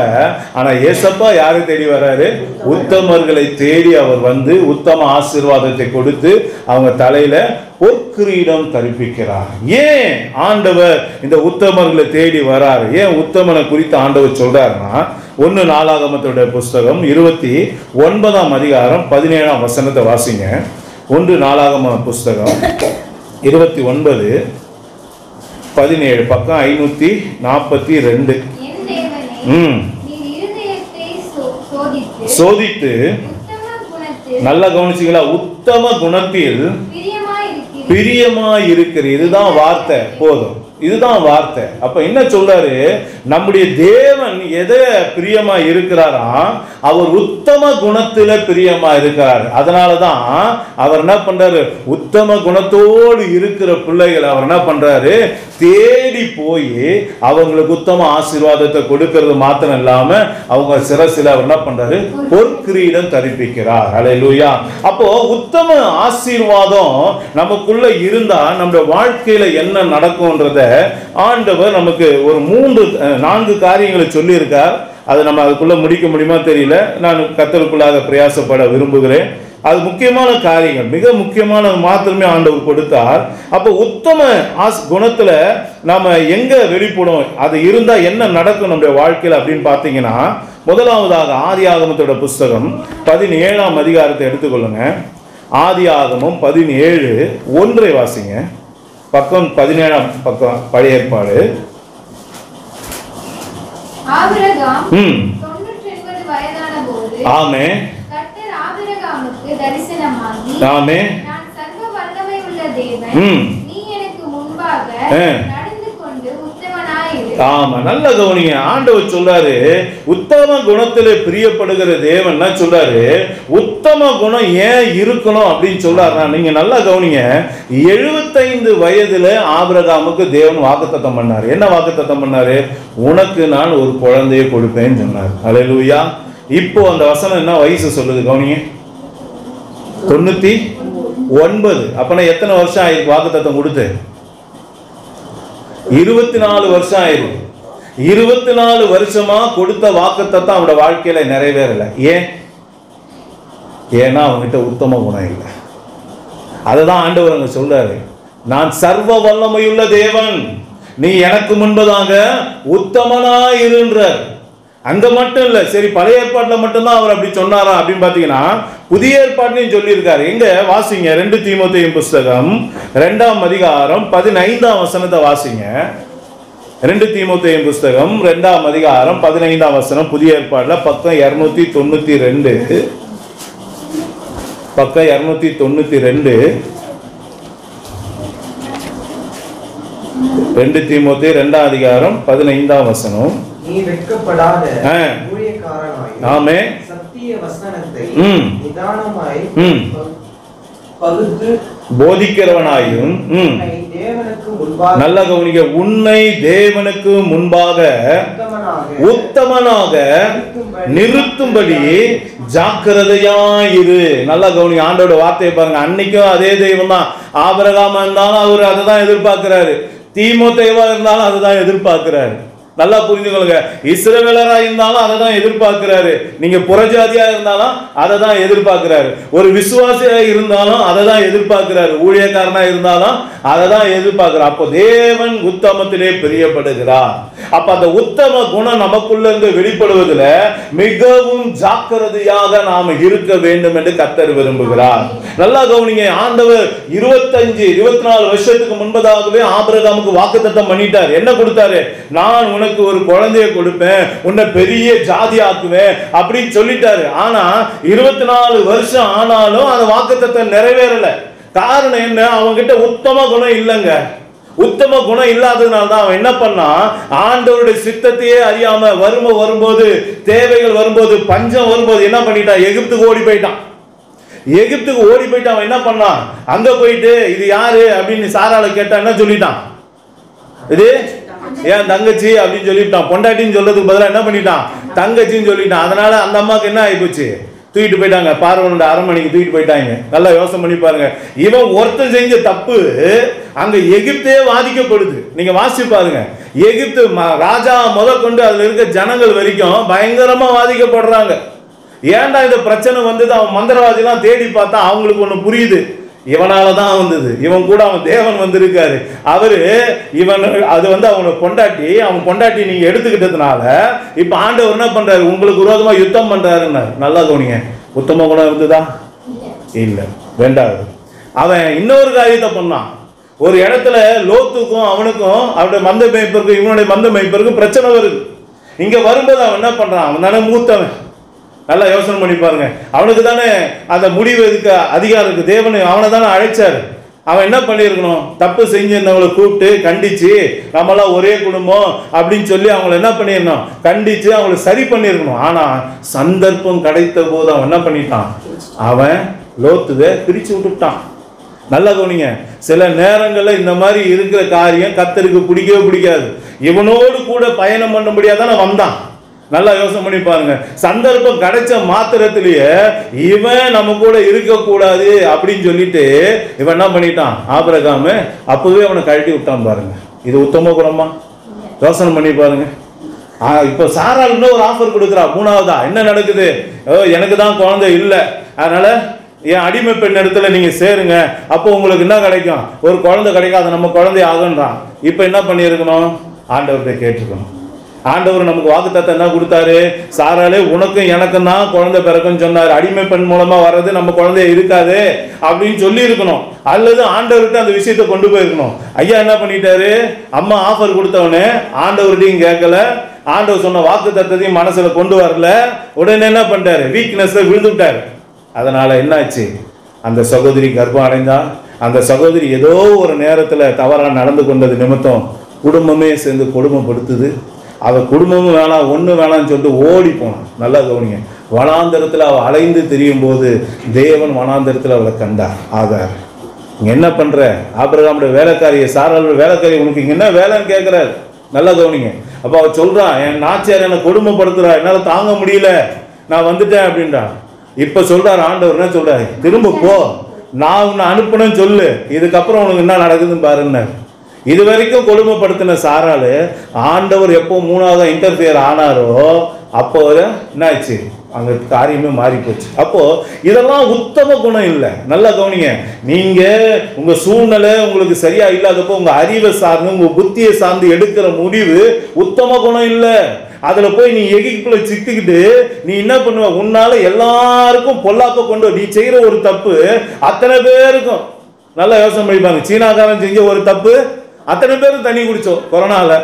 Speaker 6: ஆனா ஏசப்பா யாரை தேடி வர்றாரு? உத்தமர்களை தேடி அவர் வந்து உத்தம ஆசீர்வாதத்தை கொடுத்து அவங்க தலையில பொற்கிரீடம் தரிப்பிக்கிறார். ஏன் ஆண்டவர் இந்த உத்தமர்களை தேடி வராரு? ஏன் உத்தமனை குறித்து ஆண்டவர் சொல்றாருன்னா, 1 நாளாகமத்துடைய புஸ்தகம் 29ஆம் அதிகாரம் 17ஆம் வசனத்தை வாசிங்க. 1 நாளாகம புஸ்தகம் 29:17, பக்கம் 542. சோதித்து, நல்லா கவனிச்சீங்களா? உத்தம குணத்தில் பிரியமாய் இருக்கிற, இதுதான் வார்த்தை. போதும், இதுதான் வார்த்தை. அப்ப என்ன சொல்றாரு? நம்முடைய தேவன் எதை பிரியமா இருக்கிறாரா? அவர் உத்தம குணத்தில பிரியமா இருக்கிறார். அதனாலதான் அவர் என்ன பண்றாரு? உத்தம குணத்தோடு இருக்கிற பிள்ளைகளை அவர் என்ன பண்றாரு? தேடி போய் அவங்களுக்கு உத்தம ஆசீர்வாதத்தை கொடுக்கிறது மாத்திரம் இல்லாம அவங்க சிரசில அவர் என்ன பண்றாரு? பொற்கிரீடம் தரிப்பிக்கிறார். அல்லேலூயா. அப்போ உத்தம ஆசீர்வாதம் நமக்குள்ள இருந்தா நம்முடைய வாழ்க்கையில என்ன நடக்கும்ன்றத ஆண்டவர் நமக்கு ஒரு 3-4 காரியங்களை சொல்லி இருக்கார். அதை நம்ம அதுக்குள்ள முடிக்க முடியுமா தெரியல. நான் கர்த்தருக்குள்ளாக பிரயாசப்பட விரும்புகிறேன். அது முக்கியமான காரியங்கள், மிக முக்கியமான மாத்திரமே ஆண்டவர் கொடுத்தார். அப்போ உத்தம குணத்துல நாம எங்க வெளிப்படும், அது இருந்தா என்ன நடக்கும் நம்முடைய வாழ்க்கையில் அப்படின்னு பார்த்தீங்கன்னா, முதலாவதாக ஆதியாகமத்தோட புஸ்தகம் 17ஆம் அதிகாரத்தை எடுத்துக்கொள்ளுங்க. ஆதியாகமம் 17:1 வாசிங்க. பக்கம் 17ஆம் பக்கம், பழைய ஏற்பாடு.
Speaker 7: ஆபிரகாம்
Speaker 6: ம்
Speaker 7: 99 வயதான போது
Speaker 6: ஆமென்
Speaker 7: கர்த்தர் ஆபிரகாமுக்கு தரிசனமாகி
Speaker 6: ஆமென்
Speaker 7: நான் சர்வ வல்லமை உள்ள தேவன்
Speaker 6: ம்
Speaker 7: நீ எனக்கு முன்பாக
Speaker 6: ஆ.
Speaker 7: நடந்து கொண்டு உத்தமனாயிரு.
Speaker 6: ஆமா, நல்ல கவனிங்க. ஆண்டவர் சொல்றாரு உத்தம குணத்திலே பிரியப்படுகிற தேவன் சொல்றாரு. உத்தம குணம் ஏன் இருக்கணும் அப்படின்னு சொல்றாருன்னா, நீங்க நல்லா கவனிங்க. 75 வயதுல ஆபிரகாமுக்கு தேவன் வாக்குத்தத்தம் பண்ணாரு. என்ன வாக்குத்தத்தம் பண்ணாரு? உனக்கு நான் ஒரு குழந்தையை கொடுப்பேன்னு சொன்னார். அல்லேலூயா. இப்போ அந்த வசனம் என்ன வயசு சொல்லுது கவனிங்க? 99. அப்பனா எத்தனை வருஷம் ஆயிருக்கு வாக்குத்தத்தம் கொடுத்து? 24 வருஷம் ஆயிருக்கு. 24 வருஷமா கொடுத்த வாக்குத்தத்தம் அவனோட வாழ்க்கையில நிறைவேறல. ஏன்னா அவங்ககிட்ட உத்தம குணம் இல்லை. அதுதான் ஆண்டவர் அங்க சொல்றாரு, நான் சர்வ வல்லமையுள்ள தேவன், நீ எனக்கு முன்பதாக உத்தமனாயிருன்றார். அங்க மட்டும் இல்ல, சரி பழைய ஏற்பாட்டுல மட்டும்தான் அவர் அப்படி சொன்னாரா அப்படின்னு பாத்தீங்கன்னா, புதிய ஏற்பாட்டிலையும் சொல்லியிருக்காரு. எங்க வாசிங்க? 2 தீமோத்தேயு புஸ்தகம் 2ஆம் அதிகாரம் 15ஆம் வசனத்தை வாசிங்க. 2 தீமோத்தேயு புஸ்தகம் 2ஆம் அதிகாரம் 15ஆம் வசனம், புதிய ஏற்பாடுல பக்கம் 292. பக்கம் 292. 2 தீமோத்தேயு 2ஆம் அதிகாரம் 15ஆம் வசனம்.
Speaker 8: நீ வெட்கப்படாத
Speaker 6: ஆ.
Speaker 8: ஊழியக்காரனாய்
Speaker 6: ஆமென்.
Speaker 8: சத்திய வசனத்தை
Speaker 6: ம்.
Speaker 8: நிதானமாய்
Speaker 6: ம்.
Speaker 8: பகுத்து
Speaker 6: போதிக்கிறவனாயும்
Speaker 8: உன்னை தேவனுக்கு முன்பாக
Speaker 6: நல்ல கவனிக்க, உன்னை தேவனுக்கு முன்பாக உத்தமனாக நிறுத்தும்படி ஜாக்கிரதையாயிரு. நல்ல கவனிக்க, ஆண்டோட வார்த்தையை பாருங்க. அன்னைக்கும் அதே தெய்வம் தான். ஆபிரகாமா இருந்தாலும் அவர் அதை தான் எதிர்பார்க்கிறாரு. தீமோத்தேயுவா இருந்தாலும் அதை தான் எதிர்பார்க்கிறாரு. நல்லா புரிஞ்சுக்கொள்ளுங்க. இஸ்ரவேலரா இருந்தாலும் அதை தான் எதிர்பார்க்கிறாரு. நீங்க புறஜாதியா இருந்தாலும் அதை தான் எதிர்பார்க்கிறாரு. ஒரு விசுவாசியா இருந்தாலும் அதை தான் எதிர்பார்க்கிறாரு. ஊழியக்காரனா இருந்தாலும் அதை தான் எதிர்பார்க்கிறார். அப்போ தேவன் உத்தமத்திலே பிரியப்படுகிறார். அப்ப அந்த உத்தம குணம் நமக்குள்ள இருந்து வெளிப்படுவதில் மிகவும் ஜாக்கிரதையாக நாம இருக்க வேண்டும் என்று கர்த்தர் விரும்புகிறார். நல்லா கவனிங்க. ஆண்டவர் 24 வருஷத்துக்கு முன்பதாகவே ஆபிரகாமுக்கு வாக்குத்தத்தம் பண்ணிட்டார். என்ன கொடுத்தாரு? நான் உனக்கு ஒரு குழந்தையை கொடுப்பேன், உன்னை பெரிய ஜாதி ஆக்குவேன் அப்படின்னு சொல்லிட்டாரு. ஆனா 24 வருஷம் ஆனாலும் அந்த வாக்குத்தத்தம் நிறைவேறல. காரணம் என்ன? அவங்க கிட்ட உத்தம குணம் இல்லைங்க. உத்தம குணம் இல்லாததுனால தான் அவன் என்ன பண்ணா, ஆண்டவருடைய சித்தத்தையே அறியாம வறுமை வரும்போது, தேவைகள் வரும்போது, பஞ்சம் வரும்போது என்ன பண்ணிட்டான்? எகிப்துக்கு ஓடி போயிட்டான். எகிப்துக்கு ஓடி போயிட்டு அவன் என்ன பண்ணான்? அங்க போயிட்டு இது யாரு அப்படின்னு சாரால கேட்டா என்ன சொல்லிட்டான்? இது ஏன் தங்கச்சி அப்படின்னு சொல்லிட்டான். பொண்டாட்டின்னு சொல்றதுக்கு பதிலாக என்ன பண்ணிட்டான்? தங்கச்சின்னு சொல்லிட்டான். அதனால அந்த அம்மாவுக்கு என்ன ஆகி போச்சு? தூக்கிட்டு போயிட்டாங்க. பார்வனோட அரண்மனைக்கு தூக்கிட்டு போயிட்டாங்க. நல்லா யோசனை பண்ணி பாருங்க. இவன் ஒருத்தன் செஞ்ச தப்பு அங்க எகிப்தே வாதிக்கப்படுது. நீங்க வாசி பாருங்க. எகிப்து ராஜா முதற்கொண்டு அதுல இருக்க ஜனங்கள் வரைக்கும் பயங்கரமா வாதிக்கப்படுறாங்க. ஏன்டா இந்த பிரச்சனை வந்தது? அவன் மந்திரவாதிலாம் தேடி பார்த்தா அவங்களுக்கு ஒண்ணு புரியுது, இவனால தான் வந்தது. இவன் கூட அவன் தேவன் வந்திருக்காரு. அவரு இவன் அது அவனோட பொண்டாட்டி, அவன் பொண்டாட்டி நீங்க எடுத்துக்கிட்டதுனால இப்ப ஆண்டவர் என்ன பண்றாரு? உங்களுக்கு விரோதமா யுத்தம் பண்றாருன்னு. நல்லா கவனிங்க. உத்தம குணம் இருந்ததா? இல்ல. ரெண்டாவது அவன் இன்னொரு காரியத்தை பண்ணான். ஒரு இடத்துல லோத்துக்கும் அவனுக்கும் அவருடைய மந்த மேய்ப்பருக்கும் இவனுடைய மந்த மேய்ப்பருக்கும் பிரச்சனை வருது. இங்க வரும்போது அவன் என்ன பண்றான்? அவன் தானே மூத்தவன். நல்லா யோசனை பண்ணி பாருங்க. அவனுக்கு தானே அந்த முடிவு இருக்க அதிகாரம் இருக்கு. தேவன் அவனை தானே அழைச்சாரு. அவன் என்ன பண்ணியிருக்கணும்? தப்பு செஞ்சிருந்தவங்களை கூப்பிட்டு கண்டிச்சு, நம்மளாம் ஒரே குடும்பம் அப்படின்னு சொல்லி அவங்களை என்ன பண்ணிடணும்? கண்டிச்சு அவங்களை சரி பண்ணியிருக்கணும். ஆனா சந்தர்ப்பம் கிடைத்த போது அவன் என்ன பண்ணிட்டான்? அவன் லோத்துவை பிரிச்சு விட்டுட்டான். நல்லா கவனிங்க. சில நேரங்களில் இந்த மாதிரி இருக்கிற காரியம் கர்த்தருக்கு பிடிக்கவே பிடிக்காது. இவனோடு கூட பயணம் பண்ணும்படியா தானே வந்தான். நல்லா யோசனை பண்ணி பாருங்க. சந்தர்ப்பம் கிடைச்ச மாத்திரத்திலேயே இவன் நம்ம கூட இருக்கக்கூடாது அப்படின்னு சொல்லிட்டு இவன் என்ன பண்ணிட்டான்? ஆபிரகாம் அப்பவே அவனை கழட்டி விட்டான். பாருங்க, இது உத்தம குணமா? யோசனை பண்ணி பாருங்க. இப்போ சாரால் இன்னும் ஒரு ஆஃபர் கொடுக்குறா. மூணாவதா என்ன நடக்குது? எனக்கு தான் குழந்தை இல்லை, அதனால என் அடிமை பெண் இடத்துல நீங்க சேருங்க, அப்போ உங்களுக்கு என்ன கிடைக்கும்? ஒரு குழந்தை கிடைக்கும், அது நம்ம குழந்தை ஆகுன்றான். இப்போ என்ன பண்ணியிருக்கணும்? ஆண்டவர்கிட்ட கேட்டிருக்கணும். ஆண்டவர் நமக்கு வாக்குத்தத்தம் என்ன கொடுத்தாரு? சாராலே உனக்கும் எனக்கும் தான் குழந்தை பிறக்குன்னு சொன்னார். அடிமை பெண் மூலமா வர்றது நம்ம குழந்தை இருக்காது அப்படின்னு சொல்லி இருக்கணும், அல்லது ஆண்டவர்கிட்ட அந்த விஷயத்தை கொண்டு போயிருக்கணும். ஐயா என்ன பண்ணிட்டாரு? அம்மா ஆஃபர் கொடுத்தவனே ஆண்டவர்கிட்டையும் கேட்கல, ஆண்டவர் சொன்ன வாக்குத்தத்தத்தையும் மனசுல கொண்டு வரல. உடனே என்ன பண்ணிட்டாரு? வீக்னஸ்ல விழுந்துட்டாரு. அதனால என்னாச்சு? அந்த சகோதரி கர்ப்பம் அடைந்தா. அந்த சகோதரி ஏதோ ஒரு நேரத்துல தவறா நடந்து கொண்டது நிமித்தம் குடும்பமே சேர்ந்து கொடுமைப்படுத்துது. அவ குடும்பமும் வேணாம், ஒண்ணு வேணாம்னு சொல்லிட்டு ஓடி போனான். நல்லா கவனிங்க. வனாந்தரத்துல அவ அலைந்து திரியும் போது தேவன் வனாந்தரத்துல அவளை கண்டார். ஆகார், இங்க என்ன பண்ற? ஆபிரகாமுடைய வேலைக்காரியை, சாராளுடைய வேலைக்காரி, உனக்கு இங்க என்ன வேலைன்னு கேட்கிறார். நல்லா கவனிங்க. அப்ப அவ சொல்றான், என் நாச்சியார் என்னை கொடுமைப்படுத்துறா, என்னால தாங்க முடியல, நான் வந்துட்டேன் அப்படின்றா. இப்ப சொல்றாரு ஆண்டவர், என்ன சொல்றாரு? திரும்ப போ, நான் உன்னை அனுப்புனேன்னு சொல்லு, இதுக்கப்புறம் உனக்கு என்ன நடக்குதுன்னு பாருன்னு. இது வரைக்கும் கொடுமைப்படுத்தின சாராளு ஆண்டவர் எப்போ மூணாவது இன்டர்ஃபியர் ஆனாரோ அப்போ என்ன ஆச்சு? அங்க காரியமே மாறி போச்சு. அப்போ இதெல்லாம் உத்தம குணம் இல்லை. நல்லா கவனிங்க. நீங்க உங்க சூழ்நிலை உங்களுக்கு சரியா இல்லாதப்போ உங்க அறிவை சார்ந்து உங்க புத்தியை சார்ந்து எடுக்கிற முடிவு உத்தம குணம் இல்லை. அதுல போய் நீ எகிப்துல சிக்கிக்கிட்டு நீ என்ன பண்ணுவ? உன்னால எல்லாருக்கும் பொல்லாப்ப கொண்டு நீ செய்யற ஒரு தப்பு அத்தனை பேருக்கும். நல்லா யோசனை பண்ணிப்பாங்க. சீனாக்காரன் செஞ்ச ஒரு தப்பு அத்தனை பேரும் தண்ணி குடிச்சோம். கொரோனால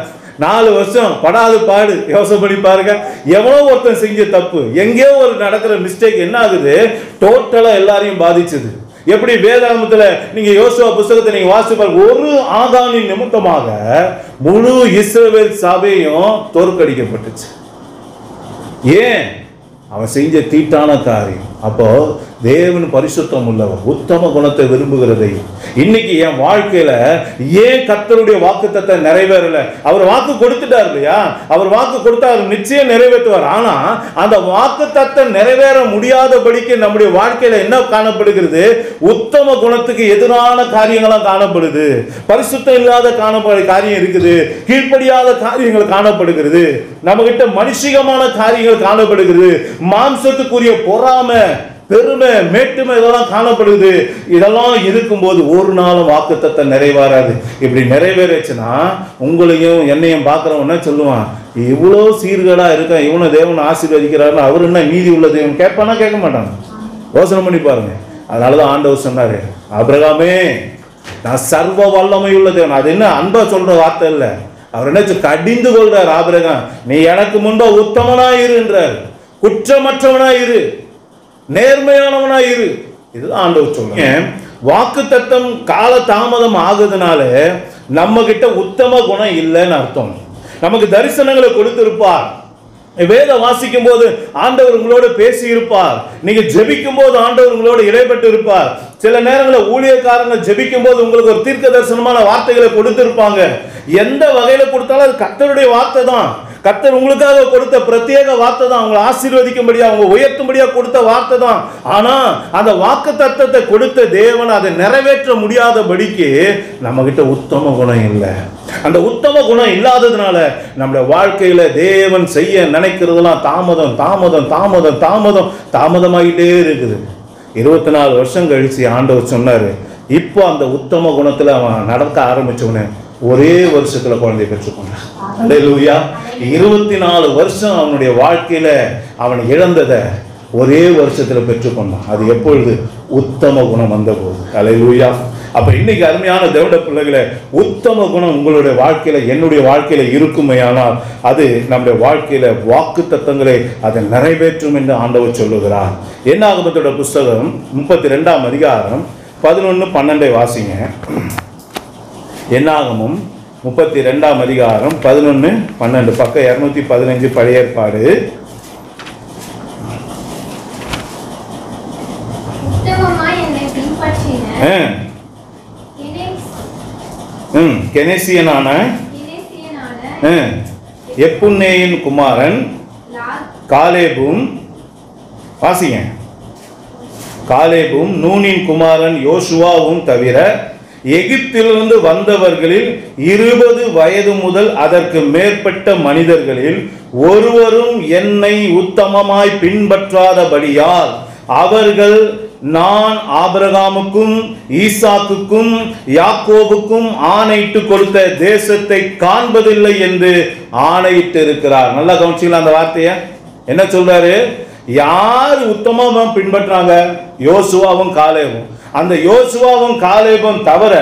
Speaker 6: 4 வருஷம் படாது பாடு. யோசனை பண்ணி பாருங்க. எவ்வளோ ஒருத்தன் செஞ்ச தப்பு, எங்கேயோ ஒரு நடக்கிற மிஸ்டேக் என்ன ஆகுது? டோட்டலா எல்லாரையும் பாதிச்சது. எப்படி வேதாகமத்துல நீங்க யோசுவா புத்தகத்தை நீங்க வாசிச்சு பாருங்க. ஒரு ஆகானின் நிமித்தமாக முழு இஸ்ரவேல் சபையும் தோற்கடிக்கப்பட்டுச்சு. ஏன்? அவன் செஞ்ச தீட்டான காரியம். அப்போ தேவன் பரிசுத்தம் உள்ளவர், உத்தம குணத்தை விரும்புகிறதை. இன்னைக்கு என் வாழ்க்கையில ஏன் கர்த்தருடைய வாக்குத்தத்தை நிறைவேறல? அவர் வாக்கு கொடுத்துட்டார் இல்லையா? அவர் வாக்கு கொடுத்தாரு, நிச்சயம் நிறைவேற்றுவார். ஆனா அந்த வாக்குத்தத்தை நிறைவேற முடியாதபடிக்கு நம்முடைய வாழ்க்கையில என்ன காணப்படுகிறது? உத்தம குணத்துக்கு எதிரான காரியங்களாம் காணப்படுது. பரிசுத்தம் இல்லாத காரியம் இருக்குது, கீழ்ப்படியாத காரியங்கள் காணப்படுகிறது, நம்ம கிட்ட மனுஷிகமான காரியங்கள் காணப்படுகிறது, மாம்சத்துக்குரிய பொறாமை, பெருமை, மேட்டுமை இதெல்லாம் காணப்படுது. இதெல்லாம் இருக்கும்போது ஒரு நாளும் வாக்குத்தத்தை நிறைவேறாது. இப்படி நிறைவேறுச்சுன்னா உங்களையும் என்னையும் பார்க்குறவன் என்ன சொல்லுவான்? இவ்வளோ சீர்கேடா இருக்க, இவனை தேவன் ஆசீர்வதிக்கிறாரு, அவர் என்ன நீதி உள்ள தேவன் கேட்பானா? கேட்க மாட்டாங்க. யோசனை பண்ணி பாருங்க. அதனாலதான் ஆண்டவர் சொன்னாரு, ஆபிரகாமே நான் சர்வ வல்லமை உள்ள தேவன். அது என்ன அன்பா சொல்ற வார்த்தை இல்லை. அவர் என்ன கடிந்து கொள்றார்? ஆபிரகாம் நீ எனக்கு முன்பா உத்தமனாயிருன்றார், குற்றமற்றவனாயிரு, நேர்மையானவனாயிரு. இதுதான் ஆண்டவர் சொல்லுங்க. வாக்கு தத்தம் கால தாமதம் ஆகுதுனால நம்ம கிட்ட உத்தம குணம் இல்லைன்னு அர்த்தம். நமக்கு தரிசனங்களை கொடுத்திருப்பார், வேத வாசிக்கும் போது ஆண்டவர் உங்களோட பேசி இருப்பார், நீங்க ஜெபிக்கும் போது ஆண்டவர் உங்களோட இடைப்பட்டு இருப்பார். சில நேரங்களில் ஊழியக்காரங்க ஜெபிக்கும் போது உங்களுக்கு ஒரு தீர்க்க தரிசனமான வார்த்தைகளை கொடுத்திருப்பாங்க. எந்த வகையில கொடுத்தாலும் அது கர்த்தருடைய வார்த்தை தான். கர்த்தர் உங்களுக்காக கொடுத்த பிரத்யேக வார்த்தை தான். உங்களை ஆசீர்வதிக்கும்படியா, அவங்க உயர்த்தும்படியா கொடுத்த வார்த்தை தான். ஆனா அந்த வாக்கு தத்தத்தை கொடுத்த தேவன் அதை நிறைவேற்ற முடியாதபடிக்கு நம்ம கிட்ட உத்தம குணம் இல்லை. அந்த உத்தம குணம் இல்லாததுனால நம்முடைய வாழ்க்கையில தேவன் செய்ய நினைக்கிறதுலாம் தாமதம் தாமதம் தாமதம் தாமதம் தாமதமாகிட்டே இருக்குது. 24 வருஷம் கழிச்சு ஆண்டவர் சொன்னாரு, இப்போ அந்த உத்தம குணத்துல அவன் நடக்க ஆரம்பிச்சவனே ஒரே வருஷத்துல குழந்தை பெற்றுக்கொண்டான். அல்லேலூயா. 24 வருஷம் அவனுடைய வாழ்க்கையில அவன் இழந்ததை ஒரே வருஷத்துல பெற்றுக்கொண்டான். அது எப்பொழுது? உத்தம குணம் வந்த போது. அல்லேலூயா. அப்ப இன்னைக்கு அருமையான தேவனுடைய பிள்ளைகளே, உத்தம குணம் உங்களுடைய வாழ்க்கையில, என்னுடைய வாழ்க்கையில இருக்குமையானால் அது நம்முடைய வாழ்க்கையில வாக்கு தத்தங்களை அதை நிறைவேற்றும் என்று ஆண்டவர் சொல்லுகிறார். என்னாகமத்தோட புஸ்தகம் 32ஆம் அதிகாரம் 11-12 வாசிங்க. என்னாகமும் 32ஆம் அதிகாரம் 11-12 பக்கம் 215 பழைய ஏற்பாடு. கெனேசியனான எப்புன்னேயின் குமாரன் காலேபும், வாசிங்க, காலேபும் நூனின் குமாரன் யோசுவாவும் தவிர எகிப்திலிருந்து வந்தவர்களில் 20 வயது முதல் அதற்கு மேற்பட்ட மனிதர்களில் ஒருவரும் என்னை உத்தமமாய் பின்பற்றாதபடியால் அவர்கள் நான் ஆபிரகாமுக்கும் ஈசாக்குக்கும் யாக்கோபுக்கும் ஆணையிட்டு கொடுத்த தேசத்தை காண்பதில்லை என்று ஆணையிட்டு இருக்கிறார். நல்லா கவனிச்சீங்களா அந்த வார்த்தைய? என்ன சொல்றாரு? யார் உத்தமமா பின்பற்றாங்க? யோசுவாவும் காலேபும். அந்த யோசுவாவும் காலேபும் தவிர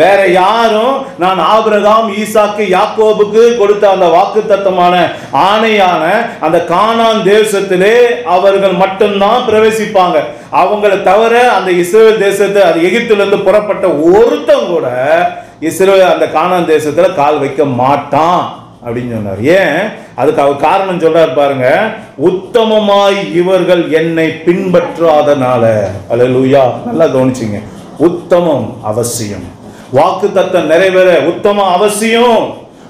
Speaker 6: வேற யாரும் நான் ஆபிரகாம் ஈசாக்கு யாக்கோபுக்கு கொடுத்த அந்த வாக்குத்தத்தமான ஆணையான அந்த கானான் தேசத்திலே அவர்கள் மட்டும்தான் பிரவேசிப்பாங்க. அவங்களை தவிர அந்த இஸ்ரவேல் தேசத்தை, அது எகிப்திலிருந்து புறப்பட்ட ஒருத்தன் கூட இஸ்ரவேல் அந்த கானான் தேசத்துல கால் வைக்க மாட்டான் அப்படின்னு சொன்னார். ஏன்? அதுக்கு அவர் காரணம் சொல்றாரு பாருங்க. உத்தமமாய் இவர்கள் என்னை பின்பற்றாதனால. அல்லேலூயா. நல்லா கவனிச்சிங்க. உத்தமம் அவசியம். வாக்குத்தத்தம் நிறைவேற உத்தமம் அவசியம்.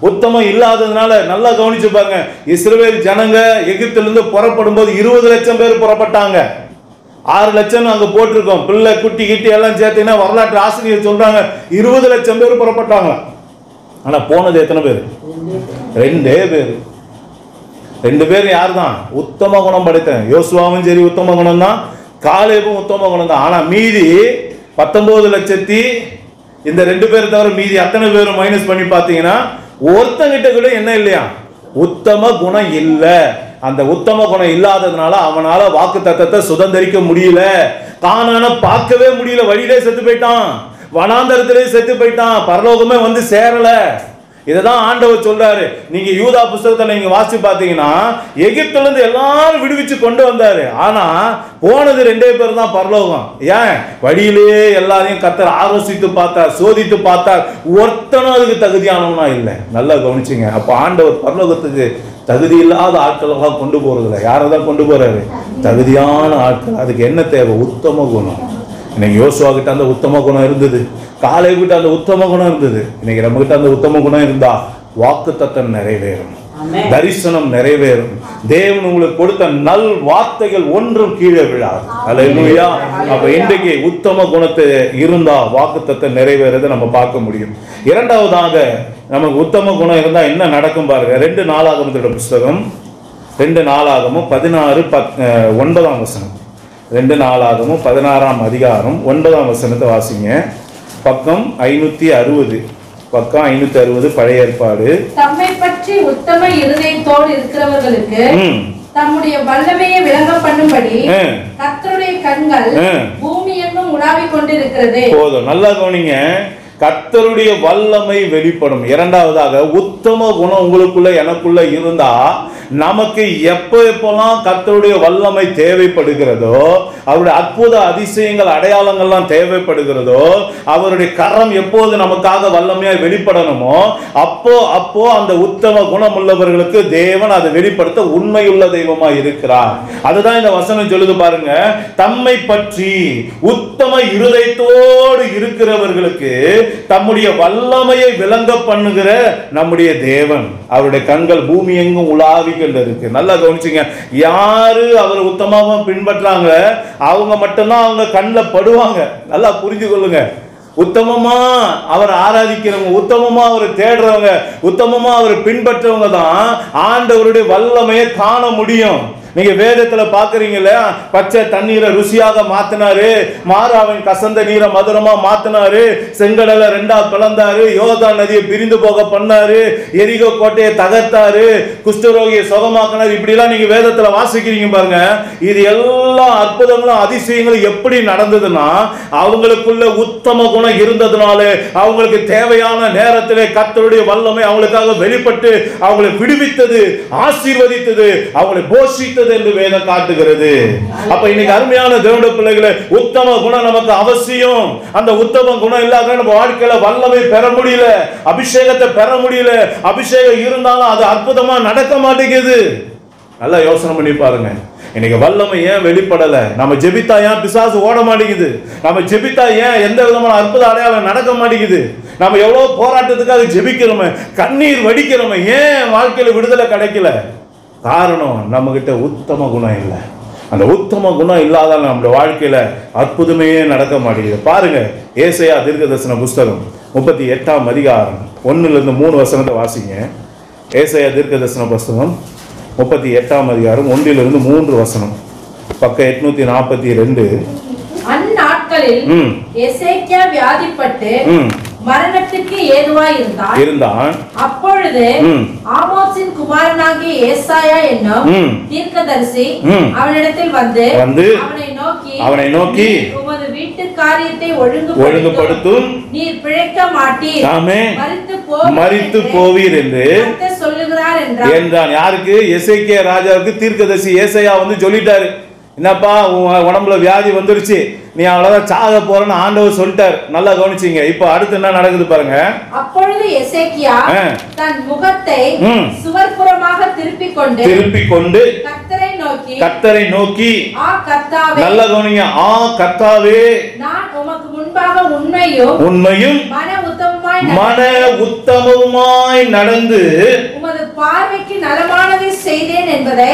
Speaker 6: உத்தமம் இல்லாததுனால நல்லா கவனிச்சு பாருங்க. இஸ்ரவேல் ஜனங்க எகிப்திலிருந்து புறப்படும் போது 20 லட்சம் பேர் புறப்பட்டாங்க. 6 லட்சம் அங்க போட்டிருக்கோம். பிள்ளை குட்டி கிட்டி எல்லாம் சேர்த்தீங்கன்னா வரலாற்று ஆசிரியர் சொல்றாங்க 20 லட்சம் பேர் புறப்பட்டாங்க. ஆனா போனது எத்தனை பேர்? 2 பேர். 2 பேர் யார் தான்? உத்தம குணம் படைத்தேன். யோசுவாவும் சரி உத்தம குணம் தான், காலேபும் உத்தம குணம் தான். ஆனா மீதி 19 லட்சத்தி இந்த 2 பேர் தவிர மீதி அத்தனை பேரும் மைனஸ் பண்ணி பார்த்தீங்கன்னா ஒருத்தங்கிட்ட கூட என்ன இல்லையா? உத்தம குணம் இல்லை. அந்த உத்தம குணம் இல்லாததுனால அவனால வாக்கு தத்தத்தை சுதந்திரிக்க முடியல. கானான பார்க்கவே முடியல. வழியிலே செத்து போயிட்டான், வனாந்தரத்திலே செத்து போயிட்டான், பரலோகமே வந்து சேரல. இததான் ஆண்டவர் சொல்றாரு. நீங்க யூதா புஸ்தகத்தை நீங்க வாசிச்சு பார்த்தீங்கன்னா எகிப்துல இருந்து எல்லாரும் விடுவிச்சு கொண்டு வந்தாரு. ஆனா போனது 2 பேர் தான் பரலோகம். ஏன்? வழியிலே எல்லாரையும் கர்த்தர் ஆலோசித்து பார்த்தார், சோதித்து பார்த்தார். ஒருத்தனும் அதுக்கு தகுதியானவனா இல்லை. நல்லா கவனிச்சுங்க. அப்ப ஆண்டவர் பரலோகத்துக்கு தகுதி இல்லாத ஆட்களெல்லாம் கொண்டு போறதில்ல. யாரதான் கொண்டு போறாரு? தகுதியான ஆட்கள். அதுக்கு என்ன தேவை? உத்தம குணம். இன்னைக்கு யோசுவா கிட்ட அந்த உத்தம குணம் இருந்தது, காலேபு கிட்ட அந்த உத்தம குணம் இருந்தது. இன்னைக்கு நம்ம கிட்ட அந்த உத்தம குணம் இருந்தா வாக்குத்தத்தம் நிறைவேறும், தரிசனம் நிறைவேறும். தேவன் உங்களுக்கு கொடுத்த நல் வார்த்தைகள் ஒன்றும் கீழே விழாது. அல்லேலூயா. அப்ப இன்றைக்கு உத்தம குணத்தை இருந்தா வாக்குத்தத்தம் நிறைவேறதை நம்ம பார்க்க முடியும். இரண்டாவதாக நமக்கு உத்தம குணம் இருந்தா என்ன நடக்கும் பாருங்க. 2 நாளாகமத்தோட புஸ்தகம் 2 நாளாகமும் 16:9 வசனம். 2 நாளாகமும் 16ஆம் அதிகாரம் 9ஆம் வசனத்தை வாசிங்க. பக்கம் 560. பக்கம் 560 பழைய ஏற்பாடு.
Speaker 5: தம்மை பற்றி உத்தம இருதயத்தோடு இருக்கிறவர்களுக்கு தம்முடைய வல்லமையை விளங்க பண்ணும்படி கர்த்தருடைய கண்கள் பூமி எங்கும் உலாவிக் கொண்டிருக்கிறது. போதும், நல்லா கவனிங்க. கர்த்தருடைய வல்லமை வெளிப்படும். இரண்டாவதாக உத்தம குணம் உங்களுக்குள்ள எனக்குள்ள இருந்தா நமக்கு எப்பெல்லாம் கர்த்தருடைய வல்லமை தேவைப்படுகிறதோ, அவருடைய அற்புத அதிசயங்கள் அடையாளங்கள்லாம் தேவைப்படுகிறதோ, அவருடைய கரம் எப்போது நமக்காக வல்லமையாய் வெளிப்படணுமோ அப்போ அந்த உத்தம குணம் உள்ளவர்களுக்கு தேவன் அதை வெளிப்படுத்த உண்மையுள்ள தெய்வமாய் இருக்கிறார். அதுதான் இந்த வசனம் சொல்லுது பாருங்க. தம்மை பற்றி உத்தம இருதயத்தோடு இருக்கிறவர்களுக்கு தம்முடைய வல்லமையை விளங்க பண்ணுகிற நம்முடைய தேவன், அவருடைய கண்கள் பூமி எங்கும் உலாவி இருக்கு. நல்லா கவனிச்சுங்க. யாரு அவர் உத்தமமா பின்பற்றாங்க அவங்க மட்டும்தான் அவங்க கண்ணில் படுவாங்க. நல்லா புரிஞ்சு கொள்ளுங்க. உத்தமமா அவர் ஆராதிக்கிறவங்க, உத்தமமா அவர் தேடுறவங்க, உத்தமமா அவர் பின்பற்றவங்க தான் ஆண்டவருடைய வல்லமையை காண முடியும். நீங்க வேதத்துல பாக்குறீங்கல்ல, பச்சை தண்ணீரை ருசியாக மாத்தினாரு, மாறாவின் கசந்த நீரை மதுரமா மாத்தினாரு, செங்கடலை 2ஆ பிளந்தாரு, யோர்தான் நதியை பிரிந்து போக பண்ணாரு, எரிகோ கோட்டையை தகர்த்தாரு, குஷ்டரோகியை சுகமாக்கினாரு. இப்படி எல்லாம் நீங்க வேதத்துல வாசிக்கிறீங்க பாருங்க. இது எல்லா அற்புதங்களும் அதிசயங்களும் எப்படி நடந்ததுன்னா அவங்களுக்குள்ள உத்தம குணம் இருந்ததுனால அவங்களுக்கு தேவையான நேரத்திலே கர்த்தருடைய வல்லமை அவங்களுக்காக வெளிப்பட்டு அவங்களை விடுவித்தது, ஆசீர்வதித்தது, அவங்களை போஷித்தது என்று வேதம் காட்டுகிறது. அப்ப இன்னைக்கு அருமையான தேவனுடைய பிள்ளைகளே, உத்தம குணம் நமக்கு அவசியம். அந்த உத்தம குணம் இல்லாத நம்ம வாழ்க்கையில வல்லமை பெற முடியல, அபிஷேகத்தை பெற முடியல. அபிஷேகம் இருந்தாலும் அது அற்புதமா நடக்க மாட்டேங்குது. நல்லா யோசனை பண்ணி பாருங்க. இன்னைக்கு வல்லமை ஏன் வெளிப்படல? நம்ம ஜெபித்தா ஏன் பிசாசு ஓட மாட்டேங்குது? நம்ம ஜெபித்தா ஏன் எந்த விதமான அற்புத அடையாளம் நடக்க மாட்டேங்குது? நம்ம எவ்வளவு போராட்டத்துக்காக ஜெபிக்கிறோமே, கண்ணீர் வடிக்கிறோமே, ஏன் வாழ்க்கையில விடுதலை கிடைக்கல? காரணம் நம்ம கிட்ட உத்தம குணம் இல்லை. அந்த உத்தம குணம் இல்லாதால் நம்முடைய வாழ்க்கையில அற்புதமே நடக்க மாட்டேங்குது. பாருங்க, ஏசாயா தீர்க்கதரிசன புஸ்தகம் 38ஆம் அதிகாரம் 1-3 வசனத்தை வாசிங்க. ஏசாயா தீர்க்கதரிசன புஸ்தகம் 38ஆம் அதிகாரம் 1-3 வசனம். பக்கம் 842. நாட்களில் எசேக்கியா வியாதிப்பட்டு மரணத்துக்கு ஏதுவாய் இருந்தான். அப்பொழுது ஆமோஸின் குமாரனாகிய ஏசாயா என்னும் தீர்க்கதரிசி அவனிடத்தில் வந்து அவனை நோக்கி உமது வீட்டு காரியத்தை ஒழுங்குபடுத்தும், நீர் பிழைக்க மாட்டீர்,
Speaker 6: மரித்து போவீர் என்று
Speaker 5: சொல்லுகிறார்
Speaker 6: என்றான். யாருக்கு? எசேக்கியா ராஜாவுக்கு தீர்க்கதரிசி ஏசாயா வந்து சொல்லிட்டாரு, என்னப்பா உடம்புல வியாதி வந்துருச்சு, நீ அவ்வளவுதான் சாக போறன்னு ஆண்டவர் சொல்லிட்டார். நல்லா கவனிச்சீங்க. இப்போ அடுத்து என்ன நடக்குது பாருங்க.
Speaker 5: அப்பொழுது எசேக்கியா தன் முகத்தை சுவர்புறமாக திருப்பிக் கொண்டு கர்த்தரை நோக்கி ஆ கர்த்தாவே,
Speaker 6: நல்லா கவனிங்க, ஆ கர்த்தாவே,
Speaker 5: நான் உமக்கு முன்பாக உண்மையும் மன உத்தமமாய் நடந்து உமது பார்வைக்கு நலமானதை செய்தேன் என்பதை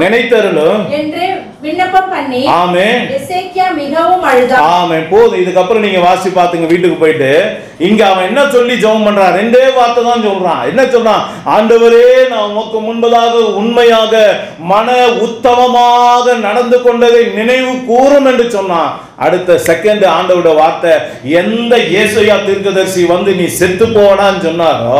Speaker 5: நினைத்தருளும் என்று விண்ணப்பம் பண்ணி ஆமென் எசேக்கியா மிகவும் அழுதான்.
Speaker 6: ஆமென். போதும், இதுக்கப்புறம் நீங்க வாசி பாத்துங்க வீட்டுக்கு போயிட்டு. இங்க அவன் என்ன சொல்லி ஜெபம் பண்றான்? ரெண்டே வார்த்தை தான் சொல்றான். என்ன சொல்றான்? ஆண்டவரே, நான் உமக்கு முன்பதாக உண்மையாக மன உத்தமமாக நடந்து கொண்டதை நினைவு கூறும் என்று சொன்னான். அடுத்த செகண்ட் ஆண்டவருடைய வார்த்தை, எந்த ஏசாயா தீர்க்கதரிசி வந்து நீ செத்து போனான்னு சொன்னாரோ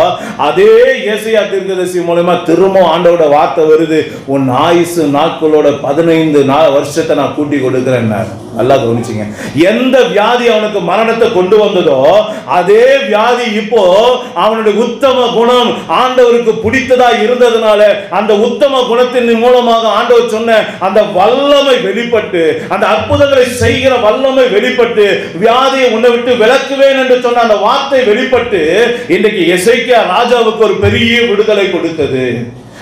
Speaker 6: அதே ஏசாயா தீர்க்கதரிசி மூலமா திரும்ப ஆண்டவருடைய வார்த்தை வருது, உன் ஆயுசு நாட்களோட 15 வருஷத்தை நான் கூட்டி கொடுக்கிறேன். நல்லா கவனிச்சிங்க. எந்த வியாதி அவனுக்கு மரணத்தை கொண்டு வந்ததோ அதே வியாதி இப்போ அவனுடைய உத்தம குணம் ஆண்டவருக்கு பிடித்ததா இருந்ததுனால அந்த உத்தம குணத்தின் மூலமாக ஆண்டவர் சொன்ன அந்த வல்லமை வெளிப்பட்டு, அந்த அற்புதங்களை செய்கிற வல்லமை வெளிப்பட்டு, வியாதியை உன்னை விட்டு விலக்குவேன் என்று சொன்ன அந்த வார்த்தை வெளிப்பட்டு இன்றைக்கு எசேக்கியா ராஜாவுக்கு ஒரு பெரிய விடுதலை கொடுத்தது.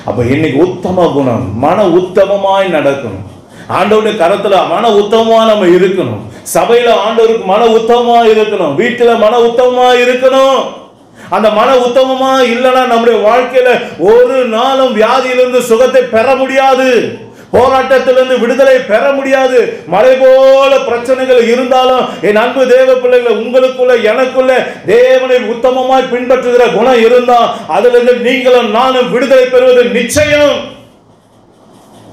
Speaker 6: அப்ப இன்னைக்கு உத்தம குணம், மன உத்தமமாய் நடக்கணும். ஆண்டவருடைய கரத்துல மன உத்தமமா நம்ம இருக்கணும். சபையில ஆண்டவருக்கு மன உத்தமமா இருக்கணும். வீட்டுல மன உத்தமமா இருக்கணும். அந்த மன உத்தமமா இல்லைன்னா நம்முடைய வாழ்க்கையில ஒரு நாளும் வியாதியிலிருந்து சுகத்தை பெற முடியாது, போராட்டத்திலிருந்து விடுதலை பெற முடியாது. மழை போல பிரச்சனைகள் இருந்தாலும் என் அன்பு தேவ பிள்ளைகளை, உங்களுக்குள்ள எனக்குள்ள தேவனை உத்தமமாய் பின்பற்றுகிற குணம் இருந்தா அதிலிருந்து நீங்களும் நானும் விடுதலை பெறுவது நிச்சயம்.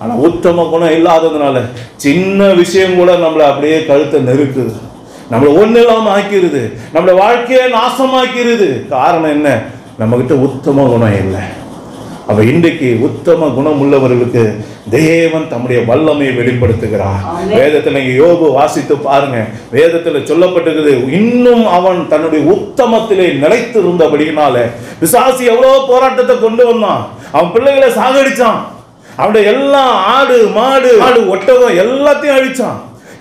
Speaker 6: ஆனா உத்தம குணம் இல்லாததுனால சின்ன விஷயம் கூட நம்மளை அப்படியே கழுத்தை நெருக்குது, நம்மளை ஒண்ணு இல்லாம ஆக்கிருது, நம்மள வாழ்க்கையை நாசமாக்கிருது. காரணம் என்ன? நம்ம கிட்ட உத்தம குணம் இல்லை. அப்ப இன்றைக்கு உத்தம குணம் உள்ளவர்களுக்கு தேவன் தம்முடைய வல்லமையை வெளிப்படுத்துகிறார். வேதத்தில் நீங்க யோபு வாசித்து பாருங்க. வேதத்தில் சொல்லப்பட்டிருக்குது, இன்னும் அவன் தன்னுடைய உத்தமத்திலே நிலைத்திருந்தபடியினால பிசாசு எவ்வளவு போராட்டத்தை கொண்டு வந்தான். அவன் பிள்ளைகளை சாகடிச்சான், அவனுடைய எல்லா ஆடு மாடு ஒட்டகம் எல்லாத்தையும் அழிச்சான்,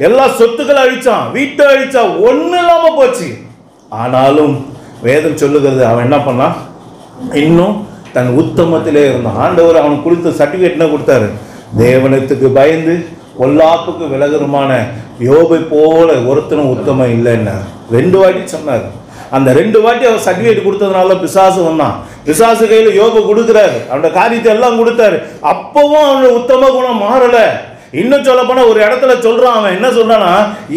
Speaker 6: எல்லா சொத்துக்களை அழிச்சான், வீட்டை அழிச்சான், ஒண்ணு இல்லாம போச்சு. ஆனாலும் வேதம் சொல்லுகிறது, அவன் என்ன பண்ணான்? இன்னும் தன் உத்தமத்திலே இருந்தான். ஆண்டவர் அவனுக்கு கொடுத்த சர்டிபிகேட் என்ன கொடுத்தாரு? தேவனத்துக்கு பயந்து பொல்லாப்புக்கு விலகுறமான யோபை போல ஒருத்தனும் உத்தமம் இல்லைன்னா 2 வாட்டி சொன்னார். அந்த 2 வாட்டி அவர் சர்டிபிகேட் கொடுத்ததுனால பிசாசு வந்தான். பிசாசு கையில யோபு கொடுக்குறாரு, அவனோட காரியத்தை எல்லாம் கொடுத்தாரு. அப்பவும் அவனோட உத்தம குணம் மாறல. இன்னும் சொல்ல போனா ஒரு இடத்துல சொல்றான், அவன் என்ன சொல்றானா,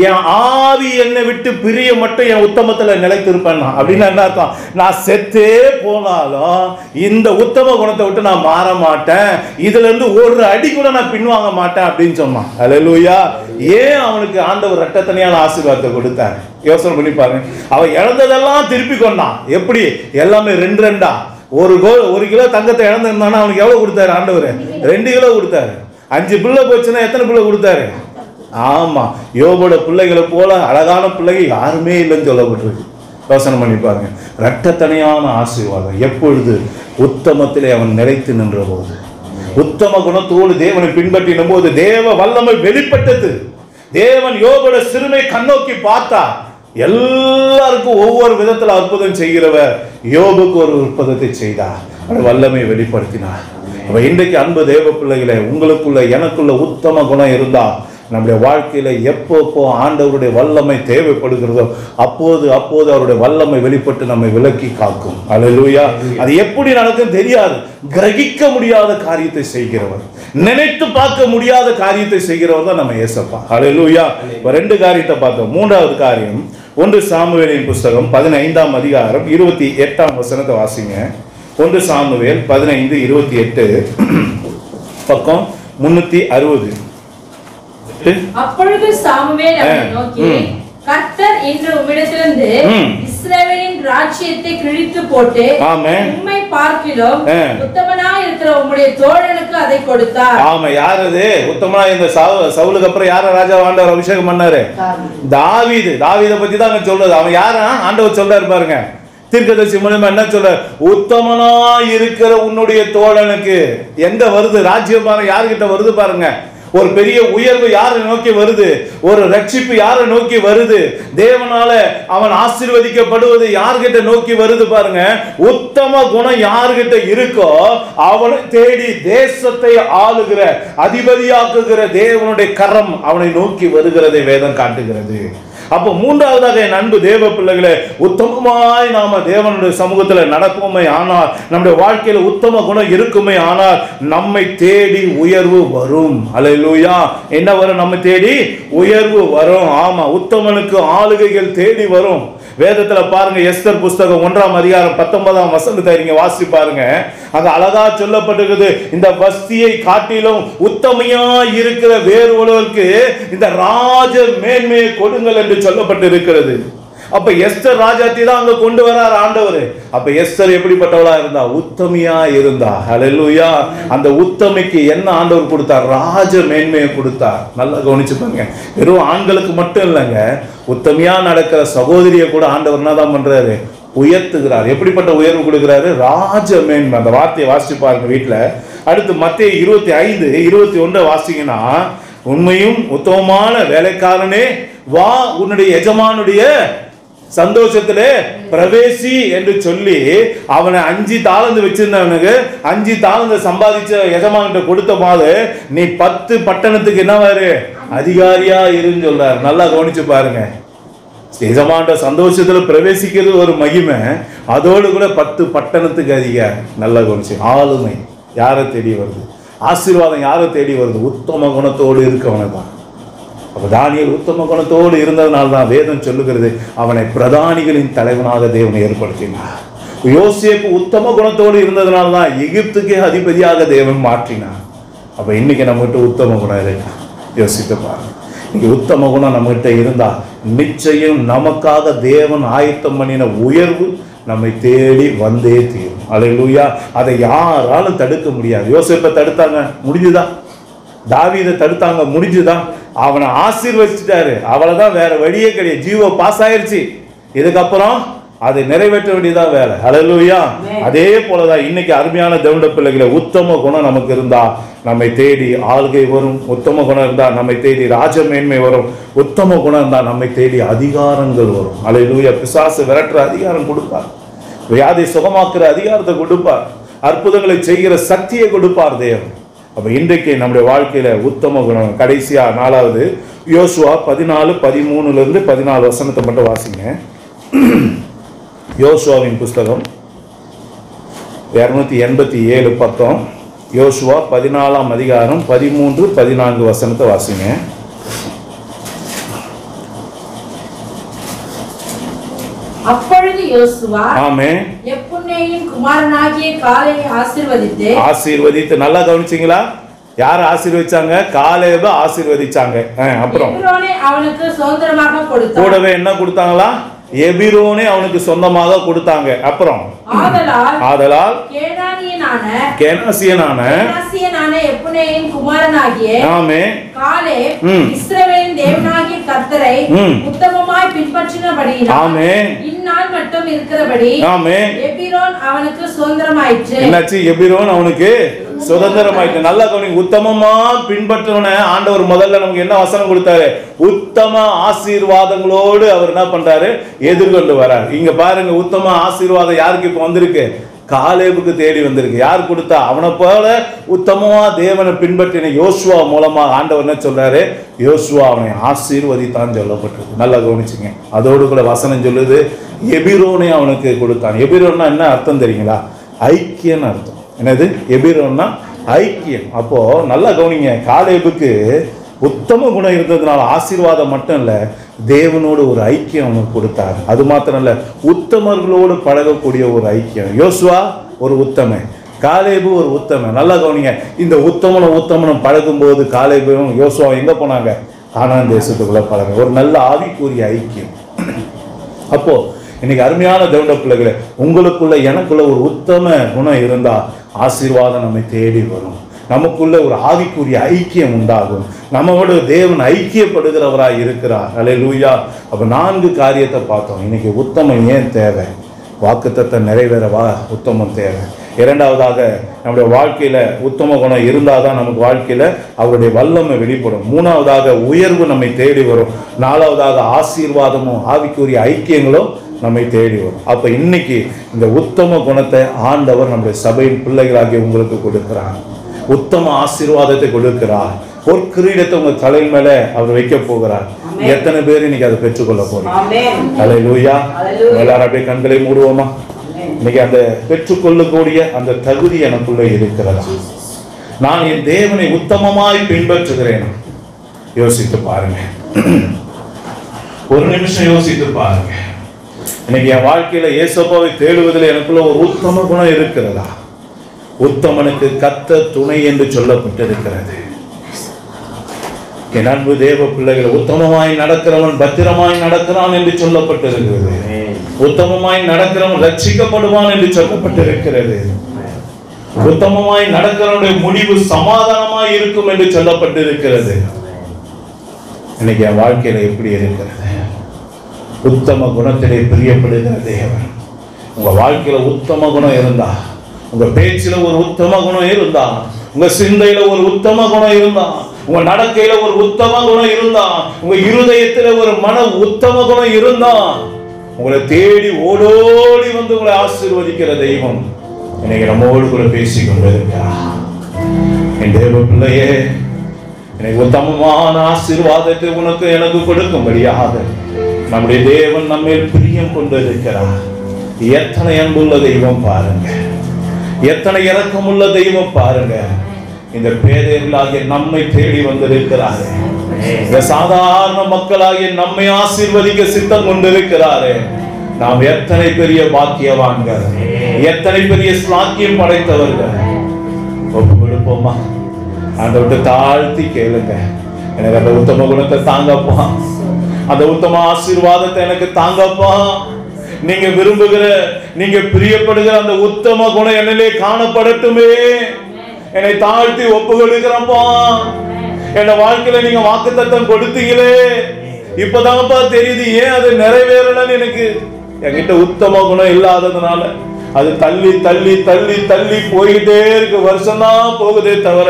Speaker 6: என் ஆவி என்னை விட்டு பிரிய மட்டும் என் உத்தமத்துல நிலைத்திருப்பேன். அப்படின்னா என்ன அர்த்தம்? நான் செத்தே போனாலும் இந்த உத்தம குணத்தை விட்டு நான் மாற மாட்டேன், இதுல இருந்து ஒரு அடி கூட நான் பின்வாங்க மாட்டேன் அப்படின்னு சொன்னான். அல்லேலூயா. ஏன் அவனுக்கு ஆண்டவர் இரட்டத்தனையான ஆசீர்வாதத்தை கொடுத்தாரு? யோசனை பண்ணி பாருங்க. அவன் இழந்ததெல்லாம் திருப்பி கொண்டான். எப்படி? எல்லாமே 2 1 கிலோ தங்கத்தை இழந்திருந்தானா அவனுக்கு எவ்வளவு கொடுத்தாரு ஆண்டவர்? 2 கிலோ கொடுத்தாரு. 5 பிள்ளை போச்சுன்னா எத்தனை பிள்ளை கொடுத்தாரு? ஆமா, யோபோட பிள்ளைகளை போல அழகான பிள்ளைங்க யாருமே இல்லைன்னு சொல்லப்பட்டிருக்கு. யோசனை பண்ணி பாருங்க. இரட்டத்தனையான ஆசீர்வாதம் எப்பொழுது? உத்தமத்திலே அவன் நிலைத்து நின்ற போது, உத்தம குணத்தோடு தேவனை பின்பற்றின போது தேவ வல்லமை வெளிப்பட்டது. தேவன் யோபோட சிறுமை கண்ணோக்கி பார்த்தா. எல்லாருக்கும் ஒவ்வொரு விதத்தில் அற்புதம் செய்கிறவர் யோபுக்கு ஒரு அற்புதத்தை செய்தார், வல்லமை வெளிப்படுத்தினார். இன்றைக்கு அன்பு தேவ பிள்ளைகளை, உங்களுக்குள்ள எனக்குள்ள உத்தம குணம் இருந்தா நம்முடைய வாழ்க்கையில எப்போ ஆண்டவருடைய வல்லமை தேவைப்படுகிறதோ அப்போது அவருடைய வல்லமை வெளிப்பட்டு நம்மை விலக்கி காக்கும். அல்லேலூயா. அது எப்படி நடக்கும் தெரியாது. கிரகிக்க முடியாத காரியத்தை செய்கிறவர், நினைத்து பார்க்க முடியாத காரியத்தை செய்கிறவர் தான் நம்ம ஏசப்பா. அல்லேலூயா. 2 காரியத்தை பார்த்தோம். 3வது காரியம் 1 சாமுவேலின் புஸ்தகம் 15ஆம் அதிகாரம் 28ஆம் வசனத்தை வாசிங்க. 1 சாமுவேல் 15:28 பக்கம் 360.
Speaker 5: அப்பொழுது சாமுவேல் அவனை நோக்கி, கர்த்தர் இன்று உம்மிடத்திலிருந்து இஸ்ரவேலின் ராஜ்யத்தை கிழித்து போட்டு உம்மை பார்க்கிலும் உத்தமனாய் இருக்கிற உம்முடைய தோழனுக்கு அதை கொடுத்தார்.
Speaker 6: ஆமா, யார் அது உத்தமனா? இந்த சவுலுக்கு அப்புறம் யார ராஜா ஆண்டவர் அபிஷேகம் பண்ணாரு? தாவீது. தாவீதை பத்தி தான் அங்க சொல்றது. அவன் யாரா? ஆண்டவர் சொல்றாரு பாருங்க, தீர்க்கதரிசி மூலமா என்ன சொல்ற? உத்தமனா இருக்கிற உன்னுடைய தோழனுக்கு. எங்க வருது ராஜ்யம் பாருங்க, யாருகிட்ட வருது பாருங்க. ஒரு பெரிய உயர்வு யாரை நோக்கி வருது? ஒரு ரட்சிப்பு யாரை நோக்கி வருது? தேவனால அவன் ஆசீர்வதிக்கப்படுவது யார்கிட்ட நோக்கி வருது பாருங்க. உத்தம குணம் யார்கிட்ட இருக்கோ அவனை தேடி தேசத்தை ஆளுகிற அதிபதியாக்குகிற தேவனுடைய கரம் அவனை நோக்கி வருகிறதை வேதம் காட்டுகிறது. அப்போ மூன்றாவதாக என் அன்பு தேவ பிள்ளைகளே, உத்தமமாய் நாம தேவனுடைய சமூகத்தில் நடப்போமே ஆனால், நம்முடைய வாழ்க்கையில உத்தம குணம் இருக்குமே ஆனால், நம்மை தேடி உயர்வு வரும். அல்லேலூயா. என்ன வரும்? நம்ம தேடி உயர்வு வரும். ஆமா, உத்தமனுக்கு ஆளுகைகள் தேடி வரும். வேதத்துல பாருங்க, எஸ்தர் புஸ்தகம் 1ஆம் அதிகாரம் 19ஆம் வசனத்தை நீங்க வாசி பாருங்க. அங்க அழகா சொல்லப்பட்டிருக்குது, இந்த வஸ்தியை காட்டிலும் உத்தமையா இருக்கிற வேறு ஒருவருக்கு இந்த ராஜ மேன்மையை கொடுங்கள் என்று சொல்லப்பட்டு இருக்கிறது. அப்ப எஸ்தர் ராஜாத்தி தான் அங்க கொண்டு வரார் ஆண்டவர். அப்ப எஸ்தர் எப்படிப்பட்டவளா இருந்தா? உத்தமையா இருந்தா. ஹல்லேலூயா. அந்த உத்தமைக்கு என்ன ஆண்டவர் கொடுத்தார்? ராஜ மேன்மையை கொடுத்தார். நல்லா கவனிச்சுப்பாங்க. வெறும் ஆண்களுக்கு மட்டும் இல்லைங்க, உத்தமையா நடக்கிற சகோதரியை கூட ஆண்டவர் என்னதான் பண்றாரு? உயர்த்துகிறார். எப்படிப்பட்ட உயர்வு கொடுக்கிறாரு? ராஜ மேன்மை. அந்த வார்த்தையை வாசிச்சு பாருங்க வீட்டுல. அடுத்து மத்தேயு 25:21 வாசிங்கன்னா, உண்மையும் உத்தமமான வேலைக்காரனே வா, உன்னுடைய எஜமானுடைய சந்தோஷத்திலே பிரவேசி என்று சொல்லி அவனை 5 தாளந்து வச்சிருந்தவனுக்கு 5 தாளந்து சம்பாதிச்ச எஜமான்கிட்ட கொடுத்த போது, நீ 10 பட்டணத்துக்கு என்னவாரு? அதிகாரியா இருன்னு சொல்றாரு. நல்லா கவனிச்சு பாருங்க. எஜமான சந்தோஷத்துல பிரவேசிக்கிறது ஒரு மகிமை, அதோடு கூட 10 பட்டணத்துக்கு அதிகாரி. நல்லா கவனிச்சு. ஆளுமை யாரை தேடி வருது? ஆசீர்வாதம் யாரை தேடி வருது? உத்தம குணத்தோடு இருக்கவனை தான். அப்ப தானியேல் உத்தம குணத்தோடு இருந்ததுனால தான் வேதம் சொல்லுகிறது, அவனை பிரதானிகளின் தலைவனாக தேவன் ஏற்படுத்தினார். யோசேப்பு உத்தம குணத்தோடு இருந்ததுனால தான் எகிப்துக்கே அதிபதியாக தேவன் மாற்றினார். அப்ப இன்னைக்கு நம்மகிட்ட உத்தம குணம் இருக்கா? யோசித்து பாருங்க. இன்னைக்கு உத்தம குணம் நம்மகிட்ட இருந்தா நிச்சயம் நமக்காக தேவன் ஆயத்தம் பண்ணின உயர்வு நம்மை தேடி வந்தே தீரும். அல்லேலூயா. அதை யாராலும் தடுக்க முடியாது. யோசேப்பை தடுத்தாங்க, முடிஞ்சுதான். தாவீதை தடுத்தாங்க, முடிஞ்சுதான். அவனை ஆசீர்வதிச்சிட்டாரு, அவ்வளவுதான், வேற வழியே கிடையாது. ஜீவோ பாஸ் ஆயிருச்சு. இதுக்கப்புறம் அதை நிறைவேற்ற வேண்டியதான் வேலை. அல்லேலூயா. அதே போலதான் இன்னைக்கு அருமையான தேவனுடைய பிள்ளைகளை, உத்தம குணம் நமக்கு இருந்தா நம்மை தேடி ஆளுகை வரும். உத்தம குணம் இருந்தா நம்மை தேடி ராஜ மேன்மை வரும். உத்தம குணம் இருந்தா நம்மை தேடி அதிகாரங்கள் வரும். அல்லேலூயா. பிசாசு விரட்டுற அதிகாரம் கொடுப்பார், வியாதி சுகமாக்குற அதிகாரத்தை கொடுப்பார், அற்புதங்களை செய்கிற சக்தியை கொடுப்பார் தேவன். அப்ப இன்றைக்கு நம்முடைய வாழ்க்கையில உத்தம குணம். கடைசியா 4வது யோசுவா 14:13 14 வசனத்தை மட்டும் வாசிங்க. யோசுவாவின் புஸ்தகம் 287 பக்கம். யோசுவா 14ஆம் அதிகாரம் 13-14 வசனத்தை வாசிங்க.
Speaker 5: அப்பொழுது யோசுவா
Speaker 6: ஆமென்
Speaker 5: எப்புன்னேயின் குமாரனாகிய காலேபை ஆசீர்வதித்து. நல்லா கவனிச்சீங்களா? யார் ஆசீர்வதிச்சாங்க? காலேபை ஆசீர்வதிச்சாங்க. அப்புறம் எபிரோனை அவனுக்கு சொந்தமாக கொடுத்தார்.
Speaker 6: கூடவே என்ன கொடுத்தாங்களா? எபிரோனை அவனுக்கு சொந்தமாக கொடுத்தாங்க. அப்புறம் ஆதலால் கேனாசியனான
Speaker 5: எப்புன்னேயின் குமாரனாகிய
Speaker 6: ஆமென்
Speaker 5: காலேப் இஸ்ரவேலின் தேவனாகிய கர்த்தரை உத்தமமாய் பின்பற்றினபடியினால் ஆமென் இந்நாள் மட்டும் இருக்கிறபடி ஆமென் எபிரோன் அவனுக்கு சுதந்திரமாயிற்று.
Speaker 6: என்னாச்சு? எபிரோன் அவனுக்கு சுதந்திரமாயிற்று. நல்லா கவனிங்க. உத்தமமா பின்பற்றவன ஆண்டவர் முதல்ல நமக்கு என்ன வசனம் கொடுத்தாரு? உத்தம ஆசீர்வாதங்களோடு அவர் என்ன பண்றாரு? எதிர்கொண்டு வரார். இங்க பாருங்க, உத்தம ஆசீர்வாதம் யாருக்கு இப்ப வந்திருக்கு? காலேபுக்கு தேடி வந்திருக்கு. யார் கொடுத்தா? அவனை போல உத்தமமா தேவனை பின்பற்றின யோசுவா மூலமா ஆண்டவர் என்ன சொல்றாரு? யோசுவா அவனை ஆசீர்வதித்தான் சொல்லப்பட்டிருக்கு. நல்லா கவனிச்சுங்க. அதோடு கூட வசனம் சொல்லுது, எபிரோனை அவனுக்கு கொடுத்தான். எபிரோன்னா என்ன அர்த்தம் தெரியுங்களா? ஐக்கியம் அர்த்தம். என்னது? எபிரோன்னா ஐக்கியம். அப்போ நல்லா கவனிங்க. காலேபுக்கு உத்தம குணம் இருந்ததுனால ஆசீர்வாதம் மட்டும் இல்ல, தேவனோடு ஒரு ஐக்கியம் அவனுக்கு கொடுத்தார். அது மாத்திரம் இல்ல, உத்தமர்களோடு பழகக்கூடிய ஒரு ஐக்கியம். யோசுவா ஒரு உத்தமன், காலேபு ஒரு உத்தமன். நல்லா கவனிங்க, இந்த உத்தமனும் பழகும்போது காலேபும் யோசுவா எங்க போனாங்க? கானான் தேசத்துக்குள்ள பழக. ஒரு நல்ல ஆவிக்குரிய ஐக்கியம். அப்போ இன்னைக்கு அருமையான தேவனுடைய பிள்ளைகளே, உங்களுக்குள்ள எனக்குள்ள ஒரு உத்தம குணம் இருந்தா ஆசீர்வாதம் நம்மை தேடி வரும். நமக்குள்ள ஒரு ஆவிக்குரிய ஐக்கியம் உண்டாகும். நம்மோட தேவன் ஐக்கியப்படுகிறவராய் இருக்கிறார். அல்லேலூயா. அப்ப 4 காரியத்தை பார்த்தோம். இன்னைக்கு உத்தமம் ஏன் தேவை? வாக்குத்தத்தம் நிறைவேறவா உத்தமம் தேவை. இரண்டாவதாக, நம்முடைய வாழ்க்கையில உத்தம குணம் இருந்தாதான் நமக்கு வாழ்க்கையில அவருடைய வல்லமை வெளிப்படும். மூணாவதாக, உயர்வு நம்மை தேடி வரும். நாலாவதாக, ஆசீர்வாதமும் ஆவிக்குரிய ஐக்கியங்களும் நம்மை தேடி வரும். அப்ப இன்னைக்கு இந்த உத்தம குணத்தை ஆண்டவர் நம்முடைய சபையின் பிள்ளைகளாகிய உங்களுக்கு கொடுக்கிறார். உத்தம ஆசீர்வாதத்தை கொடுக்கிறார். ஒரு கிரீடத்தை உங்க தலையின் மேல அவர் வைக்க போகிறார். எத்தனை பேர் இன்னைக்கு அதை பெற்றுக்கொள்ள போறோம்? அல்லேலூயா. எல்லாரும் அப்படியே கண்களை மூடுவோமா? இன்னைக்கு அந்த பெற்றுக்கொள்ளக்கூடிய அந்த தகுதி எனக்குள்ள இருக்கிறதா? நான் என் தேவனை உத்தமமாய் பின்பற்றுகிறேன். யோசித்து பாருங்க. ஒரு நிமிஷம் யோசித்து பாருங்க. இன்னைக்கு என் வாழ்க்கையில இயேசுவை தேடுவதில் எனக்குள்ள ஒரு உத்தம குணம் இருக்கிறதா? உத்தமனுக்கு கர்த்தர் துணை என்று சொல்லப்பட்டிருக்கிறது. என் அன்பு தேவ பிள்ளைகள், உத்தமமாய் நடக்கிறவன் பத்திரமாய் நடக்கிறான் என்று சொல்லப்பட்டிருக்கிறது. உத்தமமாய் நடக்கிறவன் ரட்சிக்கப்படுவான் என்று சொல்லப்பட்டிருக்கிறது. உத்தமமாய் நடக்கிறவனுடைய முடிவு சமாதானமாய் இருக்கும் என்று சொல்லப்பட்டிருக்கிறது. இன்னைக்கு என் வாழ்க்கையில எப்படி இருக்கிறது? உத்தம குணத்திலே பிரியப்படுகிற தேவன். உங்க வாழ்க்கையில உத்தம குணம் இருந்தா, உங்க பேச்சில ஒரு உத்தம குணம் இருந்தா, உங்க சிந்தையில ஒரு உத்தம குணம் இருந்தா, உங்க நடக்கையில ஒரு உத்தம குணம் இருந்தா, உங்க இருதயத்துல ஒரு மன உத்தம குணம் இருந்தா, உங்களை தேடி ஓடோடி வந்து உங்களை ஆசீர்வதிக்கிற தெய்வம் இன்னைக்கு நம்மோடு கூட பேசிக் கொண்டிருக்கிறார். என் தேவ பிள்ளையே, எனக்கு உத்தமமான ஆசீர்வாதத்தை உனக்கு எனக்கு கொடுக்கும்படியாக நம்முடைய தேவன் நம்மேல் பிரியம் கொண்டிருக்கிறார். எத்தனை அன்புள்ள தெய்வம் பாருங்க, எத்தனை இரக்கமுள்ள தெய்வம் பாருங்க. இந்த பேதைகளாகிய நம்மை தேடி வந்திருக்கிறாரு. இந்த சாதாரண மக்களாகிய நம்மை ஆசீர்வதிக்க சித்தம் கொண்டிருக்கிறாரு. நாம் எத்தனை பெரிய பாக்கியவான்கள், எத்தனை பெரிய ஸ்லாக்கியம் படைத்தவர்கள். ஒப்பு கொடுப்போமா? ஆண்டவர்கிட்ட தாழ்த்தி கேளுங்க. எனக்கு அந்த உத்தம குணத்தை தாங்கப்பா, அந்த உத்தம ஆசீர்வாதத்தை எனக்கு தாங்கப்பா. நீங்க விரும்புகிற, நீங்க பிரியப்படுகிற அந்த உத்தம குணம் என்னிலே காணப்படட்டுமே. என்னை தாழ்த்தி ஒப்பு கொடுக்கிறப்பா. என் வாழ்க்கையில நீங்க வாக்குத்தத்தம் கொடுத்தீங்களே, இப்பதான்ப்பா தெரியுது ஏன் அது நிறைவேறலன்னு. எனக்கு என்கிட்ட உத்தம குணம் இல்லாததுனால அது தள்ளி தள்ளி தள்ளி தள்ளி போயிட்டே இருக்கு. வருஷம் தான் போகுதே தவிர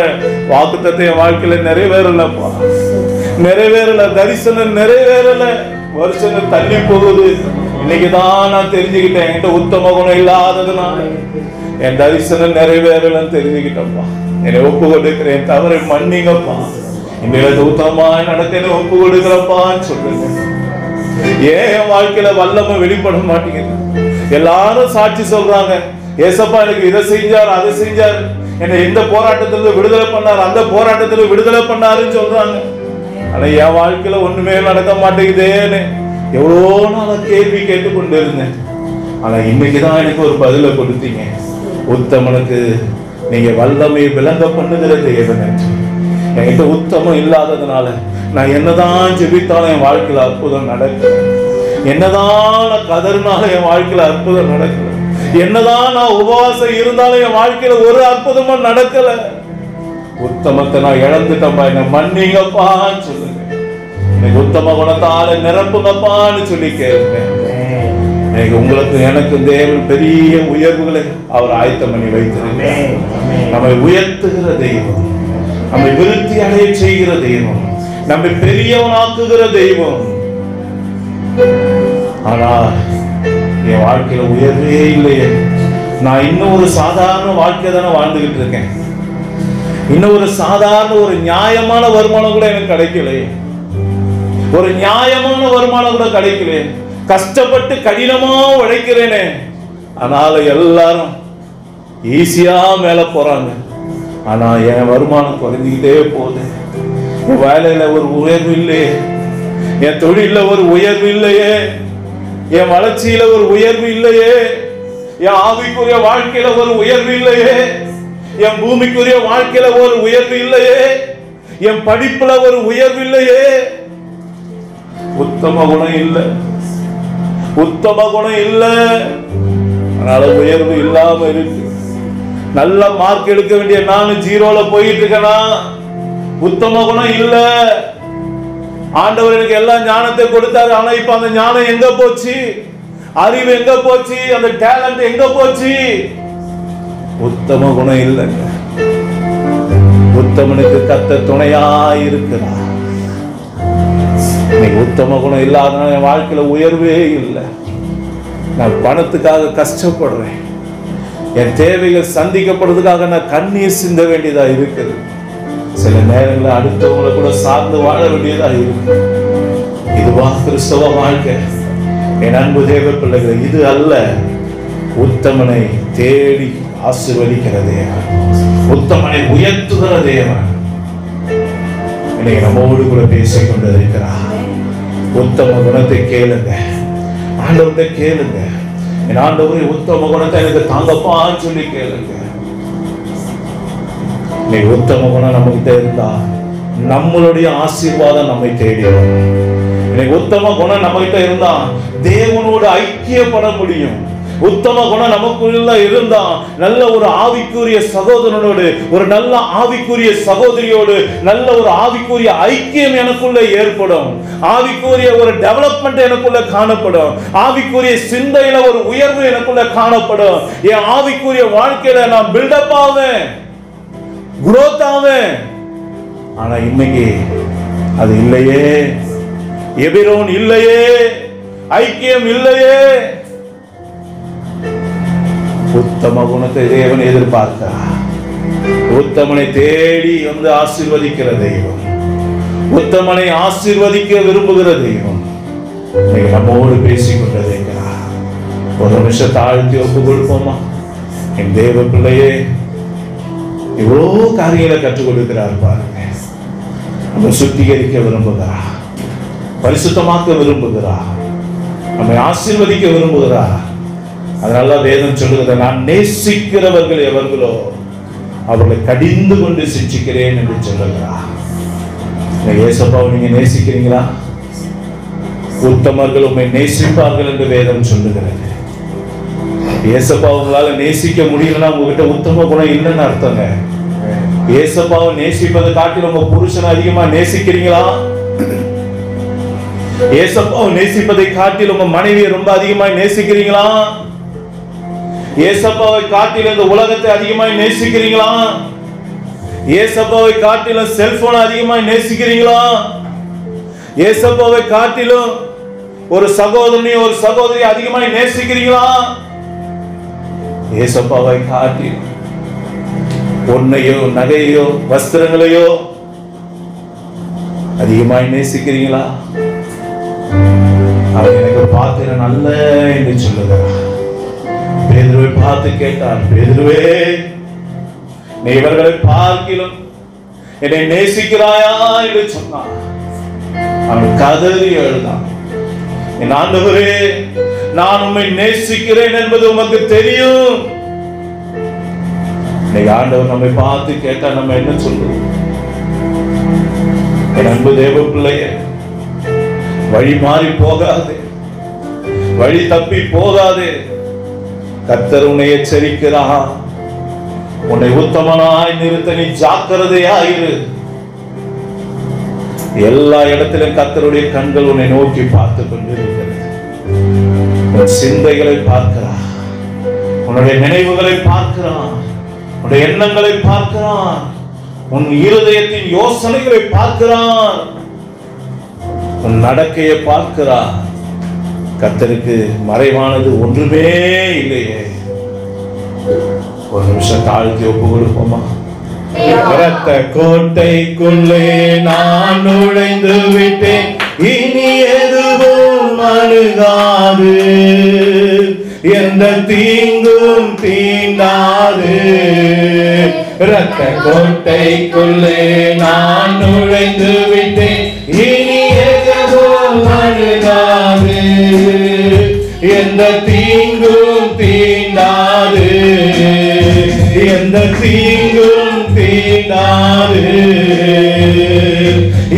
Speaker 6: வாக்குத்தத்தம் என் வாழ்க்கையில நிறைவேறலப்பா, நிறைவேறல. தரிசனம் நிறைவேறல, வருஷங்கள் தள்ளி போகுது. இன்னைக்குதான் நான் தெரிஞ்சுக்கிட்டேன், என்கிட்ட உத்தம குணம் இல்லாததுனால என் தரிசனம் நிறைவேறலன்னு தெரிஞ்சுக்கிட்டப்பா. என்னை ஒப்பு கொடுக்கிறேன், தவறை மன்னிங்கப்பா. இந்த உத்தமமா நடக்க ஒப்பு கொடுக்கிறப்பான்னு சொல்லுங்க. ஏன் என் வாழ்க்கையில வல்லமை வெளிப்பட மாட்டேங்குது? எல்லாரும் சாட்சி சொல்றாங்க, ஏசப்பா எனக்கு இதை செஞ்சார், அதை செஞ்சார், என்னை இந்த போராட்டத்திலிருந்து விடுதலை பண்ணார், அந்த போராட்டத்துல விடுதலை பண்ணாருன்னு சொல்றாங்க. ஆனா என் வாழ்க்கையில ஒண்ணுமே நடக்க மாட்டேங்குதேன்னு எவ்வளோ நாள் கேள்வி கேட்டுக்கொண்டு இருந்தேன். ஆனா இன்னைக்குதான் எனக்கு ஒரு பதிலை கொடுத்தீங்க. உத்தமனுக்கு நீங்க வல்லமை விளங்க பண்ணுகிற தேவன். என்கிட்ட உத்தமம் இல்லாததுனால நான் என்னதான் ஜெபித்தாலும் என் வாழ்க்கையில அற்புதம் நடக்கல, என்னதான் நான் கதறினாலும் என் வாழ்க்கையில அற்புதம் நடக்கல, என்னதான் நான் உபவாசம் இருந்தாலும் என் வாழ்க்கையில ஒரு அற்புதமும் நடக்கல. உத்தமத்தை நான் இழந்துட்டப்பா, என்ன மன்னிங்கப்பான்னு சொல்லுங்க. எனக்கு உத்தம குணத்தால நிரப்புங்கப்பான்னு சொல்லி கேட்பேன். எனக்கு உங்களுக்கு எனக்கு தேவன் பெரிய உயர்வுகளை அவர் ஆயத்தம் பண்ணி வைத்திருக்கிறார். நம்மை உயர்த்துகிற தெய்வம், நம்மை விருத்தி அடைய செய்கிற தெய்வம், நம்மை பெரியவனாக்குகிற தெய்வம். ஆனா என் வாழ்க்கையில உயர்வே இல்லையே. நான் இன்னும் ஒரு சாதாரண வாழ்க்கை தானே வாழ்ந்துகிட்டு இருக்கேன். இன்னும் ஒரு சாதாரண ஒரு நியாயமான வருமானம் கூட எனக்கு கிடைக்கலையே. ஒரு நியாயமான வருமானம் கூட கிடைக்கலையே. கஷ்டப்பட்டு கடினமா உழைக்கிறேனே, ஆனாலும் எல்லாரும் ஈஸியா மேல போறாங்க. ஆனா என் வருமானம் குறைஞ்சிக்கிட்டே போகுது. என் வேலையில ஒரு உயர்வு இல்லையே, என் தொழில ஒரு உயர்வு இல்லையே, என் வளர்ச்சியில ஒரு உயர்வு இல்லையே. என் ஆவிக்குரிய வாழ்க்கையில ஒரு உயர்வு இல்லையே, என் பூமிக்குரிய வாழ்க்கையில ஒரு உயர்வு இல்லையே, என் படிப்புல ஒரு உயர்வு இல்லையே. உத்தம குணம் இல்லை, உத்தம குணம் இல்லை, அதனால உயர்வு இல்லாம இருக்கு. நல்ல மார்க் எடுக்க வேண்டிய நானும் ஜீரோல போயிட்டு இருக்கேனா? உத்தம குணம் இல்ல. ஆண்டவர் எனக்கு எல்லா ஞானத்தை கொடுத்தாரு, ஆனா இப்ப அந்த ஞானம் எங்க போச்சு? அறிவு எங்க போச்சு? அந்த டேலண்ட் எங்க போச்சு? உத்தம குணம் இல்லைங்க. உத்தமனுக்கு கர்த்தர் துணையா இருக்கிறார். இன்னைக்கு உத்தம குணம் இல்லாதனால என் வாழ்க்கையில உயர்வே இல்லை. நான் பணத்துக்காக கஷ்டப்படுறேன், என் தேவைகள் சந்திக்கப்படுறதுக்காக நான் கண்ணீர் சிந்த வேண்டியதா இருக்குது. சில நேரங்களில் அடுத்தவங்களை கூட சார்ந்து வாழ வேண்டியதா இருக்கு. இதுவா கிறிஸ்தவ வாழ்க்கை? என் அன்பு தேவ பிள்ளைகள், இது அல்ல. உத்தமனை தேடி ஆசீர்வதிக்கிற தேவன், உத்தமனை உயர்த்துகிற தேவன் இன்னைக்கு நம்மோடு கூட பேசிக் கொண்டு இருக்கிறார். உத்தம குணத்தை கேளுங்க, ஆண்டவர்கிட்ட கேளுங்க. என் ஆண்டவரே உத்தம குணத்தை எனக்கு தாங்கப்பான்னு சொல்லி கேளுங்க. இன்னைக்கு உத்தம குணம் நம்ம கிட்ட இருந்தா நம்மளுடைய ஆசீர்வாதம் நம்மை தேடி வரும். இன்னைக்கு உத்தம குணம் நம்ம கிட்ட இருந்தா தேவனோடு ஐக்கியப்பட முடியும். உத்தம குணம் நமக்குள்ள இருந்தா நல்ல ஒரு ஆவிக்குரிய சகோதரனோடு, ஒரு நல்ல ஆவிக்குரிய சகோதரியோடு நல்ல ஒரு ஆவிக்குரிய ஐக்கியம் எனக்குள்ள ஏற்படும். ஆவிக்குரிய ஒரு டெவலப்மெண்ட் எனக்குள்ள காணப்படும். ஆவிக்குரிய சிந்தையில ஒரு உயர்வு எனக்குள்ள காணப்படும். என் ஆவிக்குரிய வாழ்க்கையில நான் பில்டப் ஆவேன், குரோத் ஆவேன். ஆனா இன்னைக்கு அது இல்லையே, எபிரோன் இல்லையே, ஐக்கியம் இல்லையே. உத்தம குணத்தை தேவன் எதிர்பார்க்கிறார். உத்தமனை தேடி வந்து ஆசீர்வதிக்கிற தெய்வம், உத்தமனை ஆசீர்வதிக்க விரும்புகிற தெய்வம் நம்மோடு பேசிக் கொண்டிருக்கிறார். ஒரு நிமிஷம் தாழ்த்தி ஒப்பு கொடுப்போமா? என் தேவ பிள்ளையே, இவ்வளோ காரியங்களை கற்றுக் கொடுக்கிறார் பாருங்க. நம்ம சுத்திகரிக்க விரும்புகிறார், பரிசுத்தமாக்க விரும்புகிறார், நம்மை ஆசீர்வதிக்க விரும்புகிறார். அதனால வேதம் சொல்லுகிற, நான் நேசிக்கிறவர்கள் எவர்களோ அவர்களை கடிந்து கொண்டு சிச்சிக்கிறேன் என்று சொல்லுகிறார். ஏசப்பாவை நீங்க நேசிக்கிறீங்களா? உத்தமர்கள் உண்மை நேசிப்பார்கள் என்று வேதம் சொல்லுகிறது. ஏசப்பா உங்களால நேசிக்க முடியலன்னா உங்ககிட்ட உத்தம குணம் இல்லைன்னு அர்த்தங்க. ஏசப்பாவை நேசிப்பதை காட்டிலும் உங்க புருஷனை அதிகமா நேசிக்கிறீங்களா? ஏசப்பாவை நேசிப்பதை காட்டிலும் உங்க மனைவியை ரொம்ப அதிகமாக நேசிக்கிறீங்களா? ஏசப்பாவை காட்டிலும் இந்த உலகத்தை அதிகமாக நேசிக்கிறீங்களா? ஏசப்பாவை காட்டிலும் செல்போனை அதிகமாக நேசிக்கிறீங்களா? ஏசப்பாவை காட்டிலும் ஒரு சகோதரனை ஒரு சகோதரி அதிகமாக நேசிக்கிறீங்களா? ஏசப்பாவை காட்டி பொன்னையோ நகையோ வஸ்திரங்களையோ அதிகமாய் நேசிக்கிறீங்களா? அவர் எனக்கு பார்க்கிற நல்ல என்று சொல்லுகிறார். பேதுருவை பார்த்து கேட்டார், பேதுருவே, நீ இவர்களை பார்க்கிலும் என்னை நேசிக்கிறாயா என்று சொன்னார். அவன் கதறி எழுதான், என் ஆண்டவரே, நான் உம்மை நேசிக்கிறேன் என்பது உமக்கு தெரியும். இன்னைக்கு ஆண்டவர் நம்மை பார்த்து கேட்டா நம்ம என்ன சொல்றோம்? என் அன்பு தேவ பிள்ளையே, வழி மாறி போகாதே, வழி தப்பி போகாதே. கர்த்தர் உன்னை எச்சரிக்கிறார். உன்னை உத்தமனாய் நிறுத்த நீ ஜாக்கிரதையாயிரு. எல்லா இடத்திலும் கர்த்தருடைய கண்கள் உன்னை நோக்கி பார்த்து கொண்டிருக்கிறது. உன் சிந்தைகளை பார்க்கிறார், உன்னுடைய நினைவுகளை பார்க்கிறான், உன்னுடைய எண்ணங்களை பார்க்கிறான், உன் இருதயத்தின் யோசனைகளை பார்க்கிறான், உன் நடக்கையை பார்க்கிறான். கர்த்தருக்கு மறைவானது ஒன்றுமே இல்லையே. ஒரு நிமிஷம் தாழ்த்தி ஒப்பு கொடுப்போமா? இரத்த கோட்டைக்குள்ளே நான் நுழைந்து விட்டேன், இனி எதுவும் அணுகாது, எந்த தீங்கும் தீண்டாது. இரத்த கோட்டைக்குள்ளே நான் நுழைந்து விட்டேன், இனி எதுவும் அணுகாது, எந்த தீங்கும் தீண்டாது. தீண்டாது.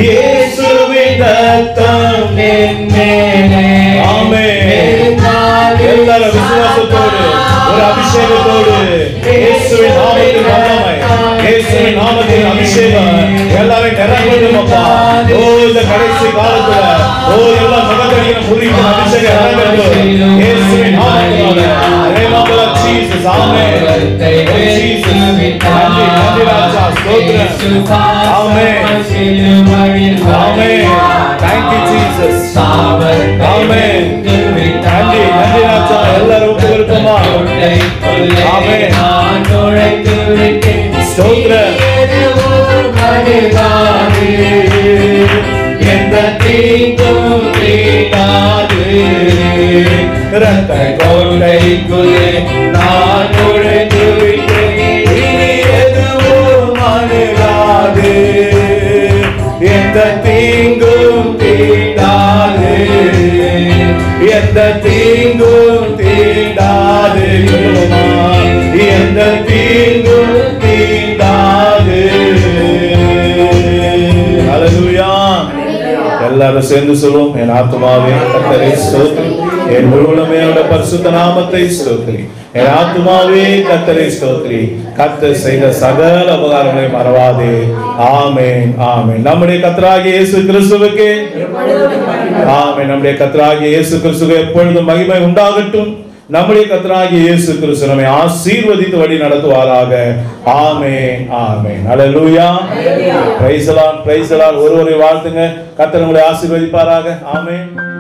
Speaker 6: இயேசுவின் ரத்தம் என் மேலே. ஆமென். எல்லாரும் விசுவாசத்தோடு ஒரு அபிஷேகத்தோடு இயேசுவின் நாமத்தின் வல்லமை, இயேசுவின் நாமத்தின் அபிஷேகம் எல்லாரும் நிரம்பட்டும் அப்பா. ஓ இந்த கடைசி காலத்துல எல்லா மகத்தடியும் புரியும் அபிஷேகம் நிரம்பட்டும் இயேசுவின் நாமத்தினால. Jesus, amen. Jesus, நன்றி ராஜா, ஸ்தோத்திரம். ஆமென். ஆமென். Thank you Jesus. ஆமென். நன்றி ராஜா, எல்லாரும் ஒப்புக்கொள்ளுமா? ஆமென். ஸ்தோத்திரம். எந்த தீங்கும் தீண்டாது. ரத்த கோட்டைக்குள்ளே நான் நுழைந்து விட்டேன். இனி எதுவும் அணுகாது. எந்த தீங்கும் தீண்டாது. எந்த தீங்கும் தீண்டாது. எந்த தீங்கும் தீண்டாது. ஹல்லேலூயா. எல்லாரும் சேர்ந்து சொல்லுவோம். என் ஆத்துமாவே கர்த்தரை ஸ்தோத்திரி, என் முழுவதுமே அவருடைய பரிசுத்த நாமத்தை ஸ்தோத்திரி. என் ஆத்துமாவே கர்த்தரை ஸ்தோத்திரி, கர்த்தர் செய்த சகல உபகாரங்களை மறவாதே. ஆமென். ஆமென். நம்முடைய கர்த்தராகிய இயேசு கிறிஸ்துவுக்கு ஆமென். நம்முடைய கர்த்தராகிய இயேசு கிறிஸ்துவுக்கு எப்பொழுதும் மகிமை உண்டாகட்டும். நம்முடைய கர்த்தராகிய இயேசு கிறிஸ்து நம்மை ஆசீர்வதித்து வழி நடத்துவாராக. Amen. Amen. Hallelujah. Praise the Lord. Praise the Lord. ஒருவரை வாழ்த்துங்க. கர்த்தர் உங்களை ஆசீர்வதிப்பாராக. ஆமென்.